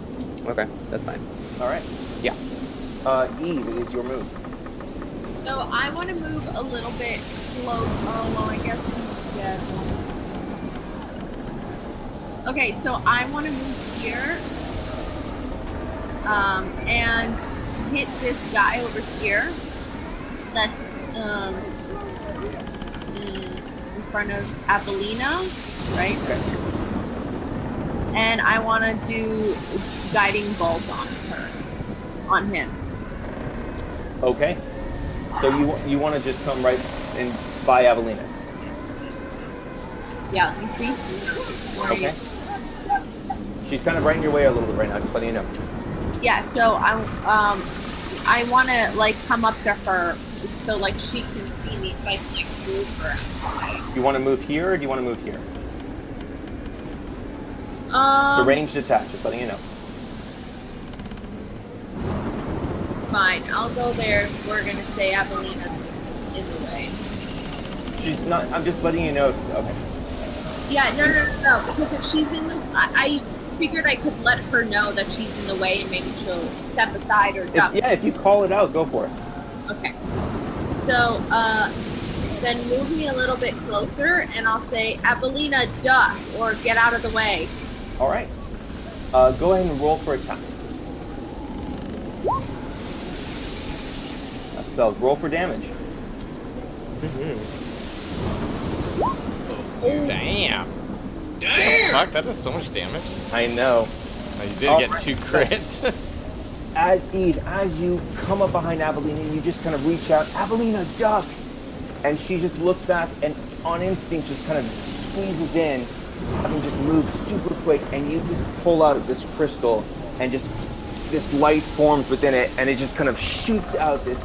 Okay, that's fine. All right. Yeah. Eve, it is your move. So I want to move a little bit close. Oh, well, I guess. Yeah. Okay, so I want to move here. And hit this guy over here. That's in front of Avelina, right? Okay. And I want to do guiding bolt on him. Okay. So you want to just come right in by Avelina. Yeah, let me see. Where are you? Okay. She's kind of right in your way a little bit right now, just letting you know. Yeah, so I want to like come up to her so like she can see me, so I can like move her. Do you want to move here or do you want to move here? The Um, ranged attack, just letting you know. fine. I'll go there. We're gonna say Avelina's in the way. She's not. I'm just letting you know. Okay. Yeah, no, because if she's in the, I figured I could let her know that she's in the way and maybe she'll step aside or jump. If you call it out, go for it. Okay. So, then move me a little bit closer, and I'll say, Avelina, duck, or get out of the way. All right. Go ahead and roll for attack. That spells. Roll for damage. Damn. Damn! Fuck, that does so much damage. I know. Oh, you did get 2 crits. As you come up behind Avelina, you just kind of reach out, Avelina, duck! And she just looks back and on instinct just kind of squeezes in. Everything just moves super quick, and you just pull out this crystal, and just this light forms within it, and it just kind of shoots out this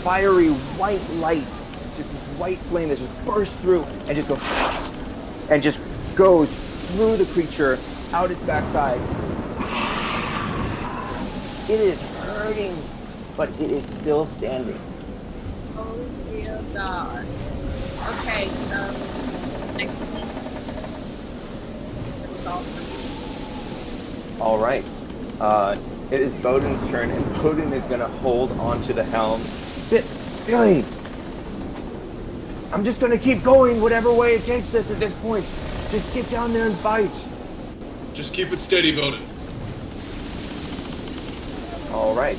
fiery white light, just this white flame that just bursts through and just goes, and just goes through the creature, out its backside. It is hurting, but it is still standing. Oh dear God. Okay, next one. All right. It is Bowden's turn, and Bowden is going to hold onto the helm. Billy! I'm just going to keep going whatever way it takes us at this point. Just get down there and fight. Just keep it steady, Bowden. All right.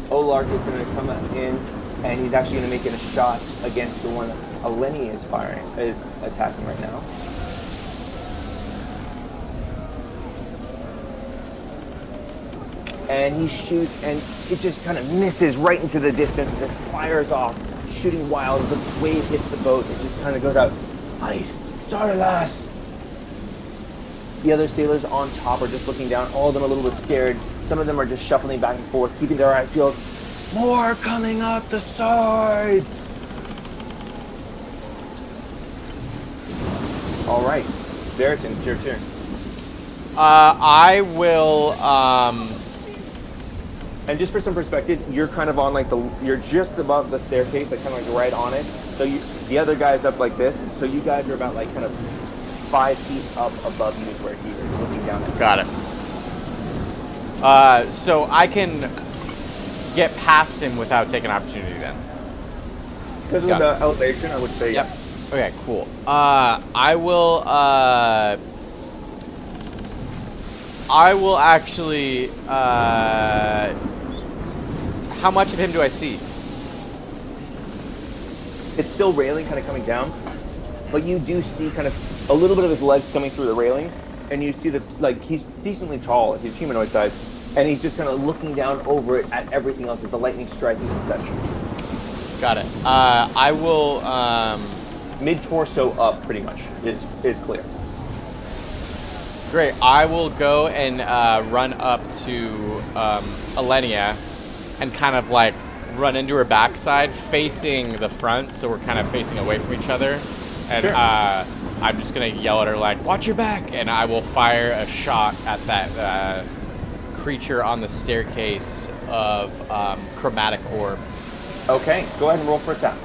Olark is going to come in, and he's actually going to make it a shot against the one Eleni is attacking right now. And he shoots, and it just kind of misses right into the distance as it fires off, shooting wild. As the wave hits the boat, it just kind of goes out. Fight! Sorry, lass! The other sailors on top are just looking down, all of them a little bit scared. Some of them are just shuffling back and forth, keeping their eyes peeled. More coming out the sides! All right, Veritan, it's your turn. I will, And just for some perspective, you're kind of on like you're just above the staircase, like kind of like right on it. So the other guy's up like this. So you guys are about like kind of 5 feet up above you is where he is looking down at you. Got it. So I can get past him without taking opportunity then. Because of the elevation, I would say. Yep. Okay, cool. I will actually, how much of him do I see? It's still railing kind of coming down, but you do see kind of a little bit of his legs coming through the railing, and you see that like he's decently tall, he's humanoid size, and he's just kind of looking down over it at everything else, at the lightning striking and such. Got it. I will, mid-torso up pretty much is clear. Great. I will go and run up to Elenia and kind of like run into her backside facing the front, so we're kind of facing away from each other. And sure. I'm just going to yell at her like, watch your back! And I will fire a shot at that creature on the staircase of chromatic orb. Okay, go ahead and roll for attack.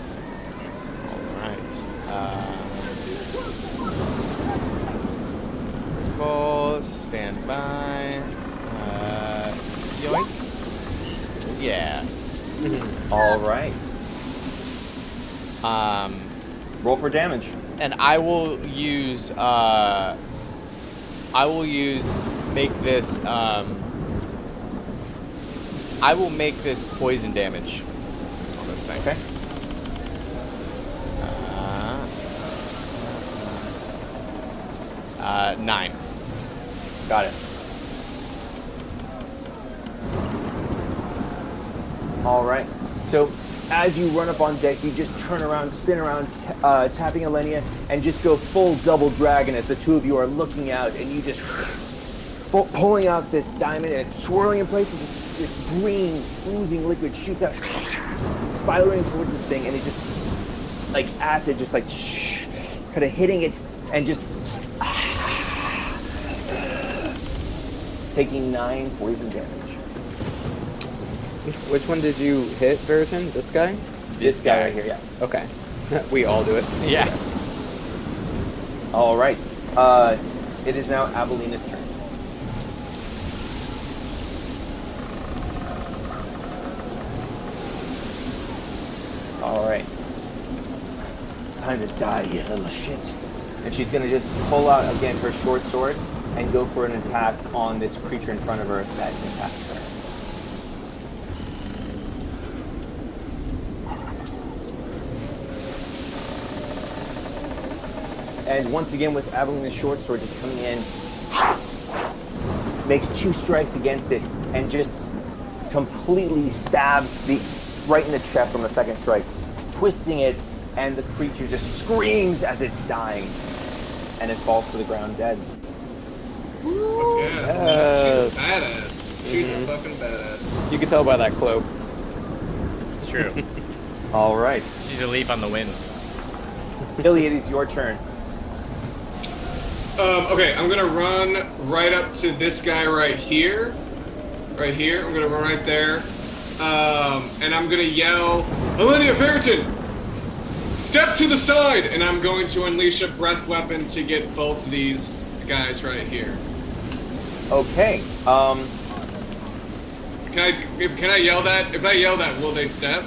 Alright. Stand by. Yoink. Yeah. All right. Roll for damage. And I will use make this I will make this poison damage on this thing. Okay. 9. Got it. All right. So as you run up on deck, you just turn around, spin around, tapping Elenia, and just go full double dragon as the two of you are looking out, and you just pulling out this diamond, and it's swirling in place, and this green, oozing liquid shoots out, spiraling towards this thing, and it just, like acid, just like kind of hitting it, and just taking 9 poison damage. Which one did you hit, Veritan? This guy? This guy right here, yeah. Okay. We all do it. Yeah. All right. It is now Avelina's turn. All right. Time to die, you little shit. And she's going to just pull out again her short sword and go for an attack on this creature in front of her that attacks her. And once again, with Avelina's short sword just coming in, makes 2 strikes against it, and just completely stabs right in the chest on the second strike, twisting it, and the creature just screams as it's dying, and it falls to the ground dead. Yeah, she's a badass. She's a fucking badass. You can tell by that cloak. It's true. All right. She's a leap on the wind. Billy, it is your turn. Okay, I'm gonna run right up to this guy right here. Right here. I'm gonna run right there. And I'm gonna yell, Alenia Ferriton! Step to the side! And I'm going to unleash a breath weapon to get both of these guys right here. Okay. Can I yell that? If I yell that, will they step?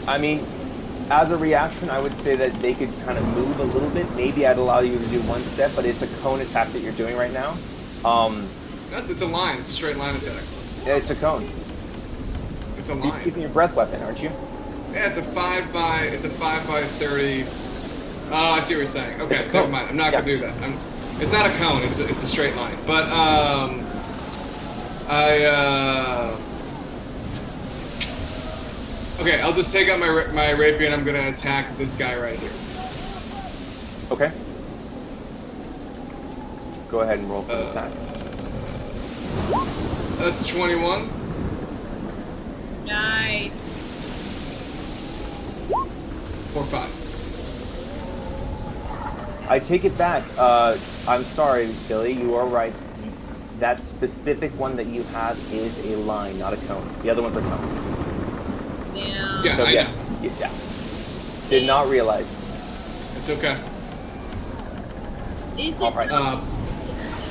I mean, as a reaction, I would say that they could kind of move a little bit. Maybe I'd allow you to do 1 step, but it's a cone attack that you're doing right now. It's a line. It's a straight line attack. Yeah, it's a cone. It's a You're line. keeping your breath weapon, aren't you? Yeah, it's a 5 by 30. Oh, I see what you're saying. Okay, never mind. I'm not gonna do that. It's not a cone. It's a straight line. But okay, I'll just take out my rapier and I'm gonna attack this guy right here. Okay. Go ahead and roll for the attack. That's 21. Nice. For 5. I take it back. I'm sorry, Billy. You are right. That specific one that you have is a line, not a cone. The other ones are cones. Yeah. Yeah, So, I know. yeah. Did not realize. It's okay. Is it All right.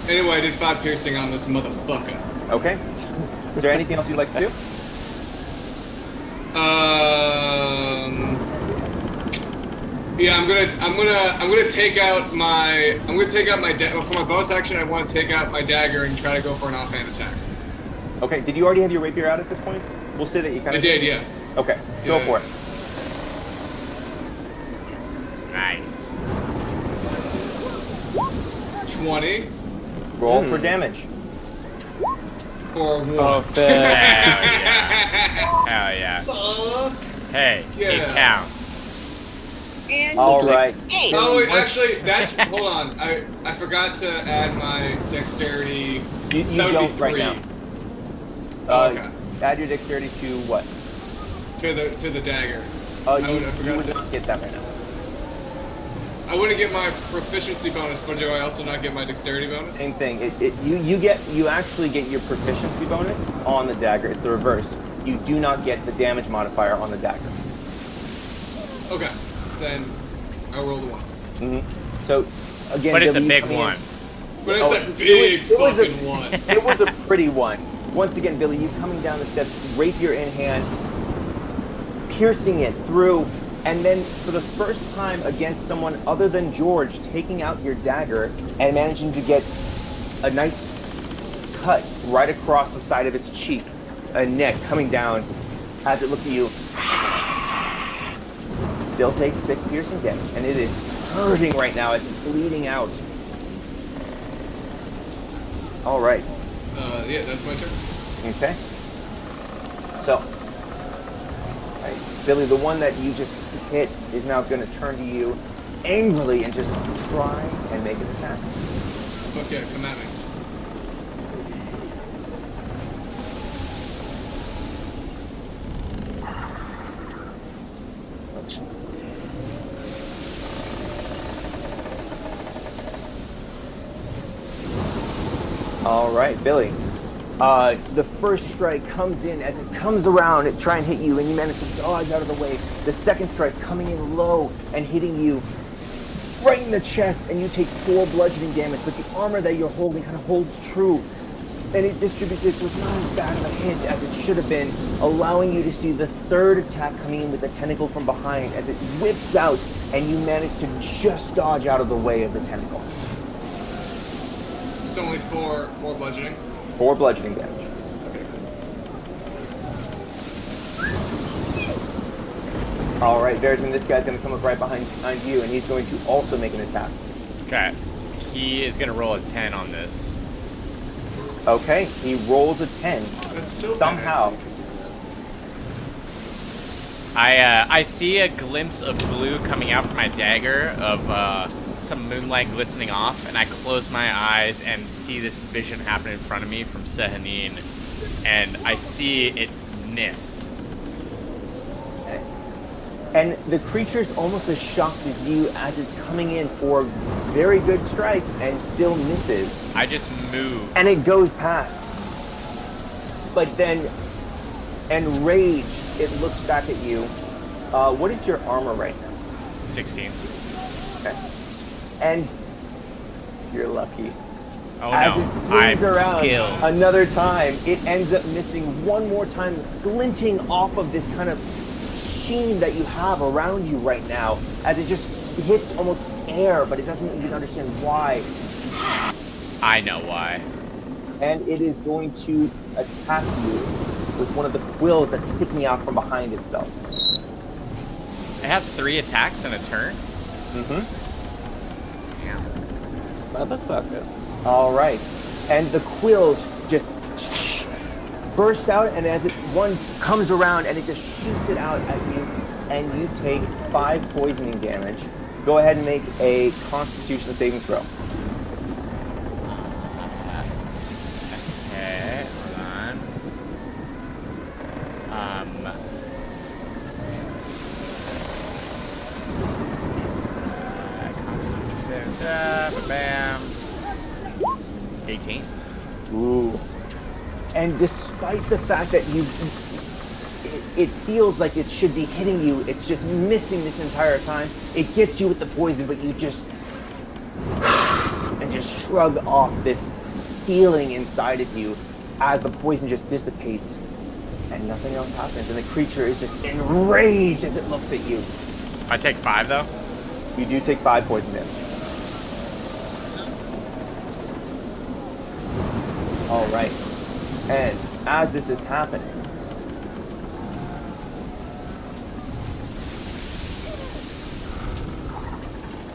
Anyway, I did 5 piercing on this motherfucker. Okay. Is there anything else you'd like to do? Yeah, I'm gonna take out my for my bonus action. I want to take out my dagger and try to go for an offhand attack. Okay. Did you already have your rapier out at this point? We'll say that you kind of. I did, yeah. Okay. Go for it. Nice. 20 Roll for damage. or 1. Oh, Hell yeah. Hey, Yeah. it counts. And All right. Oh, wait, actually, that's hold on. I forgot to add my dexterity. You That would don't be right 3. now. Okay. Add your dexterity to what? To the dagger. You I forgot would to. not get that right now. I wouldn't get my proficiency bonus, but do I also not get my dexterity bonus? Same thing. You actually get your proficiency bonus on the dagger. It's the reverse. You do not get the damage modifier on the dagger. Okay, then I'll roll the 1. So again, But it's a Billy, big coming in- one. But it's Oh, a big it was a- fucking one. It was a pretty one. Once again, Billy, you coming down the steps, rapier in hand, piercing it through, and then for the first time against someone other than George, taking out your dagger and managing to get a nice cut right across the side of its cheek, a neck coming down as it looks at you. Still takes 6 piercing damage, and it is hurting right now. It's bleeding out. All right. Yeah, that's my turn. Okay. So, right, Billy, the one that you just hit is now going to turn to you angrily and just try and make an attack. Fuck yeah, come at me. All right, Billy. The first strike comes in. As it comes around, it try and hit you, and you manage to dodge out of the way. The second strike coming in low and hitting you right in the chest, and you take 4 bludgeoning damage. But the armor that you're holding kind of holds true, and it distributes it, so it's not as bad of a hit as it should have been, allowing you to see the third attack coming in with the tentacle from behind as it whips out, and you manage to just dodge out of the way of the tentacle. It's only 4 bludgeoning. 4 bludgeoning damage. Okay, cool. All right, Bears, and this guy's going to come up right behind you, and he's going to also make an attack. Okay. He is going to roll a 10 on this. Okay, he rolls a 10. That's so Somehow. badass. I see a glimpse of blue coming out from my dagger of some moonlight glistening off, and I close my eyes and see this vision happen in front of me from Sehanine, and I see it miss. Okay. And the creature's almost as shocked as you as it's coming in for a very good strike and still misses. I just move. And it goes past. But then, enraged, it looks back at you. What is your armor right now? 16. Okay. And you're lucky. Oh As no, it swings I'm around skilled. another time, it ends up missing one more time, glinting off of this kind of sheen that you have around you right now, as it just hits almost air, but it doesn't even understand why. I know why. And it is going to attack you with one of the quills that's sticking out from behind itself. It has 3 attacks in a turn? Mm-hmm. Damn. Motherfucker. All right. And the quills just burst out, and as one comes around, and it just shoots it out at you, and you take 5 poisoning damage. Go ahead and make a Constitution saving throw. Okay, hold on. Bam. 18. Ooh. And despite the fact that it feels like it should be hitting you, it's just missing this entire time. It gets you with the poison, but you just shrug off this feeling inside of you as the poison just dissipates and nothing else happens. And the creature is just enraged as it looks at you. I take 5 though? You do take 5 poison damage. All right. And as this is happening,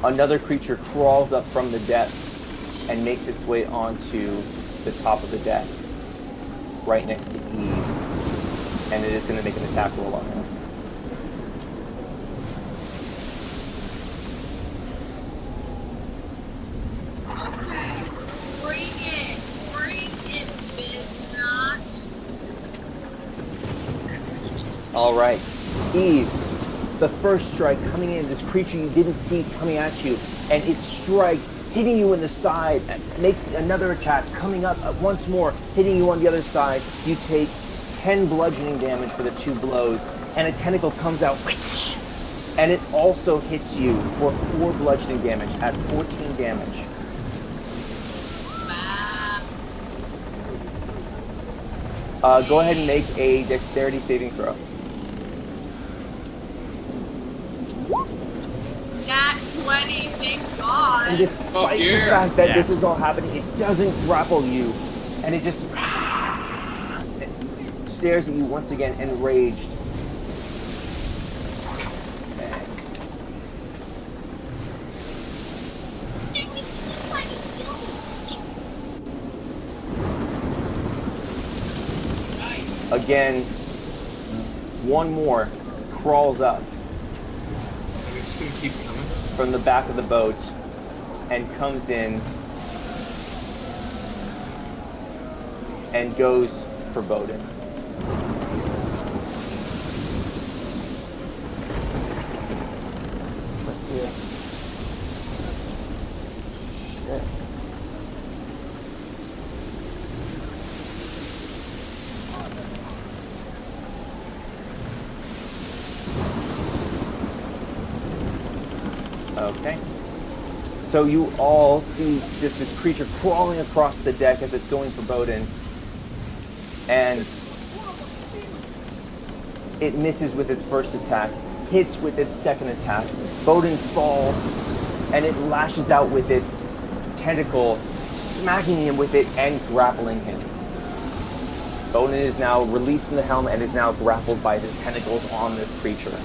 another creature crawls up from the depths and makes its way onto the top of the deck, right next to Eve. And it is going to make an attack roll on him. All right, Eve, the first strike coming in, this creature you didn't see coming at you, and it strikes, hitting you in the side, and makes another attack, coming up once more, hitting you on the other side. You take 10 bludgeoning damage for the 2 blows, and a tentacle comes out, and it also hits you for 4 bludgeoning damage at 14 damage. Go ahead and make a dexterity saving throw. Nat 20, thank God. And despite the fact that this is all happening, it doesn't grapple you. And it just it stares at you once again, enraged. Again, one more crawls up It's gonna keep coming. from the back of the boat and comes in and goes for Bowden. Let's see it. Shit. Okay. So you all see just this creature crawling across the deck as it's going for Bowden. And it misses with its first attack, hits with its second attack. Bowden falls, and it lashes out with its tentacle, smacking him with it and grappling him. Bowden is now released from the helm and is now grappled by the tentacles on this creature.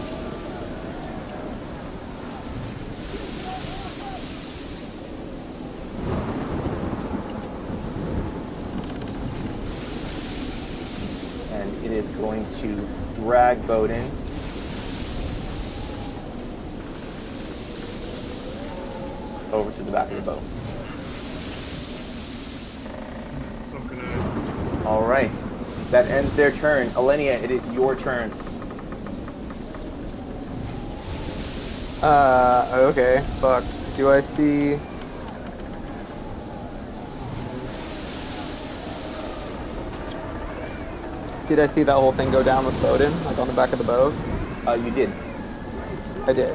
to drag Bowden. Over to the back of the boat. All right. That ends their turn. Alenia, it is your turn. Okay. Fuck. Do I see... Did I see that whole thing go down with Bowden, like on the back of the boat? You did. I did.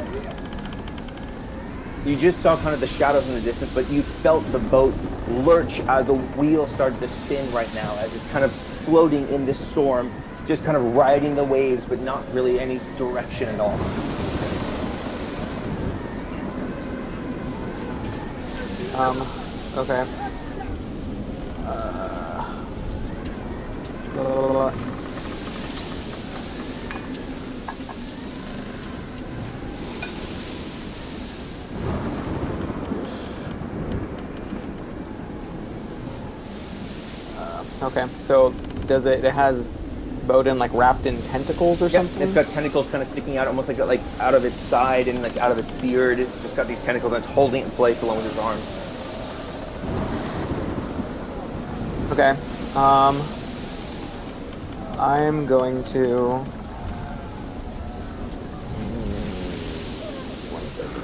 You just saw kind of the shadows in the distance, but you felt the boat lurch as the wheel started to spin right now, as it's kind of floating in this storm, just kind of riding the waves, but not really any direction at all. Okay. Okay, so does it has Bowden like wrapped in tentacles or something? It's got tentacles kind of sticking out, almost like out of its side and like out of its beard. It's just got these tentacles and it's holding it in place along with his arms. Okay. I'm going to... One second.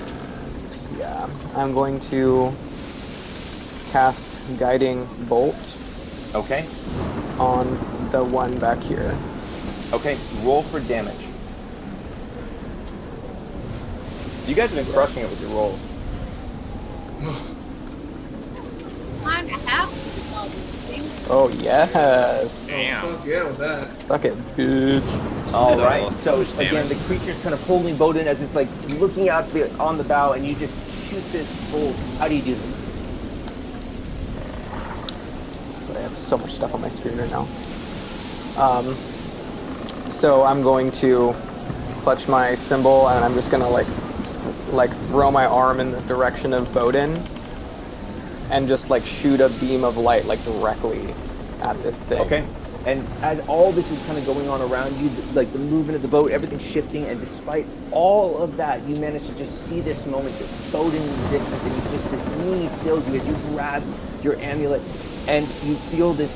Yeah. I'm going to cast Guiding Bolt. Okay. On the one back here. Okay, roll for damage. You guys have been crushing it with your rolls. Kind of happy. Oh, yes. Damn. Fuck yeah with that. Fuck it, bitch. All That's right. all So so much again, damage. the creature's kind of holding Bowden as it's like looking out on the bow, and you just shoot this bolt. How do you do this? So I have so much stuff on my screen right now. So I'm going to clutch my symbol, and I'm just gonna like throw my arm in the direction of Bowden, and just like shoot a beam of light like directly at this thing. Okay. And as all this is kind of going on around you, like the movement of the boat, everything's shifting, and despite all of that, you manage to just see this moment, this Bowden in the distance, and you just, this need fills you as you grab your amulet, and you feel this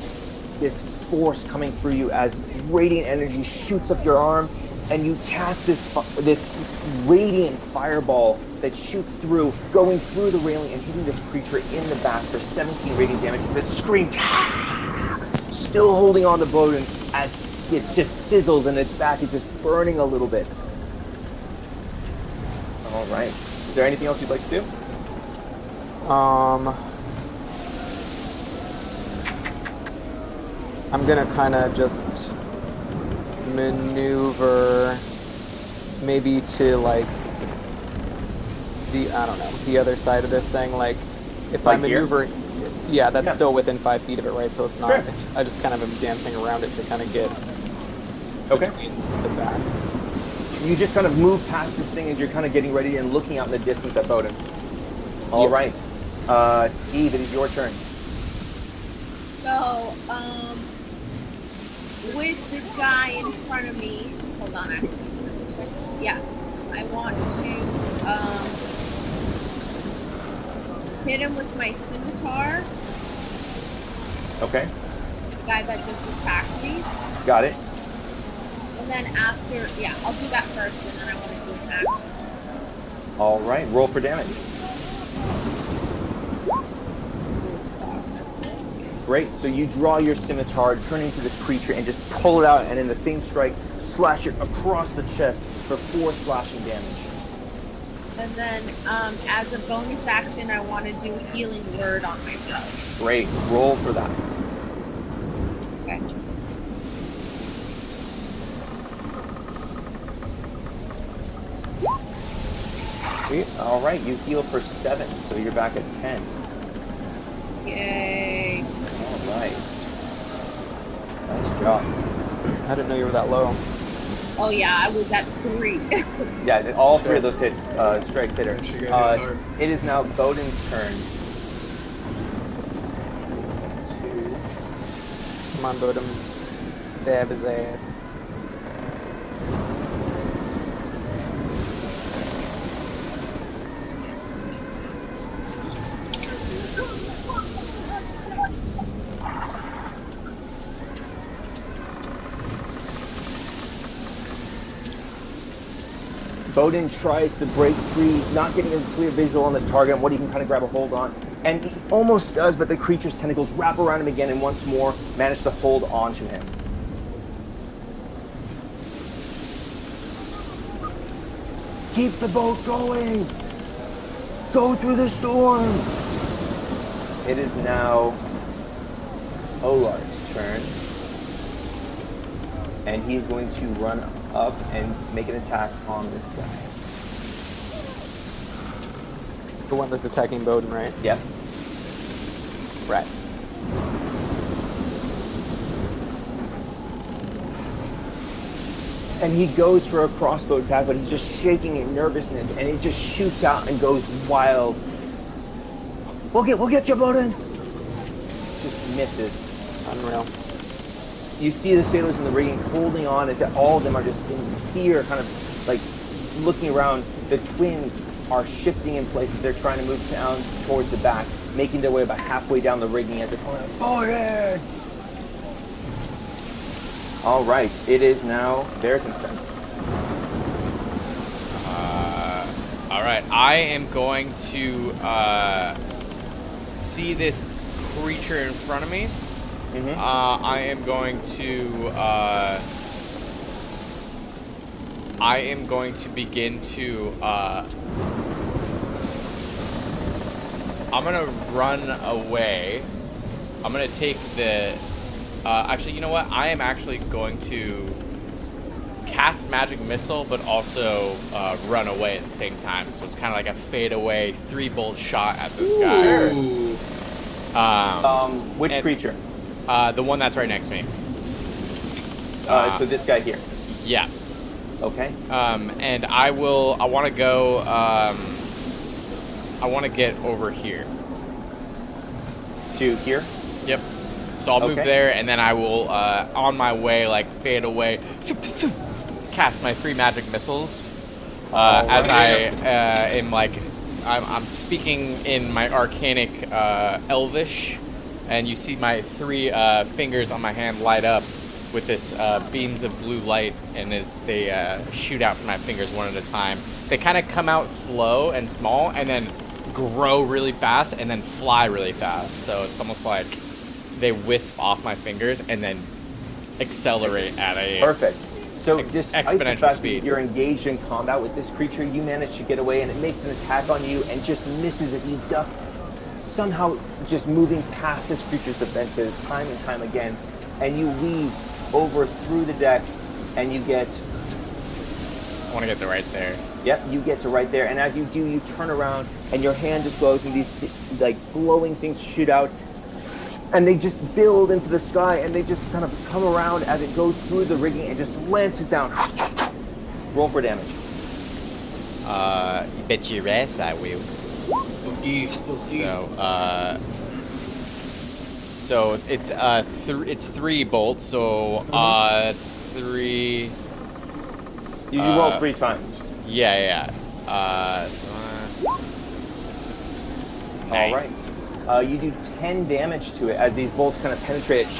force coming through you as radiant energy shoots up your arm, and you cast this radiant fireball that shoots through, going through the railing and hitting this creature in the back for 17 radiant damage. That screams, still holding on to Bowden as it just sizzles and its back is just burning a little bit. All right. Is there anything else you'd like to do? I'm gonna kind of just maneuver maybe to like I don't know, the other side of this thing. Like if Like I here? maneuver, yeah, that's Yeah. still within 5 feet of it, right? So it's not. Sure. I just kind of am dancing around it to kind of get Okay. between the back. You just kind of move past this thing as you're kind of getting ready and looking out in the distance at Bowden. All Yeah. right. Eve, it is your turn. So, with the guy in front of me, hold on, actually. Yeah, I want to, hit him with my scimitar, Okay. the guy that just attacked me. Got it. And then after, yeah, I'll do that first, and then I want to do an action. All right. Roll for damage. Great. So you draw your scimitar, turn into this creature, and just pull it out, and in the same strike, slash it across the chest for 4 slashing damage. And then, as a bonus action, I want to do healing word on myself. Great. Roll for that. Okay. Sweet. All right. You heal for 7, so you're back at 10. Yay. All right. Nice job. I didn't know you were that low. Oh yeah, I was at 3. Yeah, all 3 of those hits, strikes hit her. She got hit hard. It is now Bowden's turn. Come on, Bowden. Stab his ass. Bowden tries to break free, not getting a clear visual on the target and what he can kind of grab a hold on. And he almost does, but the creature's tentacles wrap around him again and once more manage to hold on to him. Keep the boat going! Go through the storm! It is now Olar's turn. And he's going to run up and make an attack on this guy. The one that's attacking Bowden, right? Yep. Right. And he goes for a crossbow attack, but he's just shaking in nervousness, and he just shoots out and goes wild. We'll get you, Bowden! Just misses. Unreal. You see the sailors in the rigging holding on as all of them are just in fear, kind of like looking around. The twins are shifting in place as they're trying to move down towards the back, making their way about halfway down the rigging as they're calling out, "Forward!" All right, it is now their turn. All right, I am going to see this creature in front of me. Mm-hmm. I am going to begin to. I'm gonna run away. I'm gonna take the. Actually, you know what? I am actually going to cast Magic Missile, but also run away at the same time. So it's kind of like a fade away 3-bolt shot at this guy. Ooh. Which creature? The one that's right next to me. So this guy here. Yeah. Okay. And I want to go. I want to get over here. To here? Yep. So I'll move there, and then I will, on my way, like fade away, cast my 3 magic missiles. As I am like, I'm speaking in my arcanic Elvish, and you see my 3 fingers on my hand light up with this beams of blue light, and as they shoot out from my fingers one at a time, they kind of come out slow and small, and then grow really fast, and then fly really fast. So it's almost like they wisp off my fingers and then accelerate at a perfect. So despite the exponential fact speed. that you're engaged in combat with this creature, you manage to get away, and it makes an attack on you and just misses as you duck, somehow just moving past this creature's defenses time and time again, and you weave over through the deck, and you get. I want to get to right there. Yep, you get to right there, and as you do, you turn around, and your hand just goes, and these like glowing things shoot out, and they just build into the sky, and they just kind of come around as it goes through the rigging and just lances down. Roll for damage. You bet your ass I will. So it's it's 3 bolts. So it's 3. You roll 3 times. Yeah. Nice. All right. You do 10 damage to it as these bolts kind of penetrate it.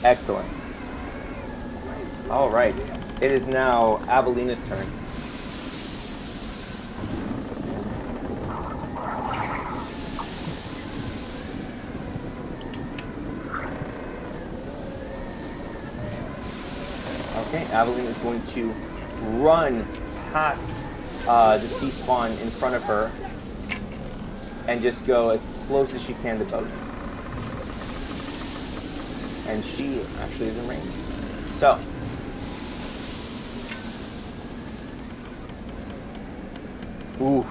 Excellent. All right. It is now Avelina's turn. Okay, Aveline is going to run past the sea spawn in front of her and just go as close as she can to Bowden. And she actually is in range. So, oof.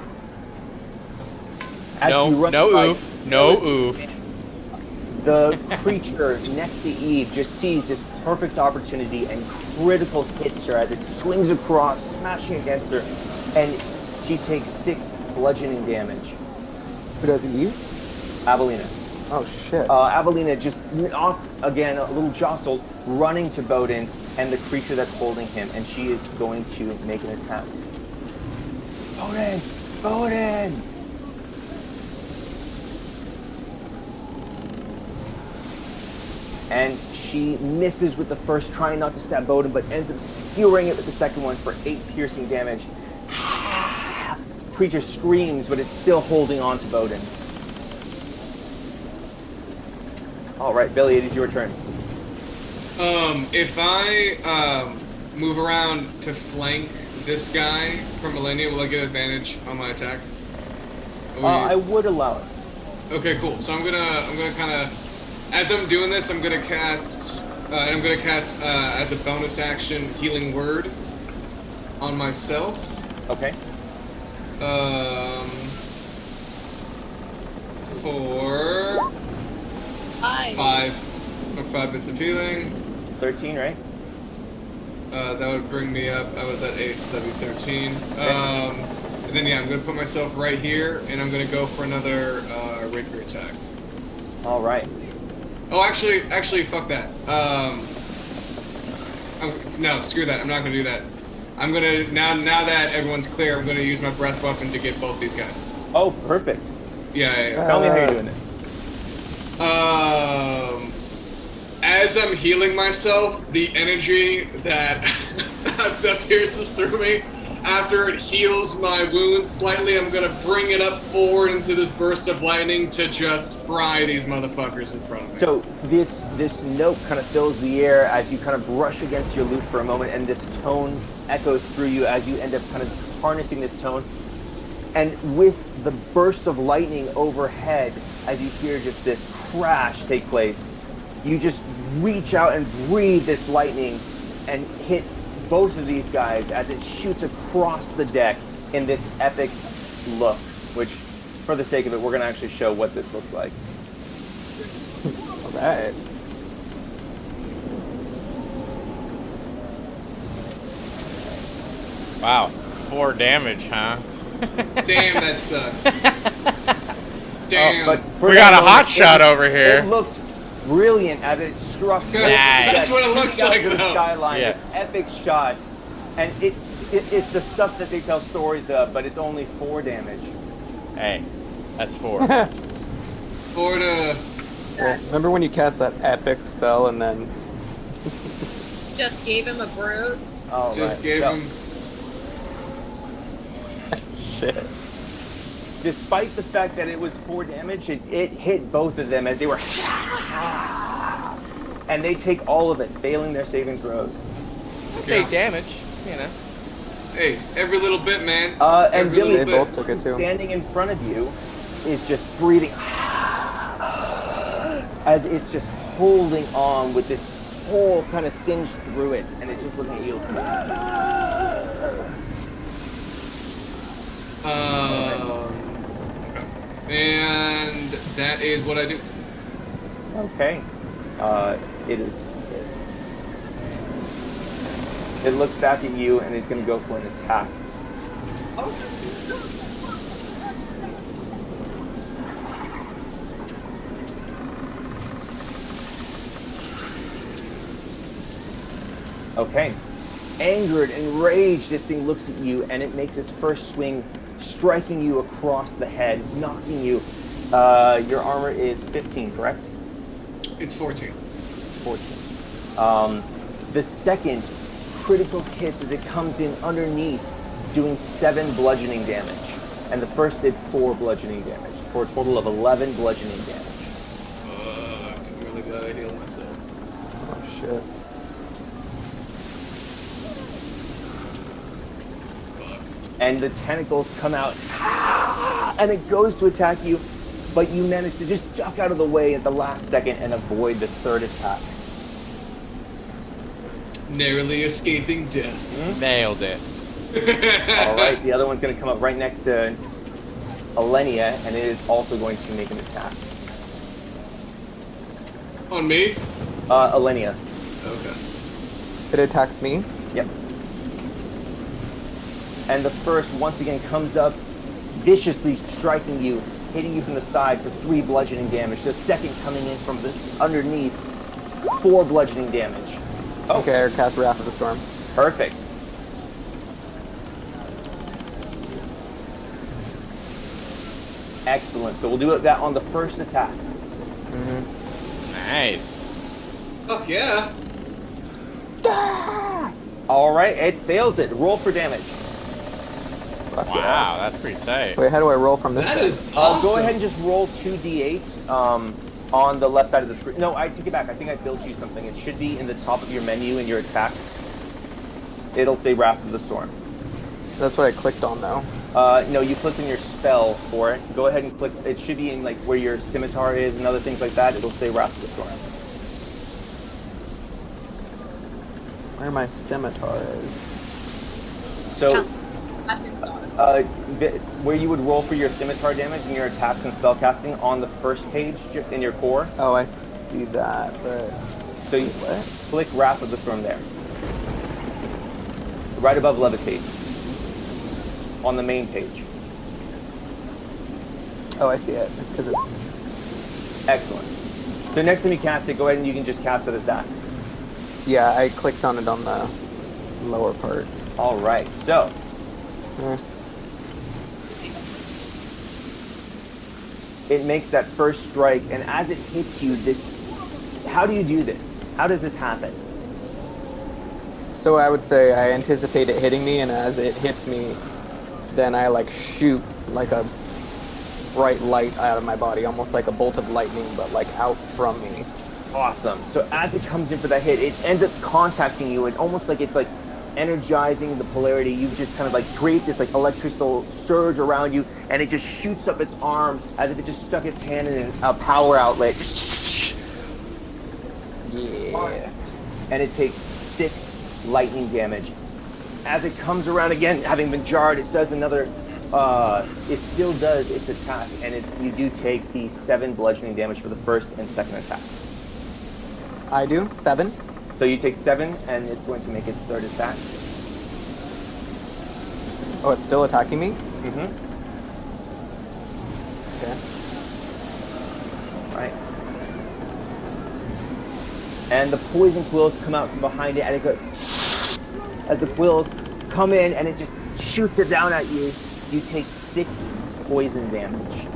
As you run by, oof. The creature next to Eve just sees this perfect opportunity and critical hits her as it swings across, smashing against her, and she takes 6 bludgeoning damage. Who does Eve? Avelina. Oh shit. Avelina just knocked again, a little jostled, running to Bowden and the creature that's holding him, and she is going to make an attack. Bowden! Bowden! And She misses with the first, trying not to stab Bowden, but ends up skewering it with the second one for 8 piercing damage. Creature screams, but it's still holding on to Bowden. All right, Billy, it is your turn. If I move around to flank this guy from Millennia, will I get advantage on my attack? I would allow it. Okay, cool. So I'm gonna kind of, as I'm doing this, I'm gonna cast as a bonus action Healing Word on myself. Okay. For 5 bits of healing. 13, right? That would bring me up. I was at 8, so that'd be 13. Okay. And then yeah, I'm gonna put myself right here, and I'm gonna go for another rapier attack. All right. Oh, actually, fuck that. No, screw that. I'm not gonna do that. I'm gonna now that everyone's clear, I'm gonna use my breath weapon to get both these guys. Oh, perfect. Yeah. Tell me how you're doing this. As I'm healing myself, the energy that that pierces through me, after it heals my wounds slightly, I'm gonna bring it up forward into this burst of lightning to just fry these motherfuckers in front of me. So this note kind of fills the air as you kind of brush against your lute for a moment, and this tone echoes through you as you end up kind of harnessing this tone. And with the burst of lightning overhead, as you hear just this crash take place, you just reach out and breathe this lightning and hit both of these guys as it shoots across the deck in this epic look, which, for the sake of it, we're going to actually show what this looks like. All right. Wow, 4 damage, huh? Damn, that sucks. Damn. But for We that got a moment, hot shot over here. It looked brilliant as it struck the Nice. That's what it looks like, to the though. skyline. Yeah. This epic shot, and it's the stuff that they tell stories of, but it's only 4 damage. Hey, that's 4. Or to Remember when you cast that epic spell and then Just gave him a bruise. Oh, just right. gave So, him. shit? Despite the fact that it was 4 damage, it hit both of them as they were, and they take all of it, failing their saving throws. Take damage, you know. Hey, every little bit, man. And Every Billy, They little both bit. took it too. standing in front of you, is just breathing as it's just holding on with this hole kind of singed through it, and it's just looking at you. Okay. And that is what I do. Okay. It is. It looks back at you and it's going to go for an attack. Okay. Angered, enraged, this thing looks at you and it makes its first swing, striking you across the head, knocking you. Your armor is 15, correct? It's 14. 14. The second critical hits as it comes in underneath, doing 7 bludgeoning damage. And the first did 4 bludgeoning damage, for a total of 11 bludgeoning damage. I'm really glad I healed myself. Oh shit. And the tentacles come out, and it goes to attack you, but you manage to just duck out of the way at the last second and avoid the third attack. Narrowly escaping death. Nailed it. All right, the other one's going to come up right next to Alenia, and it is also going to make an attack. On me? Alenia. Okay. It attacks me. Yep. And the first, once again, comes up, viciously striking you, hitting you from the side for 3 bludgeoning damage. The second coming in from the underneath, 4 bludgeoning damage. Okay, or cast Wrath of the Storm. Perfect. Excellent. So we'll do that on the first attack. Nice. Fuck yeah. All right, it fails it. Roll for damage. Fuck yeah. Wow, that's pretty tight. Wait, how do I roll from this? That thing? is awesome. Go ahead and just roll 2d8 on the left side of the screen. No, I take it back. I think I built you something. It should be in the top of your menu in your attack. It'll say Wrath of the Storm. That's what I clicked on though. No, you clicked in your spell for it. Go ahead and click. It should be in like where your scimitar is and other things like that. It'll say Wrath of the Storm. Where my scimitar is. So, Weapons are. where you would roll for your scimitar damage and your attacks and spellcasting on the first page in your core. Oh, I see that, but So you what? click Wrath of the Storm there. Right above Levitate. On the main page. Oh, I see it. It's because it's. Excellent. So next time you cast it, go ahead and you can just cast it as that. Yeah, I clicked on it on the lower part. All right. So Eh. it makes that first strike, and as it hits you, this. How do you do this? How does this happen? So I would say I anticipate it hitting me, and as it hits me, then I like shoot like a bright light out of my body, almost like a bolt of lightning, but like out from me. Awesome. So as it comes in for that hit, it ends up contacting you, and almost like it's like energizing the polarity. You just kind of like create this like electrical surge around you, and it just shoots up its arm as if it just stuck its hand in a power outlet. Just Yeah. and it takes 6 lightning damage. As it comes around again, having been jarred, it does another. It still does its attack, and you do take the 7 bludgeoning damage for the first and second attack. I do 7. So you take 7, and it's going to make its third attack. Oh, it's still attacking me. Mm-hmm. Okay. Right. And the poison quills come out from behind it, and it goes. As the quills come in, and it just shoots it down at you, you take 6 poison damage.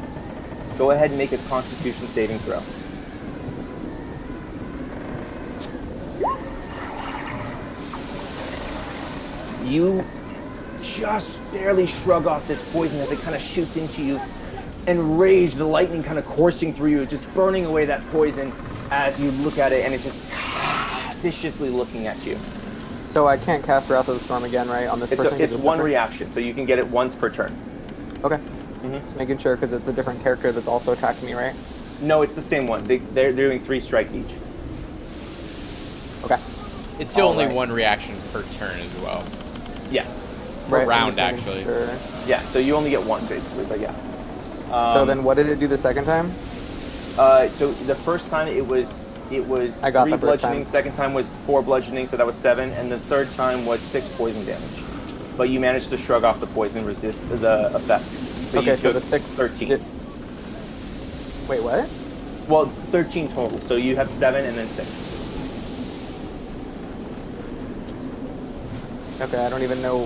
Go ahead and make a Constitution saving throw. You just barely shrug off this poison as it kind of shoots into you. And rage, the lightning kind of coursing through you, just burning away that poison as you look at it, and it's just viciously looking at you. So I can't cast Wrath of the Storm again, right? On this person? 'Cause It's one different? reaction, so you can get it once per turn. Okay. Just making sure because it's a different character that's also attacking me, right? No, it's the same one. They're doing 3 strikes each. Okay. It's still only Alright. one reaction per turn as well. Yes. Right, I'm round, just making actually. sure. Yeah, so you only get 1 basically, but yeah. So then what did it do the second time? So the first time it was I got 3 the first bludgeoning, time. second time was 4 bludgeoning, so that was 7, and the third time was 6 poison damage. But you managed to shrug off the poison, resist the effect. So Okay, you so took the 6... 13. Wait, what? Well, 13 total, so you have 7 and then 6. Okay, I don't even know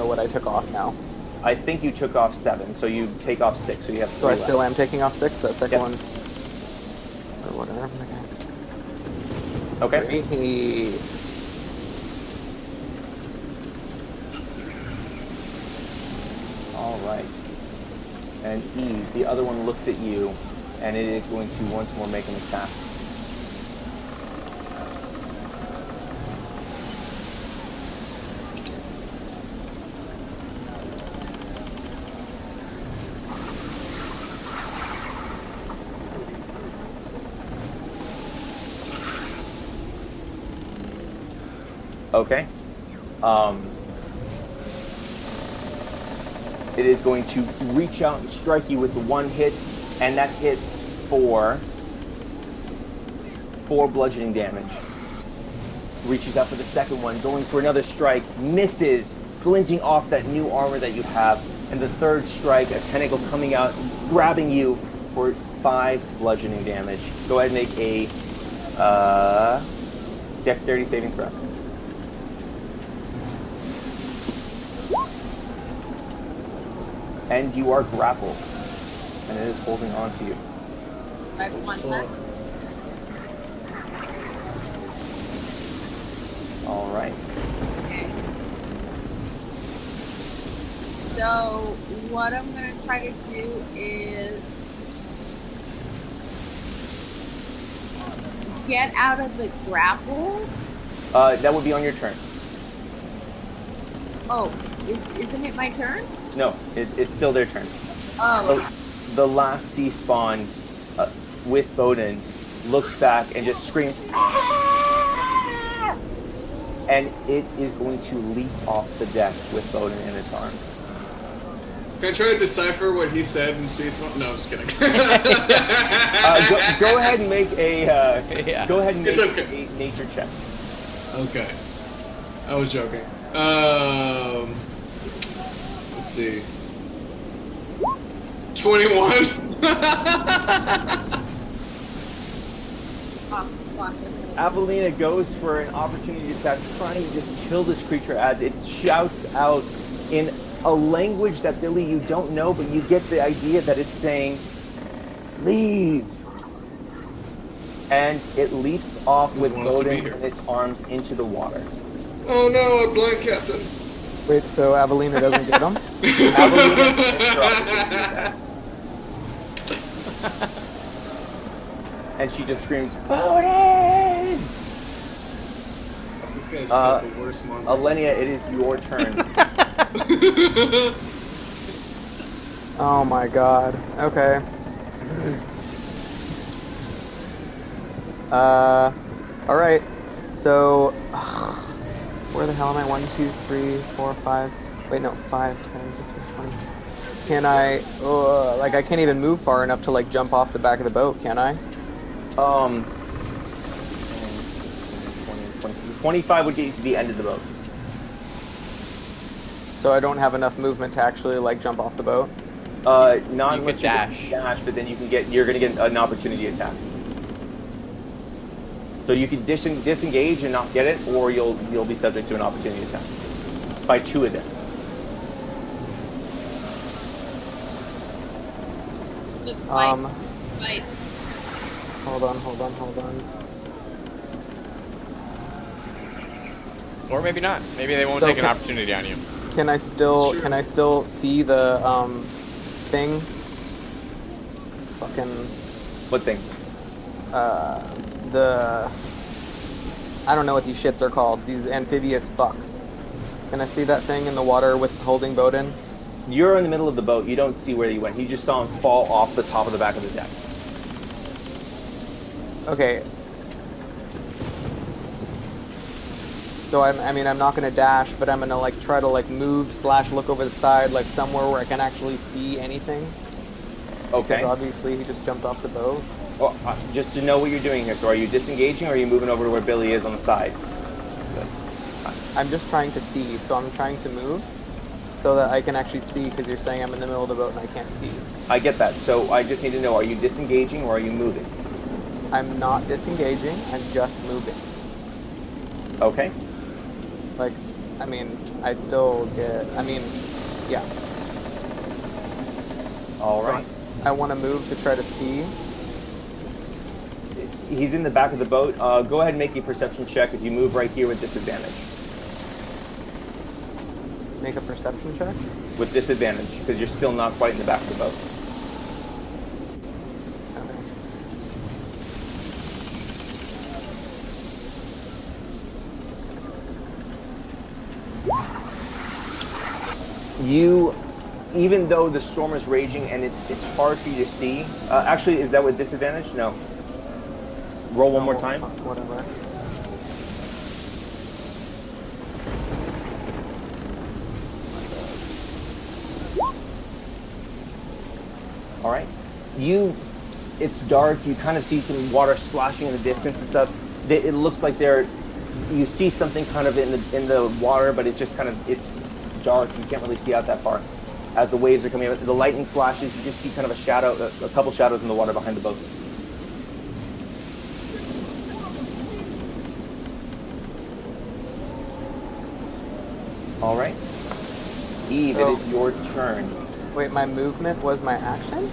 what I took off now. I think you took off 7, so you take off 6, so you have 3 So I left. still am taking off 6, that second Yep. one. Or whatever. Okay. Great. All right. And Eve, the other one looks at you, and it is going to once more make an attack. Okay. It is going to reach out and strike you with the 1 hit, and that hits for 4 bludgeoning damage. Reaches out for the second one, going for another strike, misses, glinting off that new armor that you have, and the third strike, a tentacle coming out, grabbing you for 5 bludgeoning damage. Go ahead and make a dexterity saving throw. And you are grappled, and it is holding on to you. I have 1 left. So what I'm gonna try to do is get out of the grapple. That would be on your turn. Oh, isn't it my turn? No, it's still their turn. Oh. So the last sea spawn with Bowden looks back and just screams, "Ah!" And it is going to leap off the deck with Bowden in its arms. Can I try to decipher what he said in Space? No, I'm just kidding. Go ahead and make a go ahead and make okay. a nature check. Okay, I was joking. Let's see. 21. Avelina goes for an opportunity attack, trying to just kill this creature as it shouts out in a language that, Billy, you don't know, but you get the idea that it's saying, "Leave." And it leaps off with Bowden in its arms into the water. Oh no, a blind captain. Wait, so Avelina doesn't get him? Avelina gets her opportunity attack. And she just screams, "Bowden!" This guy just had the worst monster. Alenia, it is your turn. Oh my god. Okay. Alright. So, where the hell am I? 1, 2, 3, 4, 5. Wait, no, 5, 10, 15, 20. Can I, like, I can't even move far enough to, like, jump off the back of the boat, can I? 25 would get you to the end of the boat. So I don't have enough movement to actually, like, jump off the boat? Not You unless could you dash. dash, but then you're gonna get an opportunity attack. So you can disengage and not get it, or you'll be subject to an opportunity attack by 2 of them. Just fight. Hold on. Or maybe not. Maybe they won't So take an can- opportunity on you. Can I still see the, thing? Fucking, What thing? I don't know what these shits are called. These amphibious fucks. Can I see that thing in the water with holding Bowden? You're in the middle of the boat. You don't see where he went. You just saw him fall off the top of the back of the deck. Okay. So I'm not gonna dash, but I'm gonna like try to like move / look over the side, like somewhere where I can actually see anything. Okay. Because obviously he just jumped off the boat. Well, just to know what you're doing here. So are you disengaging, or are you moving over to where Billy is on the side? I'm just trying to see, so I'm trying to move so that I can actually see, because you're saying I'm in the middle of the boat and I can't see. I get that. So I just need to know, are you disengaging or are you moving? I'm not disengaging, I'm just moving. Okay. Like, I mean, I still get, yeah. All right. I want to move to try to see. He's in the back of the boat. Go ahead and make a perception check if you move right here with disadvantage. Make a perception check? With disadvantage, because you're still not quite in the back of the boat. You, even though the storm is raging and it's hard for you to see. Actually, is that with disadvantage? No. Roll one more time. Whatever. All right. It's dark. You kind of see some water splashing in the distance and stuff. It looks like you see something kind of in the water, but it's dark. You can't really see out that far. As the waves are coming up, the lightning flashes. You just see kind of a couple shadows in the water behind the boat. All right. Eve, it is your turn. Wait, my movement was my action?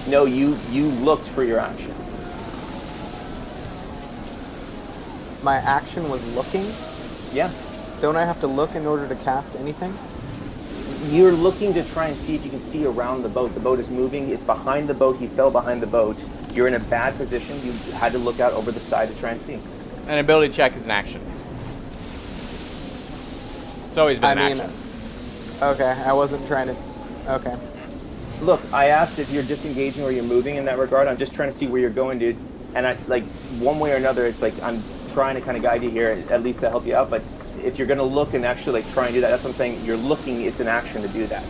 No, you looked for your action. My action was looking? Yeah. Don't I have to look in order to cast anything? You're looking to try and see if you can see around the boat. The boat is moving. It's behind the boat. He fell behind the boat. You're in a bad position. You had to look out over the side to try and see. An ability check is an action. It's always been an action. Okay, I wasn't trying to... Okay. Look, I asked if you're disengaging or you're moving in that regard. I'm just trying to see where you're going, dude. And I like one way or another, it's like I'm trying to kind of guide you here, at least to help you out. But if you're going to look and actually like try and do that, that's what I'm saying. You're looking. It's an action to do that.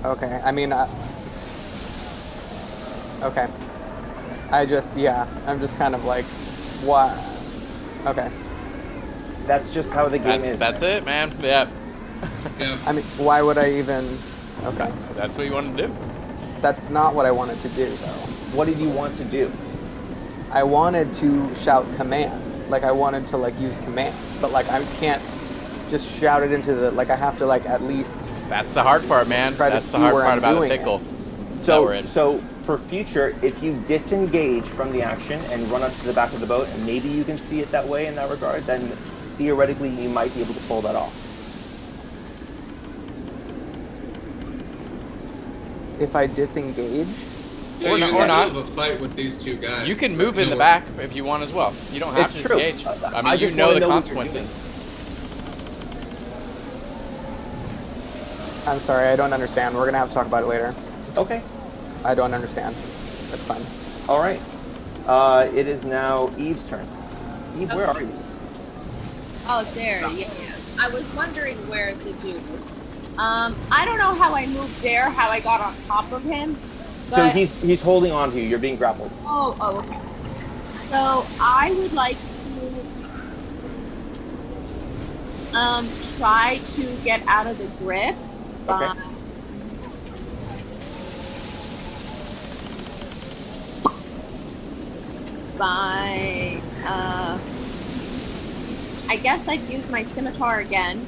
Okay, I mean... okay. I'm just kind of like, what? Okay. That's just how the game is. That's it, man. Yeah. Yeah. I mean, why would I even... Okay. That's what you wanted to do. That's not what I wanted to do, though. What did you want to do? I wanted to shout command. Like, I wanted to, like, use command. But, like, I can't just shout it into the... Like, I have to, like, at least... That's the hard part, man. Try to That's the see hard where part I'm about a doing pickle. So for future, if you disengage from the action and run up to the back of the boat, and maybe you can see it that way in that regard, then theoretically you might be able to pull that off. If I disengage... Yeah, Or you not. have a fight with these two guys. You can move in the back if you want as well. You don't have It's to true. disengage. I mean, I you just know wanna the know what you're consequences. I'm sorry, I don't understand. We're going to have to talk about it later. Okay. I don't understand. That's fine. All right. It is now Eve's turn. Eve, where are you? Oh, there. Yeah. I was wondering where the dude was. I don't know how I moved there, how I got on top of him. So But, he's holding on to you. You're being grappled. oh, okay. So I would like to try to get out of the grip. Okay. By I guess I'd use my scimitar again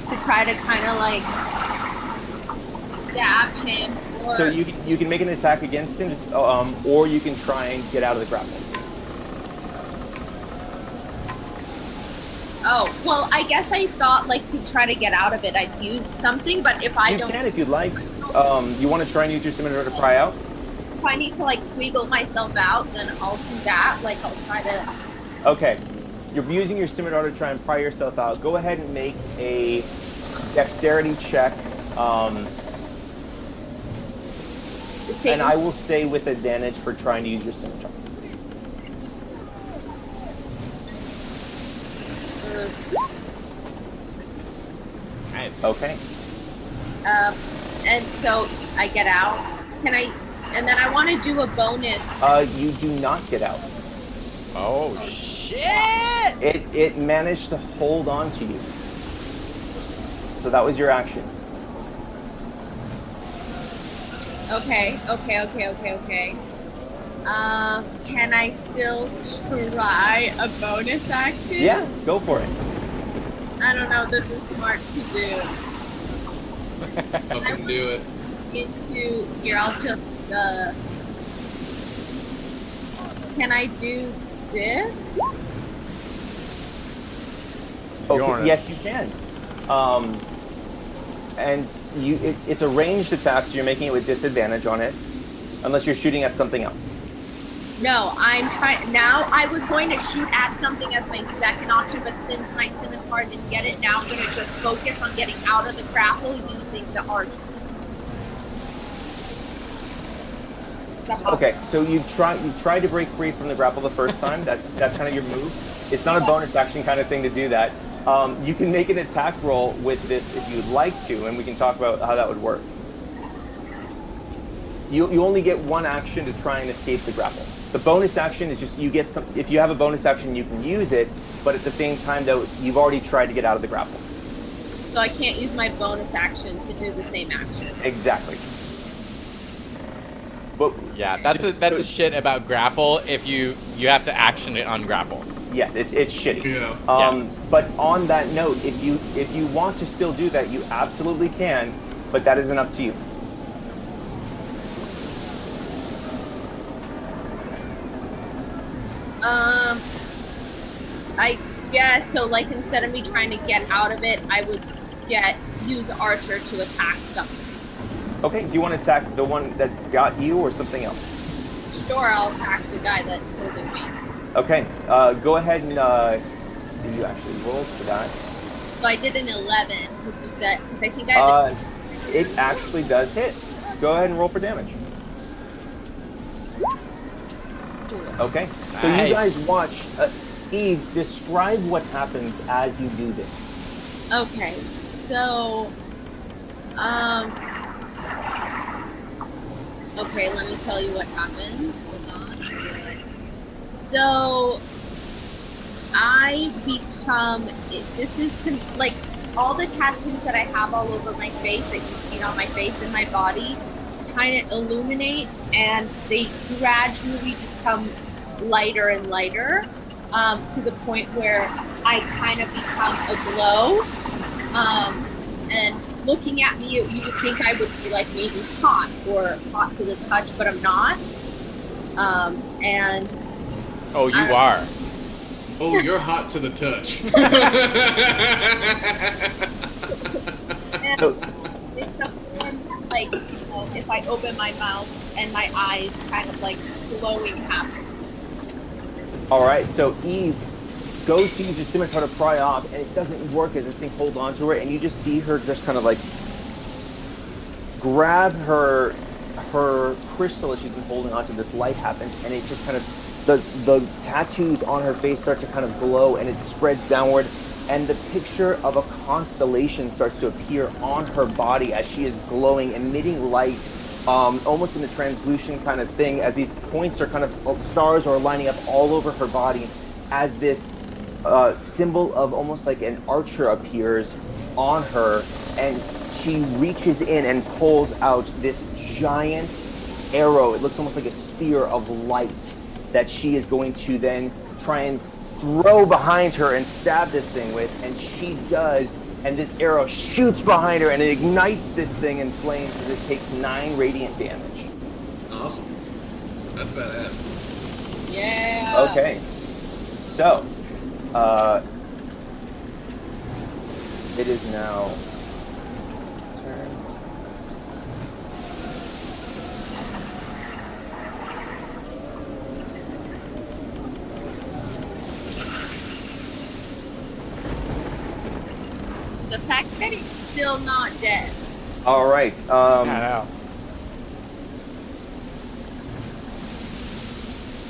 to try to kind of like stab him. Or, So you can make an attack against him, or you can try and get out of the grapple. oh, well, I guess I thought like to try to get out of it, I'd use something. But if I You don't, can if you'd like. You want to try and use your scimitar to pry out? if I need to like wiggle myself out, then I'll do that. Like I'll try to. Okay. You're using your scimitar to try and pry yourself out. Go ahead and make a dexterity check. And I will say with advantage for trying to use your scimitar. Nice. Okay. And so I get out. Can I? And then I want to do a bonus. You do not get out. Oh, shit! It managed to hold on to you. So that was your action. Okay. Can I still try a bonus action? Yeah, go for it. I don't know. This is smart to do. Help him do it. Into here, I'll just. Can I do this? Okay, yes, you can. And it's a ranged attack, so you're making it with disadvantage on it, unless you're shooting at something else. No, I'm trying. Now I was going to shoot at something as my second option, but since my scimitar didn't get it, now I'm going to just focus on getting out of the grapple using the arch. Okay, so you tried to break free from the grapple the first time. That's kind of your move. It's not a bonus action kind of thing to do that. You can make an attack roll with this if you'd like to, and we can talk about how that would work. You only get one action to try and escape the grapple. The bonus action is just you get some. If you have a bonus action, you can use it, but at the same time, though, you've already tried to get out of the grapple. So I can't use my bonus action to do the same action. Exactly. But Yeah, that's the shit about grapple. If you have to action it on grapple. yes, it's shitty. Yeah. But on that note, if you want to still do that, you absolutely can, but that isn't up to you. I guess so. Like instead of me trying to get out of it, I would use Archer to attack something. Okay, do you want to attack the one that's got you or something else? Sure, I'll attack the guy that's holding me. Okay, go ahead and so you actually rolled for that. So I did an 11, which you said, because I think I had It actually does hit. Go ahead and roll for damage. Okay, so you Nice. guys watch. Eve, describe what happens as you do this. Okay, so, okay, let me tell you what happens. Hold on. So, I become, this is like all the tattoos that I have all over my face that you've seen on my face and my body kind of illuminate, and they gradually become lighter and lighter, to the point where I kind of become a glow. And looking at me, you would think I would be like maybe hot or hot to the touch, but I'm not. And Oh, you are. Oh, you're hot to the touch. and it's a form that, like, you know, if I open my mouth and my eyes kind of like glowing happen. All right, so Eve goes to use your scimitar to pry off, and it doesn't work as this thing holds onto her, and you just see her just kind of like grab her crystal that she's been holding onto. This light happens, and it just kind of the tattoos on her face start to kind of glow, and it spreads downward, and the picture of a constellation starts to appear on her body as she is glowing, emitting light, almost in a translucent kind of thing, as these points are kind of stars are lining up all over her body, as this symbol of almost like an archer appears on her, and she reaches in and pulls out this giant arrow. It looks almost like a spear of light that she is going to then try and throw behind her and stab this thing with, and she does, and this arrow shoots behind her and it ignites this thing in flames as it takes 9 radiant damage. Awesome. That's badass. Yeah. Okay. So, it is now turn. The fact that he's still not dead. All right. I know.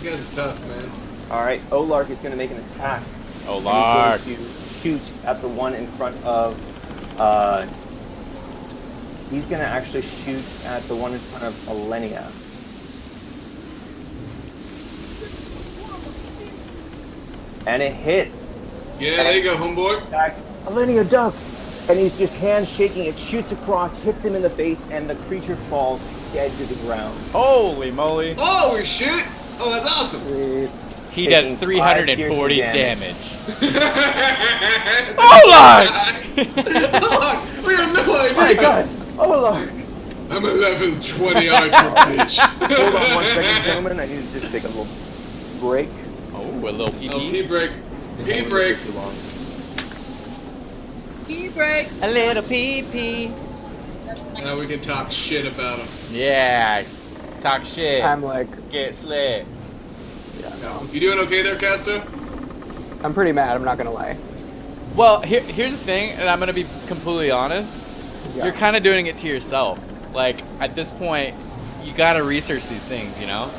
You guys are tough, man. All right. Olark is going to make an attack. Oh, Lark. He's going to shoot at the one in front of. He's going to actually shoot at the one in front of Alenia. And it hits. Yeah, there you go, homeboy. Back. Alenia, duck! And he's just hand shaking. It shoots across, hits him in the face, and the creature falls dead to the ground. Holy moly. Holy shit! Oh, that's awesome. He Taking does 340 5 damage. Oh, Lark! we have no idea. My God! Olark! I'm a level 20 archer, bitch. Hold on 1 second, gentlemen. I need to just take a little break. Oh, a little pee Oh, pee break. Pee This break. took too long. Pee break. A little pee pee. That's my Now we can talk shit about him. Yeah. Talk shit. I'm like, Get slit. You doing okay there, Casta? I'm pretty mad. I'm not gonna lie. Well, here's the thing, and I'm gonna be completely honest. Yeah. You're kind of doing it to yourself. Like at this point, you gotta research these things. You know,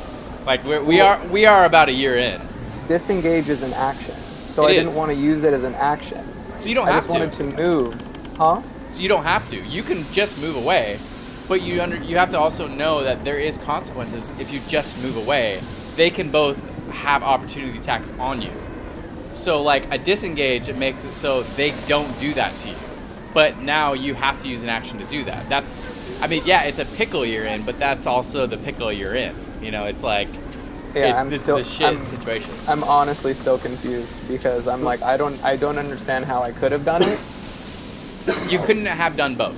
like we are about a year in. Disengage is an action, so It I is. didn't want to use it as an action. So you don't I have just wanted to. to move, huh? So you don't have to. You can just move away, but you have to also know that there is consequences if you just move away. They can both have opportunity attacks on you. So like a disengage, it makes it so they don't do that to you. But now you have to use an action to do that. That's, I mean, yeah, it's a pickle you're in, but that's also the pickle you're in. You know, it's like, Yeah, this is a shit situation. I'm honestly still confused because I'm like, I don't understand how I could have done it. You couldn't have done both,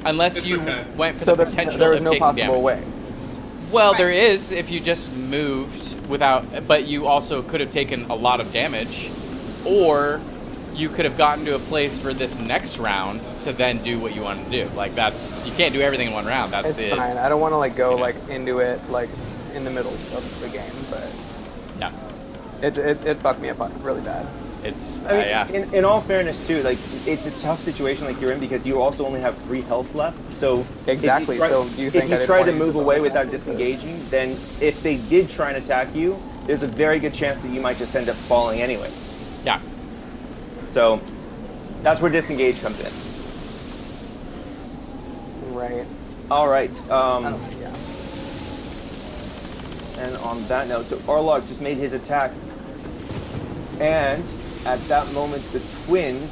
unless It's you okay. went for So the there potential was of no taking possible damage. way. Well, Right. there is if you just moved without, but you also could have taken a lot of damage, or you could have gotten to a place for this next round to then do what you want to do. Like that's you can't do everything in one round. That's It's fine. I don't want to like go like into it like in the middle of the game, but yeah. it fucked me up really bad. It's I mean, yeah. in all fairness, too, like it's a tough situation like you're in because you also only have 3 health left. So Exactly. So do you think if you I try to didn't move want away to use the without bonus disengaging, then if they did try and attack you, there's a very good chance that you might just end up falling anyway. Yeah. So that's where disengage comes in. Right. All right. Yeah. And on that note, so Orlok just made his attack, and at that moment, the twins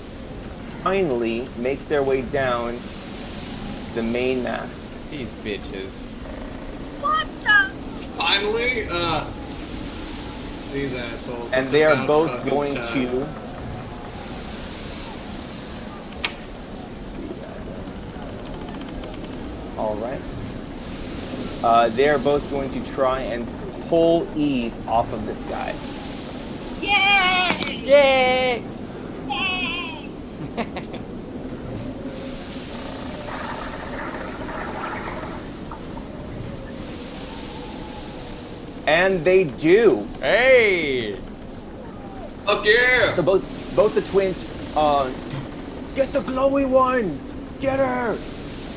finally make their way down the main mast. These bitches. Finally, these assholes. And It's they are about both fucking going time. to. All right. They are both going to try and pull Eve off of this guy. Yay! Yay! Yay! And they do. Hey! Fuck yeah! So both the twins, get the glowy one, get her,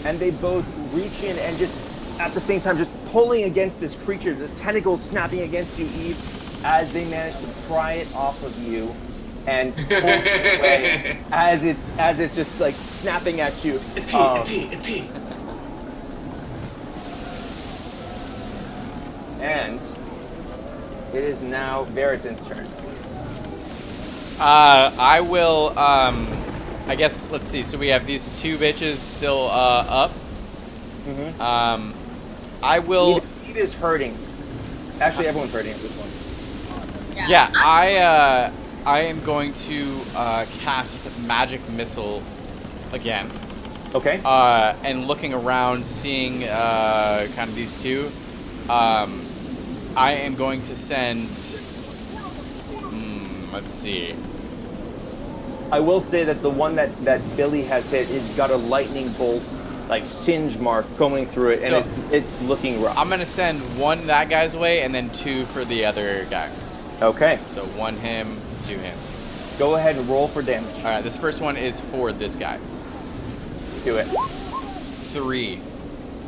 and they both reach in and just at the same time just pulling against this creature, the tentacles snapping against you, Eve, as they manage to pry it off of you and pull it away as it's just like snapping at you. And it is now Veritan's turn. I will, I guess, let's see. So we have these 2 bitches still up. Mm-hmm. I will... Eve is hurting. Actually, everyone's hurting at this point. Yeah, I am going to cast Magic Missile again. Okay. And looking around, seeing kind of these 2, I am going to send... let's see. I will say that the one that Billy has hit, it's got a lightning bolt, like singe mark going through it, So- and it's looking rough. I'm going to send 1 that guy's way and then 2 for the other guy. Okay. So 1 him, 2 him. Go ahead and roll for damage. All right, this first one is for this guy. Do it. 3.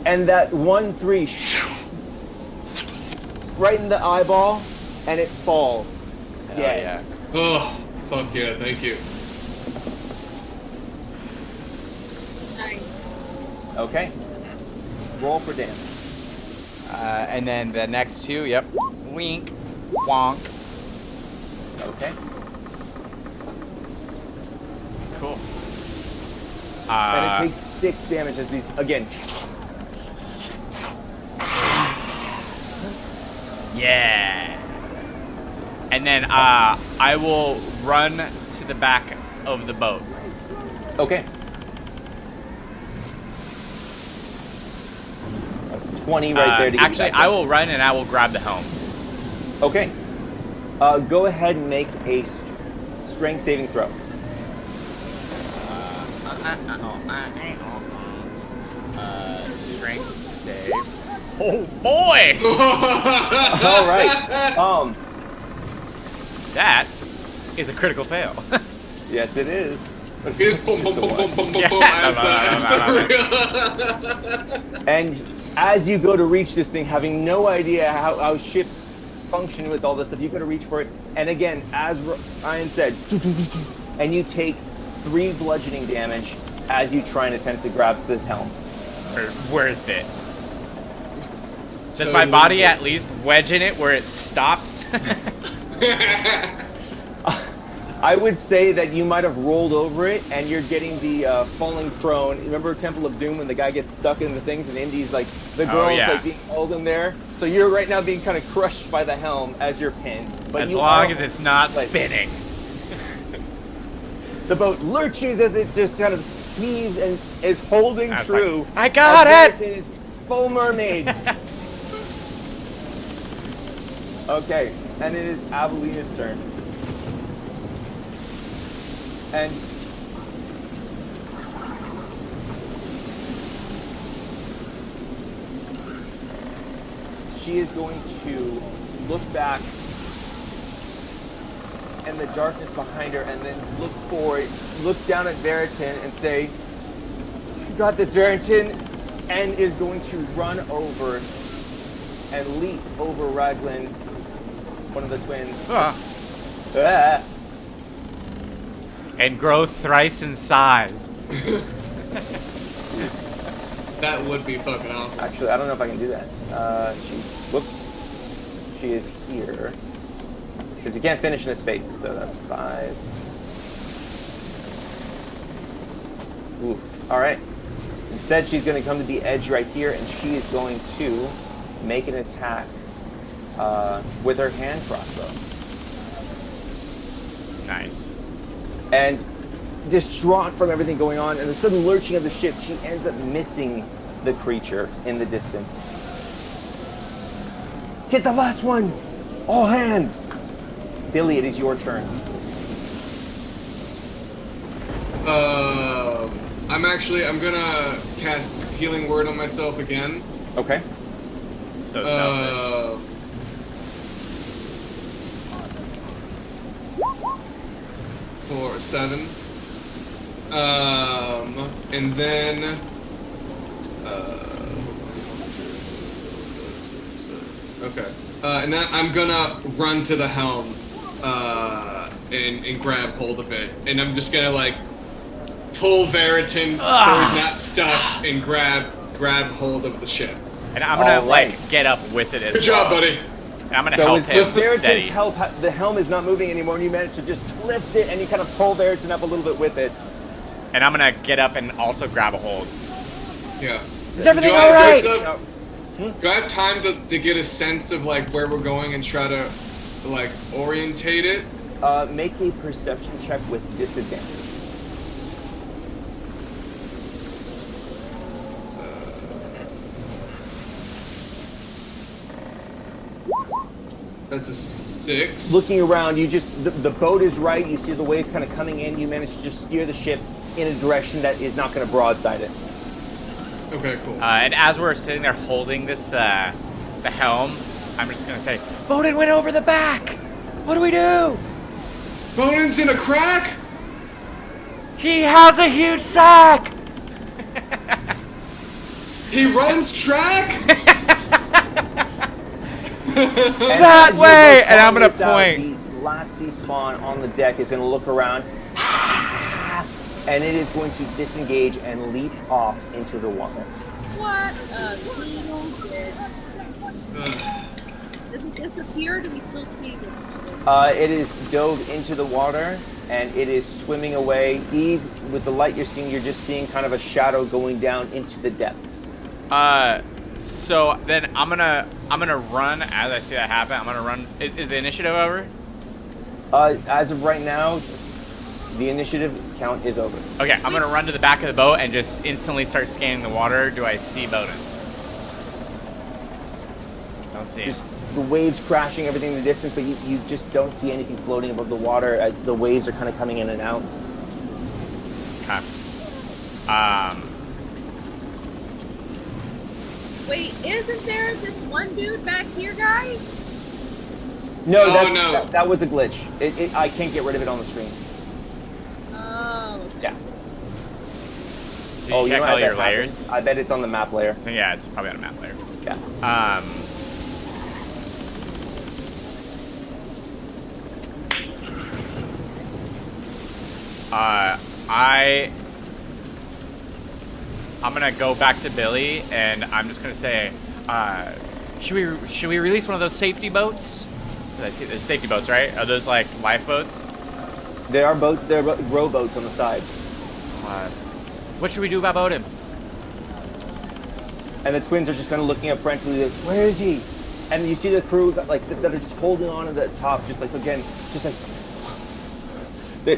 And that 1-3 right in the eyeball, and it falls. Hell Dead. yeah. Oh, fuck yeah! Thank you. Nice. Okay. Roll for damage. And then the next 2, yep. Wink. Wonk. Okay. Cool. And it takes 6 damage as these again. Yeah. And then I will run to the back of the boat. Okay. That's 20 right there to get Actually, back I up. will run and I will grab the helm. Okay. Go ahead and make a strength saving throw. Strength save. Oh boy! All right. That is a critical fail. Yes, it is. He just boom, boom, boom, boom, boom, boom, Yeah. boom, as the And as you go to reach this thing, having no idea how ships function with all this stuff, you go to reach for it. And again, as Ryan said, and you take 3 bludgeoning damage as you try and attempt to grab this helm. Worth it. Does my body at least wedge in it where it stops? I would say that you might have rolled over it, and you're getting the falling prone. Remember Temple of Doom when the guy gets stuck in the things, and Indy's like the girl's yeah. like being held in there. So you're right now being kind of crushed by the helm as you're pinned. But As you long are- as it's not like- spinning. The boat lurches as it just kind of heaves and is holding I was true. like, I got as it! Veritas is full mermaid. Okay, and it is Avelina's turn. And she is going to look back and the darkness behind her, and then look down at Veritin and say, "You got this, Veritin," and is going to run over and leap over Raglan, one of the twins. Ah. And grow thrice in size. That would be fucking awesome. Actually, I don't know if I can do that. She is here. Because you can't finish in a space, so that's 5. Ooh, alright. Instead, she's going to come to the edge right here, and she is going to make an attack with her hand crossbow. Nice. And distraught from everything going on and the sudden lurching of the ship, she ends up missing the creature in the distance. Get the last one! All hands! Billy, it is your turn. I'm gonna cast Healing Word on myself again. Okay. So selfish. For 7. And then okay. And then I'm gonna run to the helm and grab hold of it. And I'm just gonna like pull Veritin so he's not stuck and grab hold of the ship. And I'm gonna like get up with it as well. Good job, buddy. And I'm gonna help him with steady. Veritin's help, the helm is not moving anymore, and you manage to just lift it, and you kind of pull Veritin up a little bit with it. And I'm gonna get up and also grab a hold. Yeah. Is everything alright? Do I have time to get a sense of like where we're going and try to like orientate it? Make a perception check with disadvantage. That's a 6. Looking around, you just the boat is right. You see the waves kind of coming in. You manage to just steer the ship in a direction that is not going to broadside it. Okay, cool. And as we're sitting there holding this, the helm, I'm just gonna say, Bowden went over the back. What do we do? Bowden's in a crack. He has a huge sack. He runs track. That way! And I'm gonna point. The last sea spawn on the deck is going to look around, and it is going to disengage and leap off into the water. What a little bit. Does it disappear or do we still see it? It is dove into the water, and it is swimming away. Eve, with the light you're seeing, you're just seeing kind of a shadow going down into the depths. So then I'm gonna run as I see that happen. I'm gonna run. Is the initiative over? As of right now, the initiative count is over. Okay, I'm gonna run to the back of the boat and just instantly start scanning the water. Do I see Bowden? I don't see him. Just the waves crashing, everything in the distance, but you just don't see anything floating above the water as the waves are kind of coming in and out. Okay. Wait, isn't there this one dude back here, guys? No, no. That was a glitch. I can't get rid of it on the screen. Oh. Yeah. Did you check all your layers? I bet it's on the map layer. Yeah, it's probably on a map layer. Yeah. I'm gonna go back to Billy and I'm just gonna say, should we release one of those safety boats? I see there's safety boats, right? Are those like lifeboats? There are boats. There are rowboats on the side. What should we do about Bowden? And the twins are just kind of looking up frantically, like, where is he? And you see the crew that are just holding on to the top, just like again, just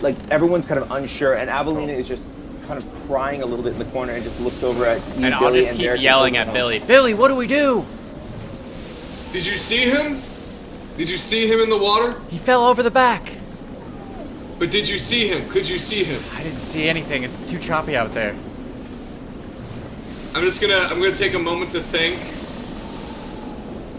like everyone's kind of unsure, and Avelina is just kind of crying a little bit in the corner and just looks over at you, and Billy, I'll just and keep yelling at Billy. Billy, what do we do? Did you see him? Did you see him in the water? He fell over the back. But did you see him? Could you see him? I didn't see anything. It's too choppy out there. I'm gonna take a moment to think.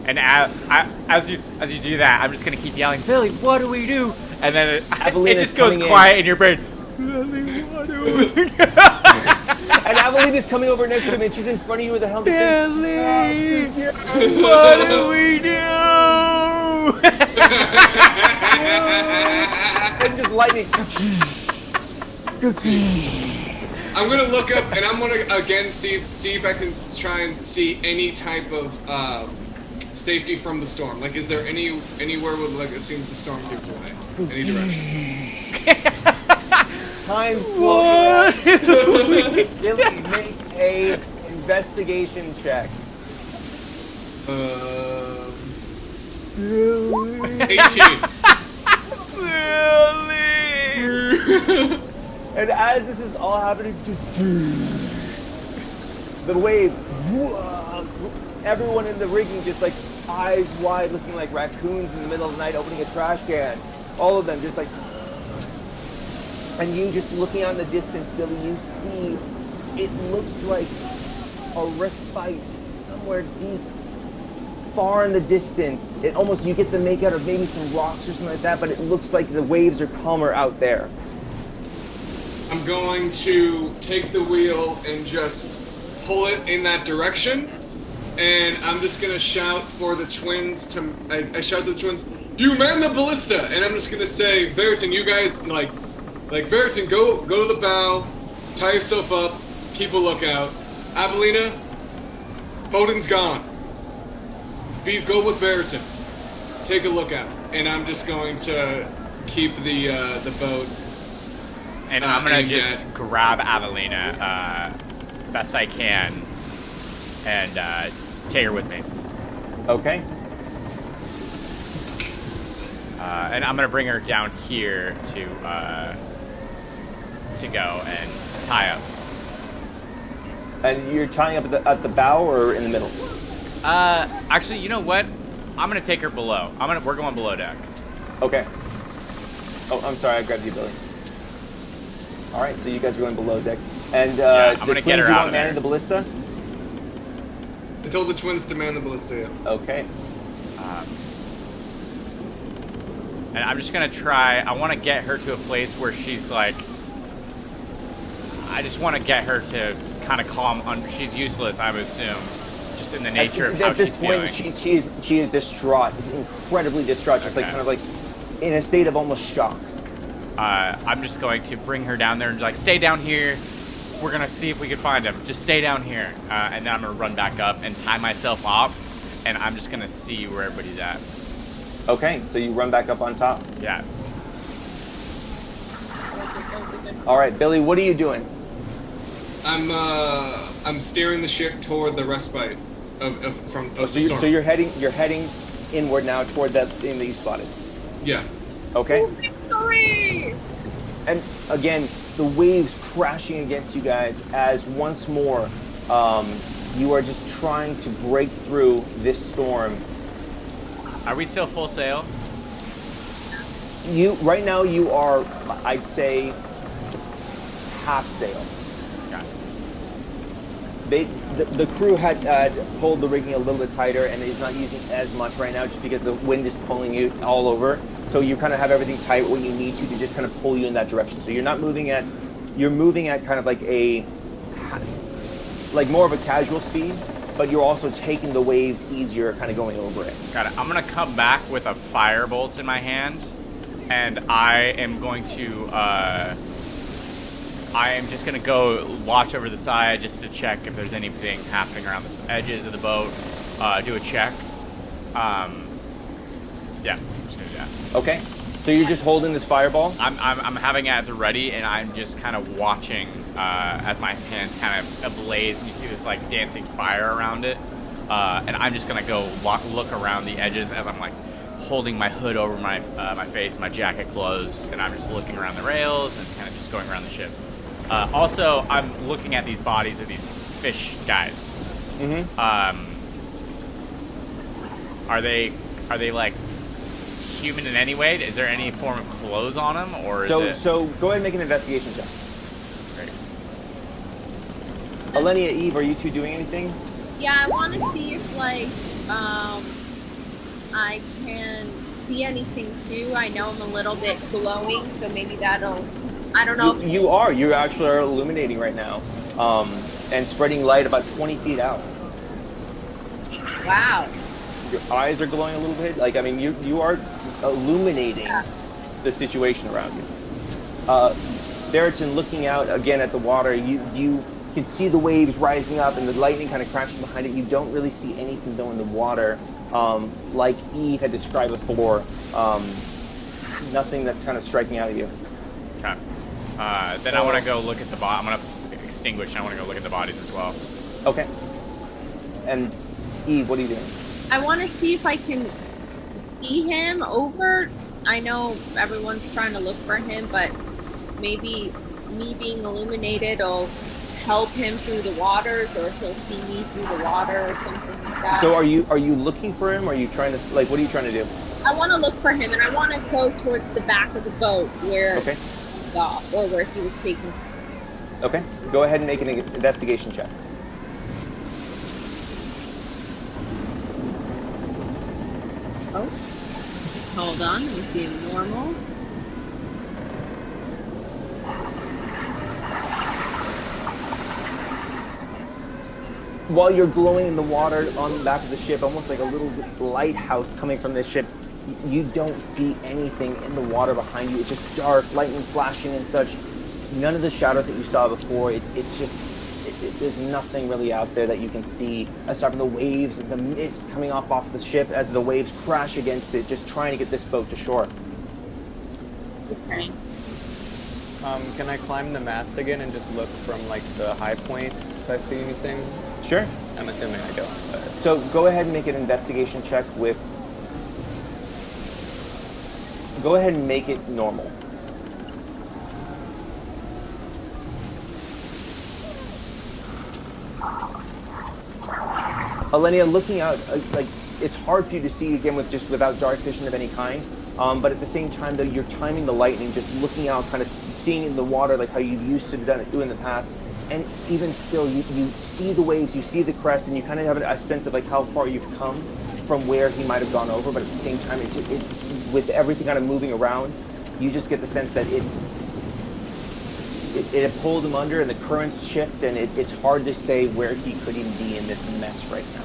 And as you do that, I'm just gonna keep yelling, Billy, what do we do? And then it just goes quiet in your brain. Billy, what do we do? And Avelina's coming over next to him, and she's in front of you with a helmet. Billy, what do we do? And just lightning. I'm gonna look up and I'm gonna again see if I can try and see any type of safety from the storm. Like, is there anywhere where like it seems the storm gives away? Any direction? Time slows down. Billy, make a investigation check. 18. And as this is all happening, the wave, everyone in the rigging just like eyes wide, looking like raccoons in the middle of the night opening a trash can. All of them just like, and you just looking out in the distance, Billy, you see it looks like a respite somewhere deep, far in the distance. It almost, you get the make out of maybe some rocks or something like that, but it looks like the waves are calmer out there. I'm going to take the wheel and just pull it in that direction, and I'm just gonna shout for the twins to. I shout to the twins, "You man the ballista!" And I'm just gonna say, Veritan, you guys like Veritan, go to the bow, tie yourself up, keep a lookout. Avelina, Bowden's gone. Go with Veritan, take a lookout, and I'm just going to keep the boat. And I'm gonna just grab Avelina best I can and take her with me. Okay. And I'm gonna bring her down here to go and tie up. And you're tying up at the bow or in the middle? Actually, you know what? I'm gonna take her below. We're going below deck. Okay. Oh, I'm sorry, I grabbed you, Billy. All right, so you guys are going below deck, and I'm gonna get her out of there. The ballista. I told the twins to man the ballista. Yeah. Okay. And I'm just gonna try. I want to get her to a place where she's like. I just want to get her to kind of calm. She's useless, I would assume, just in the nature of how she's feeling. At this point, she is distraught, incredibly distraught, just like kind of like in a state of almost shock. I'm just going to bring her down there and like, stay down here. We're gonna see if we can find him. Just stay down here, and then I'm gonna run back up and tie myself up, and I'm just gonna see where everybody's at. Okay, so you run back up on top. Yeah. All right, Billy, what are you doing? I'm steering the ship toward the respite of the storm. So you're heading inward now toward that thing that you spotted. Yeah. Okay. Victory! And again, the waves crashing against you guys as once more you are just trying to break through this storm. Are we still full sail? Right now you are, I'd say, half sail. The crew had pulled the rigging a little bit tighter and is not using as much right now just because the wind is pulling you all over. So you kind of have everything tight when you need to just kind of pull you in that direction. So you're moving at kind of like more of a casual speed, but you're also taking the waves easier, kind of going over it. Got it. I'm gonna come back with a firebolt in my hand, and I am going to. I am just gonna go watch over the side just to check if there's anything happening around the edges of the boat. Do a check. Yeah, I'm just gonna do that. Okay. So you're just holding this fireball? I'm having it at the ready, and I'm just kind of watching as my hands kind of ablaze, and you see this like dancing fire around it. And I'm just gonna go look around the edges as I'm like holding my hood over my my face, my jacket closed, and I'm just looking around the rails and kind of just going around the ship. Also, I'm looking at these bodies of these fish guys. Mm-hmm. Are they like human in any way? Is there any form of clothes on him, or is it? So go ahead and make an investigation check. Great. Alenia, Eve, are you two doing anything? Yeah, I want to see if like I can see anything too. I know I'm a little bit glowing, so maybe that'll. I don't know. You actually are illuminating right now, and spreading light about 20 feet out. Wow. Your eyes are glowing a little bit. Like, I mean, you are illuminating the situation around you. Theriton, looking out again at the water, you can see the waves rising up and the lightning kind of crashing behind it. You don't really see anything though in the water, like Eve had described before. Nothing that's kind of striking out at you. Okay. Then I want to go look at the body. I'm gonna extinguish. And I want to go look at the bodies as well. Okay. And Eve, what are you doing? I want to see if I can see him over. I know everyone's trying to look for him, but maybe me being illuminated will help him through the waters, or he'll see me through the water, or something like that. So are you looking for him? Or are you trying to, like, what are you trying to do? I want to look for him, and I want to go towards the back of the boat where Okay. or where he was taken. Okay. Go ahead and make an investigation check. Oh, hold on. Let me see him normal. While you're glowing in the water on the back of the ship, almost like a little lighthouse coming from this ship, you don't see anything in the water behind you. It's just dark, lightning flashing and such. None of the shadows that you saw before. There's nothing really out there that you can see, aside from the waves and the mist coming off the ship as the waves crash against it, just trying to get this boat to shore. Okay. Can I climb the mast again and just look from like the high point if I see anything? Sure. I'm assuming I don't. But... So go ahead and make an investigation check with... Go ahead and make it normal. Alenia, looking out, like, it's hard for you to see again without dark vision of any kind. But at the same time, though, you're timing the lightning, just looking out, kind of seeing in the water like how you used to do in the past. And even still, you see the waves, you see the crest, and you kind of have a sense of like how far you've come from where he might have gone over. But at the same time, with everything kind of moving around, you just get the sense that it had pulled him under, and the currents shift, and it's hard to say where he could even be in this mess right now.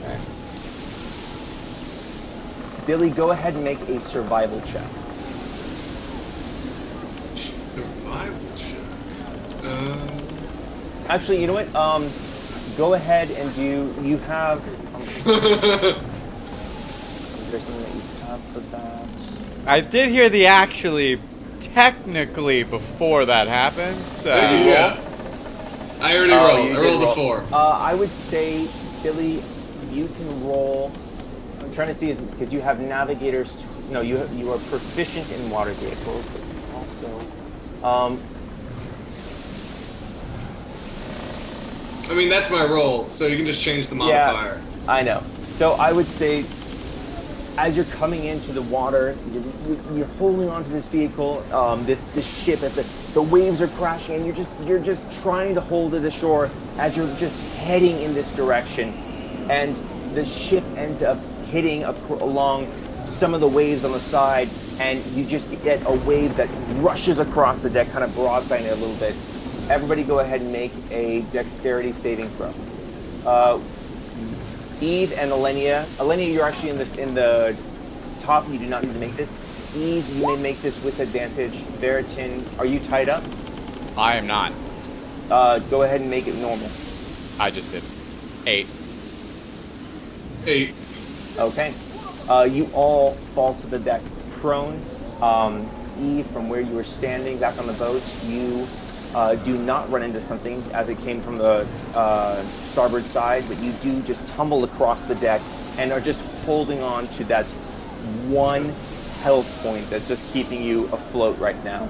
Okay. Billy, go ahead and make a survival check. Survival check. Actually, you know what? Go ahead and you have... Is there something that you have for that? I did hear the actually, technically, before that happened. So Yeah. I already rolled. You I did rolled roll. a 4. I would say, Billy, you can roll. I'm trying to see if, because you have navigators. No, you are proficient in water vehicles, but also. I mean, that's my roll, so you can just change the modifier. Yeah, I know. So I would say, as you're coming into the water, you're holding onto this vehicle, this ship, as the waves are crashing, and you're just trying to hold it ashore as you're just heading in this direction, and the ship ends up hitting along some of the waves on the side, and you just get a wave that rushes across the deck, kind of broadsiding it a little bit. Everybody, go ahead and make a dexterity saving throw. Eve and Alenia. Alenia, you're actually in the top. You do not need to make this. Eve, you may make this with advantage. Veritin, are you tied up? I am not. Go ahead and make it normal. I just did 8. 8. Okay. You all fall to the deck prone. Eve, from where you were standing back on the boat, you do not run into something as it came from the starboard side, but you do just tumble across the deck and are just holding on to that one health point that's just keeping you afloat right now.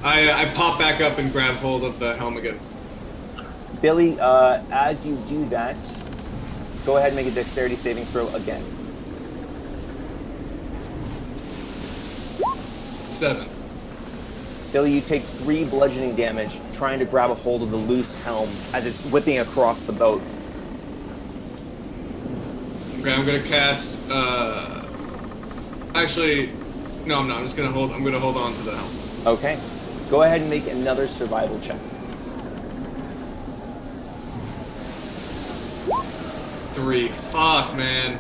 I pop back up and grab hold of the helm again. Billy, as you do that, Go ahead and make a dexterity saving throw again. 7. Billy, you take 3 bludgeoning damage trying to grab a hold of the loose helm as it's whipping across the boat. Okay, I'm gonna cast. Actually, no, I'm not. I'm just gonna hold. I'm gonna hold on to the helm. Okay. Go ahead and make another survival check. 3. Fuck, man.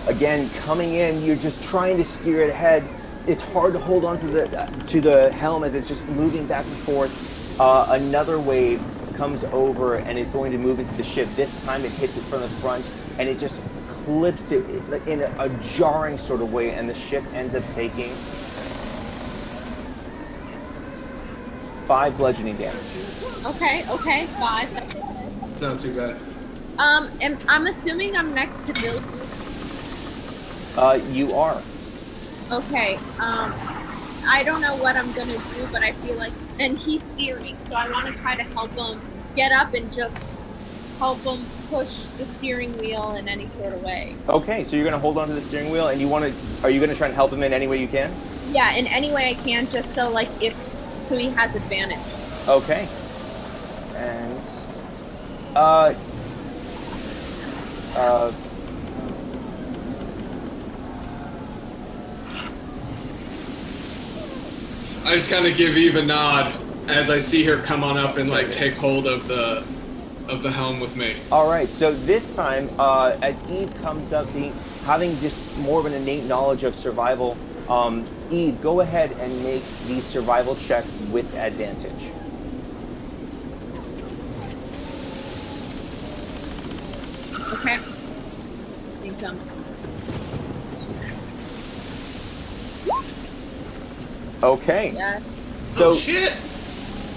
Again, coming in, you're just trying to steer it ahead. It's hard to hold on to the helm as it's just moving back and forth. Another wave comes over and is going to move into the ship. This time it hits it from the front and it just clips it in a jarring sort of way, and the ship ends up taking 5 bludgeoning damage. Okay, 5. It's not too bad. And I'm assuming I'm next to Bill. You are. Okay, I don't know what I'm gonna do, but I feel like, and he's steering, so I want to try to help him get up and just help him push the steering wheel in any sort of way. Okay, so you're going to hold on to the steering wheel, and are you going to try and help him in any way you can? Yeah, in any way I can, just so so he has advantage. Okay. And I just kind of give Eve a nod as I see her come on up and like take hold of the helm with me. all right, so this time, as Eve comes up, having just more of an innate knowledge of survival, Eve, go ahead and make the survival check with advantage. Okay. I think Okay. yeah. So, Oh shit!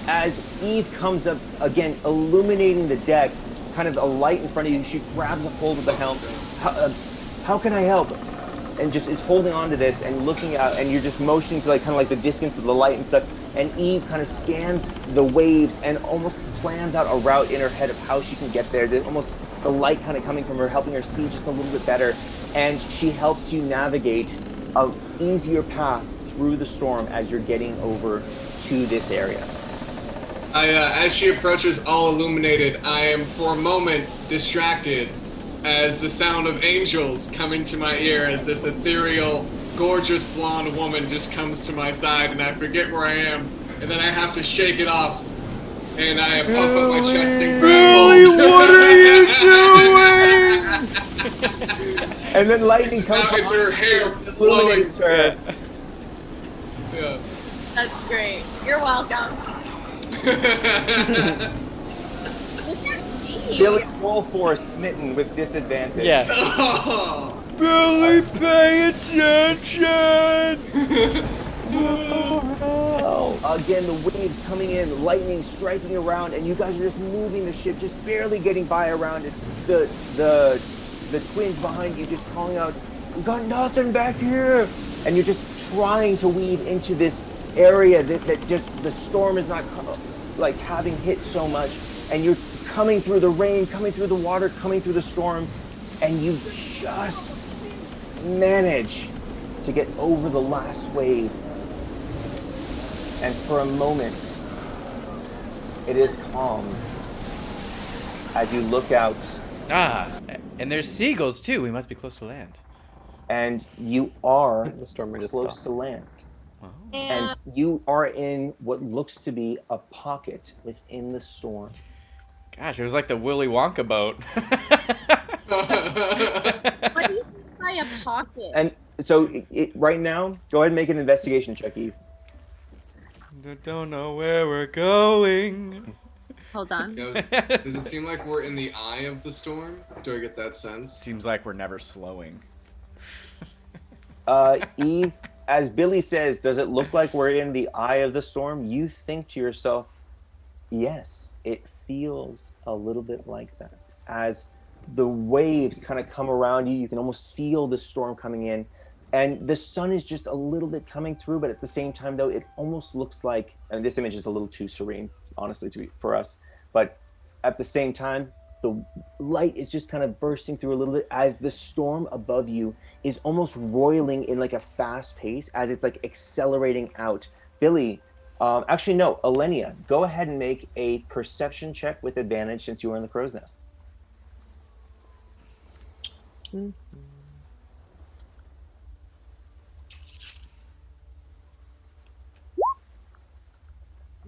as Eve comes up, again, illuminating the deck, kind of a light in front of you, she grabs a hold of the helm. How can I help? And just is holding on to this and looking out, and you're just motioning to like kind of like the distance of the light and stuff. And Eve kind of scans the waves and almost plans out a route in her head of how she can get there. There's almost the light kind of coming from her, helping her see just a little bit better. And she helps you navigate an easier path through the storm as you're getting over to this area. As she approaches, all illuminated, I am for a moment distracted as the sound of angels coming to my ear as this ethereal, gorgeous blonde woman just comes to my side, and I forget where I am, and then I have to shake it off, and I pump up my chest and grab What are you doing? And then lightning comes. Now it's her hair flowing. illuminates her. Yeah. That's great. You're welcome. Look at me. Billy, roll for smitten with disadvantage. Yeah. Oh. Billy, pay attention! Oh, again, the waves coming in, lightning striking around, and you guys are just moving the ship, just barely getting by around it. The twins behind you just calling out, "We got nothing back here!" And you're just trying to weave into this area that just the storm is not like having hit so much, and you're coming through the rain, coming through the water, coming through the storm, and you just manage to get over the last wave. And for a moment, it is calm as you look out, Ah, and there's seagulls too. We must be close to land. and you are The storm just close stopped. to land. And And you are in what looks to be a pocket within the storm. Gosh, it was like the Willy Wonka boat. what do you mean by a pocket? And so right now, go ahead and make an investigation check, Eve. Don't know where we're going. Hold on. You know, does it seem like we're in the eye of the storm? Do I get that sense? Seems like we're never slowing. Eve, as Billy says, does it look like we're in the eye of the storm? You think to yourself, yes, it feels a little bit like that. As the waves kind of come around you, you can almost feel the storm coming in. And the sun is just a little bit coming through, but at the same time, though, it almost looks like, and this image is a little too serene, honestly, for us. But at the same time, the light is just kind of bursting through a little bit as the storm above you is almost roiling in like a fast pace as it's like accelerating out. Billy, actually no, Alenia, go ahead and make a perception check with advantage since you were in the crow's nest.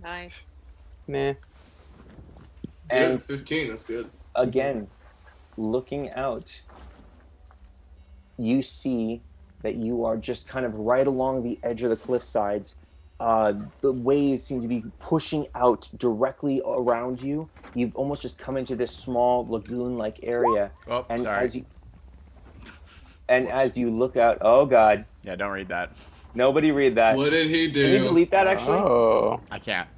Nice. Meh. And 15, that's good. again, looking out, you see that you are just kind of right along the edge of the cliff sides. The waves seem to be pushing out directly around you. You've almost just come into this small lagoon-like area. Oh, and sorry. As you look out, oh god, Yeah, don't read that. nobody read that. What did he do? Can you delete that actually? Oh. I can't.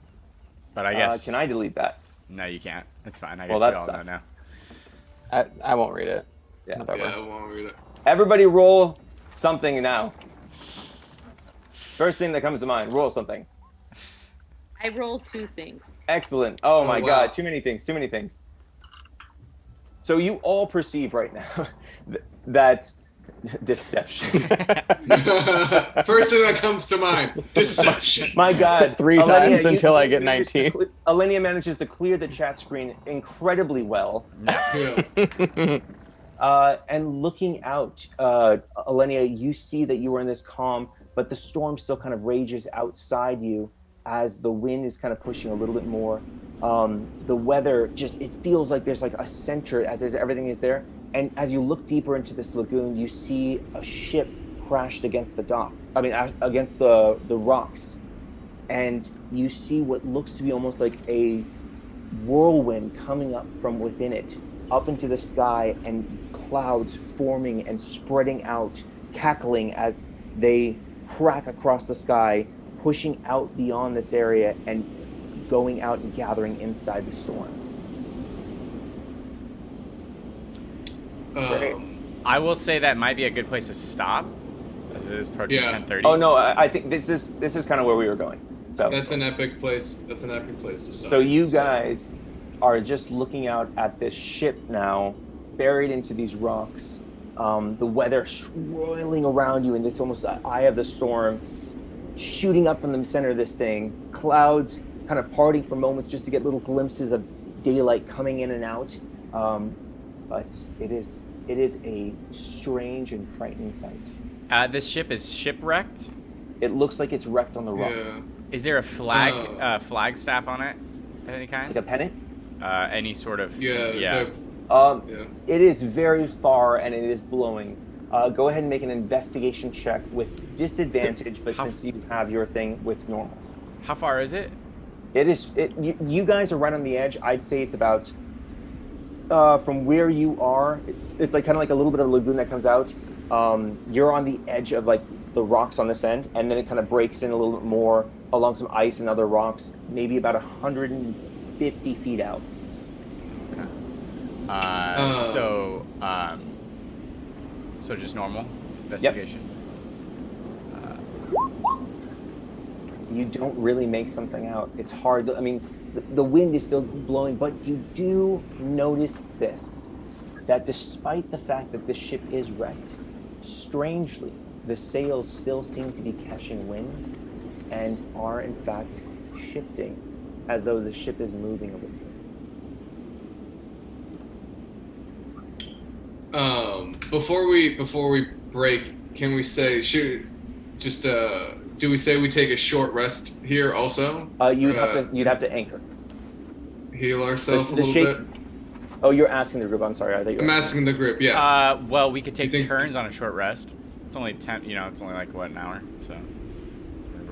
But I guess. Can I delete that? No, you can't. It's fine. I Well, guess we that all know sucks. now. I won't read it. Yeah. Whatever. Yeah, I won't read it. Everybody roll something now. First thing that comes to mind, roll something. I rolled 2 things. Excellent. Oh my wow. god, too many things. So you all perceive right now that deception. First thing that comes to mind, deception. My god. 3 times until I get 19. Alenia manages to clear the chat screen incredibly well. Yeah. And looking out, Alenia, you see that you are in this calm, but the storm still kind of rages outside you as the wind is kind of pushing a little bit more. The weather just, it feels like there's like a center as everything is there. And as you look deeper into this lagoon, you see a ship crashed against the dock. I mean, against the rocks. And you see what looks to be almost like a whirlwind coming up from within it, up into the sky, and clouds forming and spreading out, cackling as they crack across the sky, pushing out beyond this area and going out and gathering inside the storm. I will say that might be a good place to stop, as it is approaching Yeah. 10:30. Oh no, I think this is kind of where we were going. So That's an epic place. That's an epic place to stop. So you guys are just looking out at this ship now, buried into these rocks. The weather swirling around you in this almost eye of the storm, shooting up from the center of this thing. Clouds kind of parting for moments just to get little glimpses of daylight coming in and out. But it is a strange and frightening sight. This ship is shipwrecked. It looks like it's wrecked on the rocks. Yeah. Is there a flag staff on it of any kind? Like a pennant? Any sort of Yeah. Yeah. It is very far and it is blowing. Go ahead and make an investigation check with disadvantage, but since you have your thing with normal. How far is it? You guys are right on the edge. I'd say it's about from where you are. It's like kind of like a little bit of a lagoon that comes out. You're on the edge of like the rocks on this end, and then it kind of breaks in a little bit more along some ice and other rocks, maybe about 150 feet out. So just normal investigation. You don't really make something out. It's hard. I mean, the wind is still blowing, but you do notice this, that despite the fact that this ship is wrecked, strangely, the sails still seem to be catching wind and are in fact shifting as though the ship is moving a little bit. Before we break, can we say do we say we take a short rest here also? You'd have to anchor. Heal ourselves a The little shape- bit. Oh, you're asking the group. I'm sorry. I'm asking the group. Yeah. Well, we could take You think- turns on a short rest. It's only 10. It's only like what, an hour. So.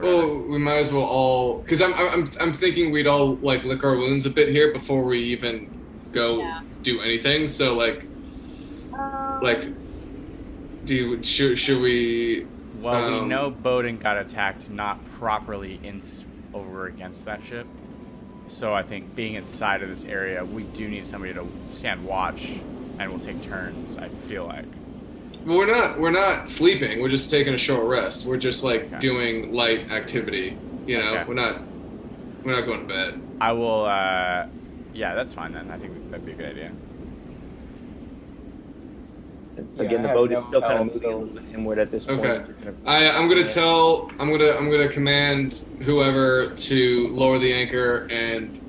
Well, we might as well all, because I'm thinking we'd all like lick our wounds a bit here before we even go do anything. So should we? Well, we know Bowden got attacked not properly over against that ship. So I think being inside of this area, we do need somebody to stand watch, and we'll take turns. I feel like. Well, we're not sleeping. We're just taking a short rest. We're just doing light activity. Okay. We're not going to bed. I will. Yeah, that's fine then. I think that'd be a good idea. Again, the I have boat is no still kind of help, moving so- a little bit inward at this point. Okay. You're kind of- I'm gonna command whoever to lower the anchor and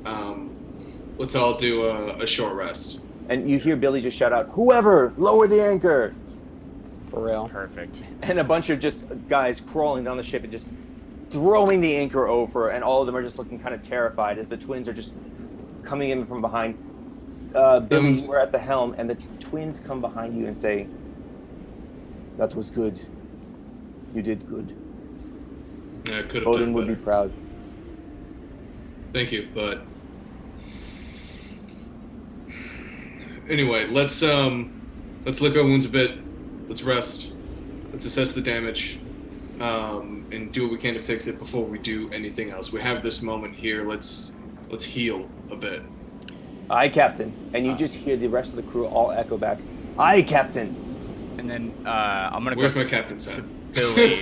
let's all do a short rest. And you hear Billy just shout out, "Whoever, lower the anchor!" For real. Perfect. And a bunch of just guys crawling down the ship and just throwing the anchor over, and all of them are just looking kind of terrified as the twins are just coming in from behind. Billy, we're at the helm, and the twins come behind you and say, "That was good. You did good. Yeah, I could have done Odin would be better. proud." Thank you, but anyway, let's lick our wounds a bit. Let's rest. Let's assess the damage, and do what we can to fix it before we do anything else. We have this moment here. Let's heal a bit. "Aye, Captain." And you just hear the rest of the crew all echo back, "Aye, Captain." And then I'm gonna Where's go my captain's to hat? Billy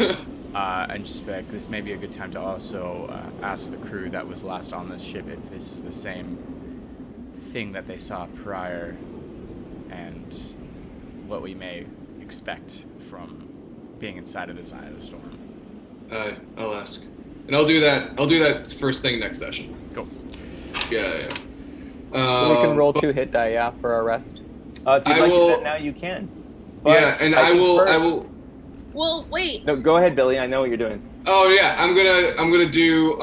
and just be like, this may be a good time to also ask the crew that was last on this ship if this is the same thing that they saw prior, and what we may expect from being inside of this eye of the storm. I'll ask, and I'll do that first thing next session. Go. Yeah. We can roll 2 hit die, yeah, for our rest. If you'd I like will- to do that now, you can. But Yeah, and I think will. first- Well, wait. No, go ahead, Billy. I know what you're doing. Oh yeah, I'm gonna do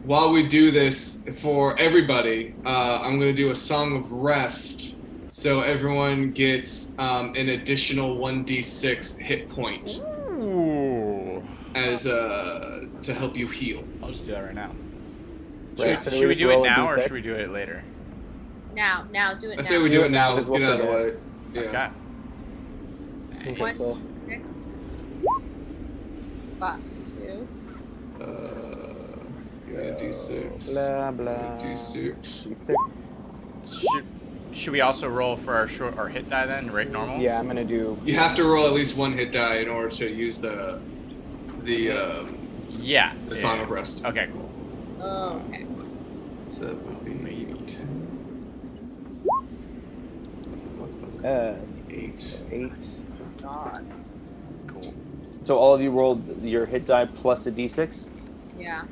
while we do this for everybody. I'm gonna do a song of rest, so everyone gets an additional 1d6 hit point Ooh. as to help you heal. I'll just do that right now. Right, Should, so should we just do it roll a now or D6? should we do it later? Now, do it I now. say we do it now. Let's get it out of the way. Yeah. Okay. Okay, One, so 6, 5, 2. D6. blah blah. D6. D6. Should we also roll for our short or hit die then, right? Normal. Yeah, I'm gonna do. You have to roll at least one hit die in order to use the Yeah. song of rest. Okay. Cool. Oh, okay. So that would be 8. 8. God. Cool. So all of you rolled your hit die plus a d6? Yeah.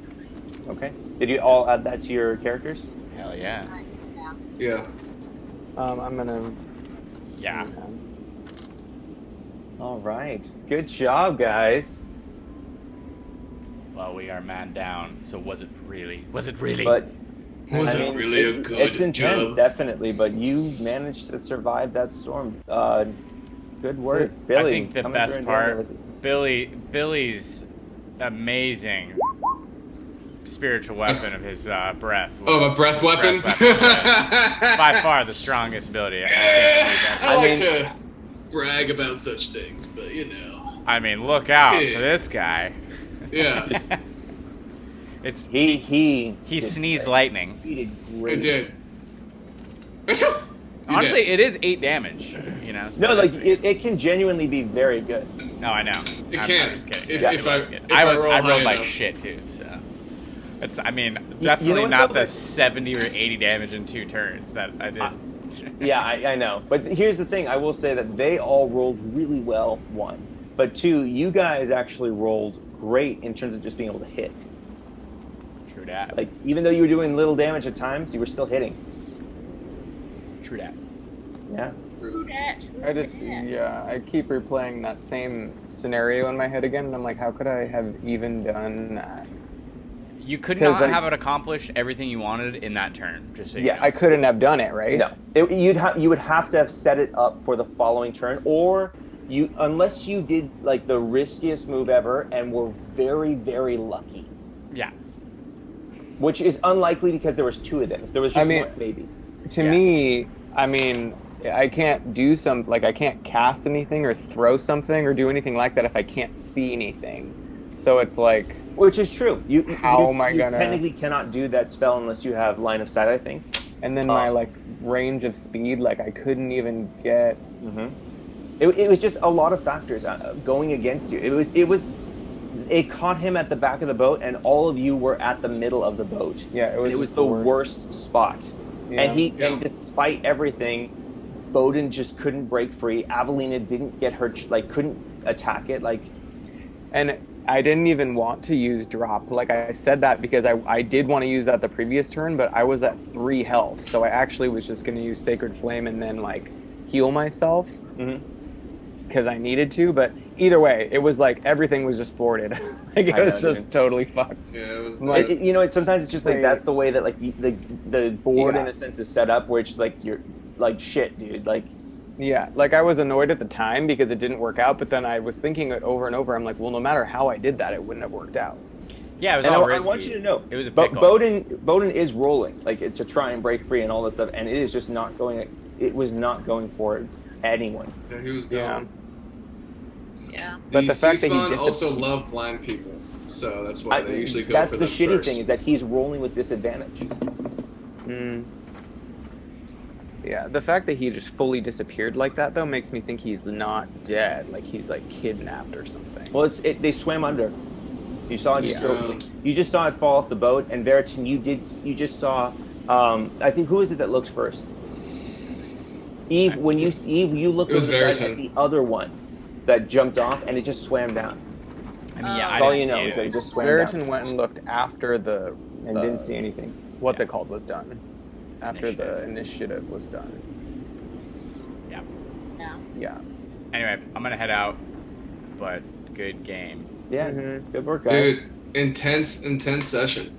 Okay. Did you all add that to your characters? Hell yeah. Yeah. Yeah. I'm gonna. Yeah. All right. Good job, guys. Well, we are man down. So was it really? Was it really? But Was I it mean, really a good it's intense, job? definitely, but you managed to survive that storm. Good work, Billy. I think the coming best through and part, doing it. Billy's amazing spiritual weapon of his breath. Oh, was- my breath weapon? yes. By far the strongest ability. I like mean- to brag about such things, but you know. I mean, look out Yeah. for this guy. Yeah, It's He he did sneezed great. lightning. He did I great. did. You Honestly, did. it is 8 damage. You know. So No, that's like pretty- it can genuinely be very good. No, I know. It I'm can. just kidding. If- Yeah, if it was I- good. if I roll I high rolled like enough. shit too. So it's. I mean, definitely what, not though? the 70 or 80 damage in 2 turns that I did. Yeah, I know. But here's the thing. I will say that they all rolled really well, 1. But 2, you guys actually rolled great in terms of just being able to hit. True that. Like, even though you were doing little damage at times, you were still hitting. True that. Yeah. Who dat? I just, yeah, I keep replaying that same scenario in my head again, and I'm like, how could I have even done that? You could 'Cause, not like- have it accomplished everything you wanted in that turn. Just so you Yes. know. I couldn't have done it, right? No. You would have to have set it up for the following turn, or unless you did like the riskiest move ever and were very, very lucky. Yeah. Which is unlikely because there was 2 of them. If there was just I mean- one, maybe. To Yeah. me, I mean, I can't do I can't cast anything or throw something or do anything like that if I can't see anything. So it's like, Which is true. How am I you gonna- technically cannot do that spell unless you have line of sight, I think. and then my like range of speed, like I couldn't even get. It was just a lot of factors going against you. It caught him at the back of the boat, and all of you were at the middle of the boat. Yeah, it was And it was just the the worst. worst spot. Yeah. And Yeah. and despite everything, Bowden just couldn't break free. Avelina didn't get her, like, couldn't attack it. Like, And I didn't even want to use drop. Like, I said that because I did want to use that the previous turn, but I was at 3 health. So I actually was just going to use Sacred Flame and then, like, heal myself. Because I needed to. But either way, it was like everything was just thwarted. Like, it was just totally fucked. Yeah, it was Like, you know, sometimes it's just like that's the way that like the board in a sense is set up, where it's just like you're like shit, dude. Like, yeah, like I was annoyed at the time because it didn't work out, but then I was thinking it over and over. I'm like, well, no matter how I did that, it wouldn't have worked out. Yeah, it was and all I risky. want you to know, it was a pickle. Bowden is rolling like to try and break free and all this stuff, and it is just not going. It was not going for anyone. Yeah, he was gone. Yeah. But the fact that he C-Spawn also love blind people, so that's why they usually go that's for the them shitty first. thing is that he's rolling with disadvantage. Yeah, the fact that he just fully disappeared like that, though, makes me think he's not dead. Like, he's, like, kidnapped or something. Well, they swam under. You saw it you just saw it fall off the boat, and Veritin, you just saw, I think, who is it that looks first? Eve, you looked It was over at the Veritin. other one that jumped off, and it just swam down. I mean, yeah, I That's all didn't you see know is that it anything. just swam Veritin down went and looked after the... and didn't see anything. What's it called was done. After the initiative was done. Yeah. Yeah. Yeah. Anyway, I'm gonna head out, but good game. Yeah, good work, guys. Dude, intense session.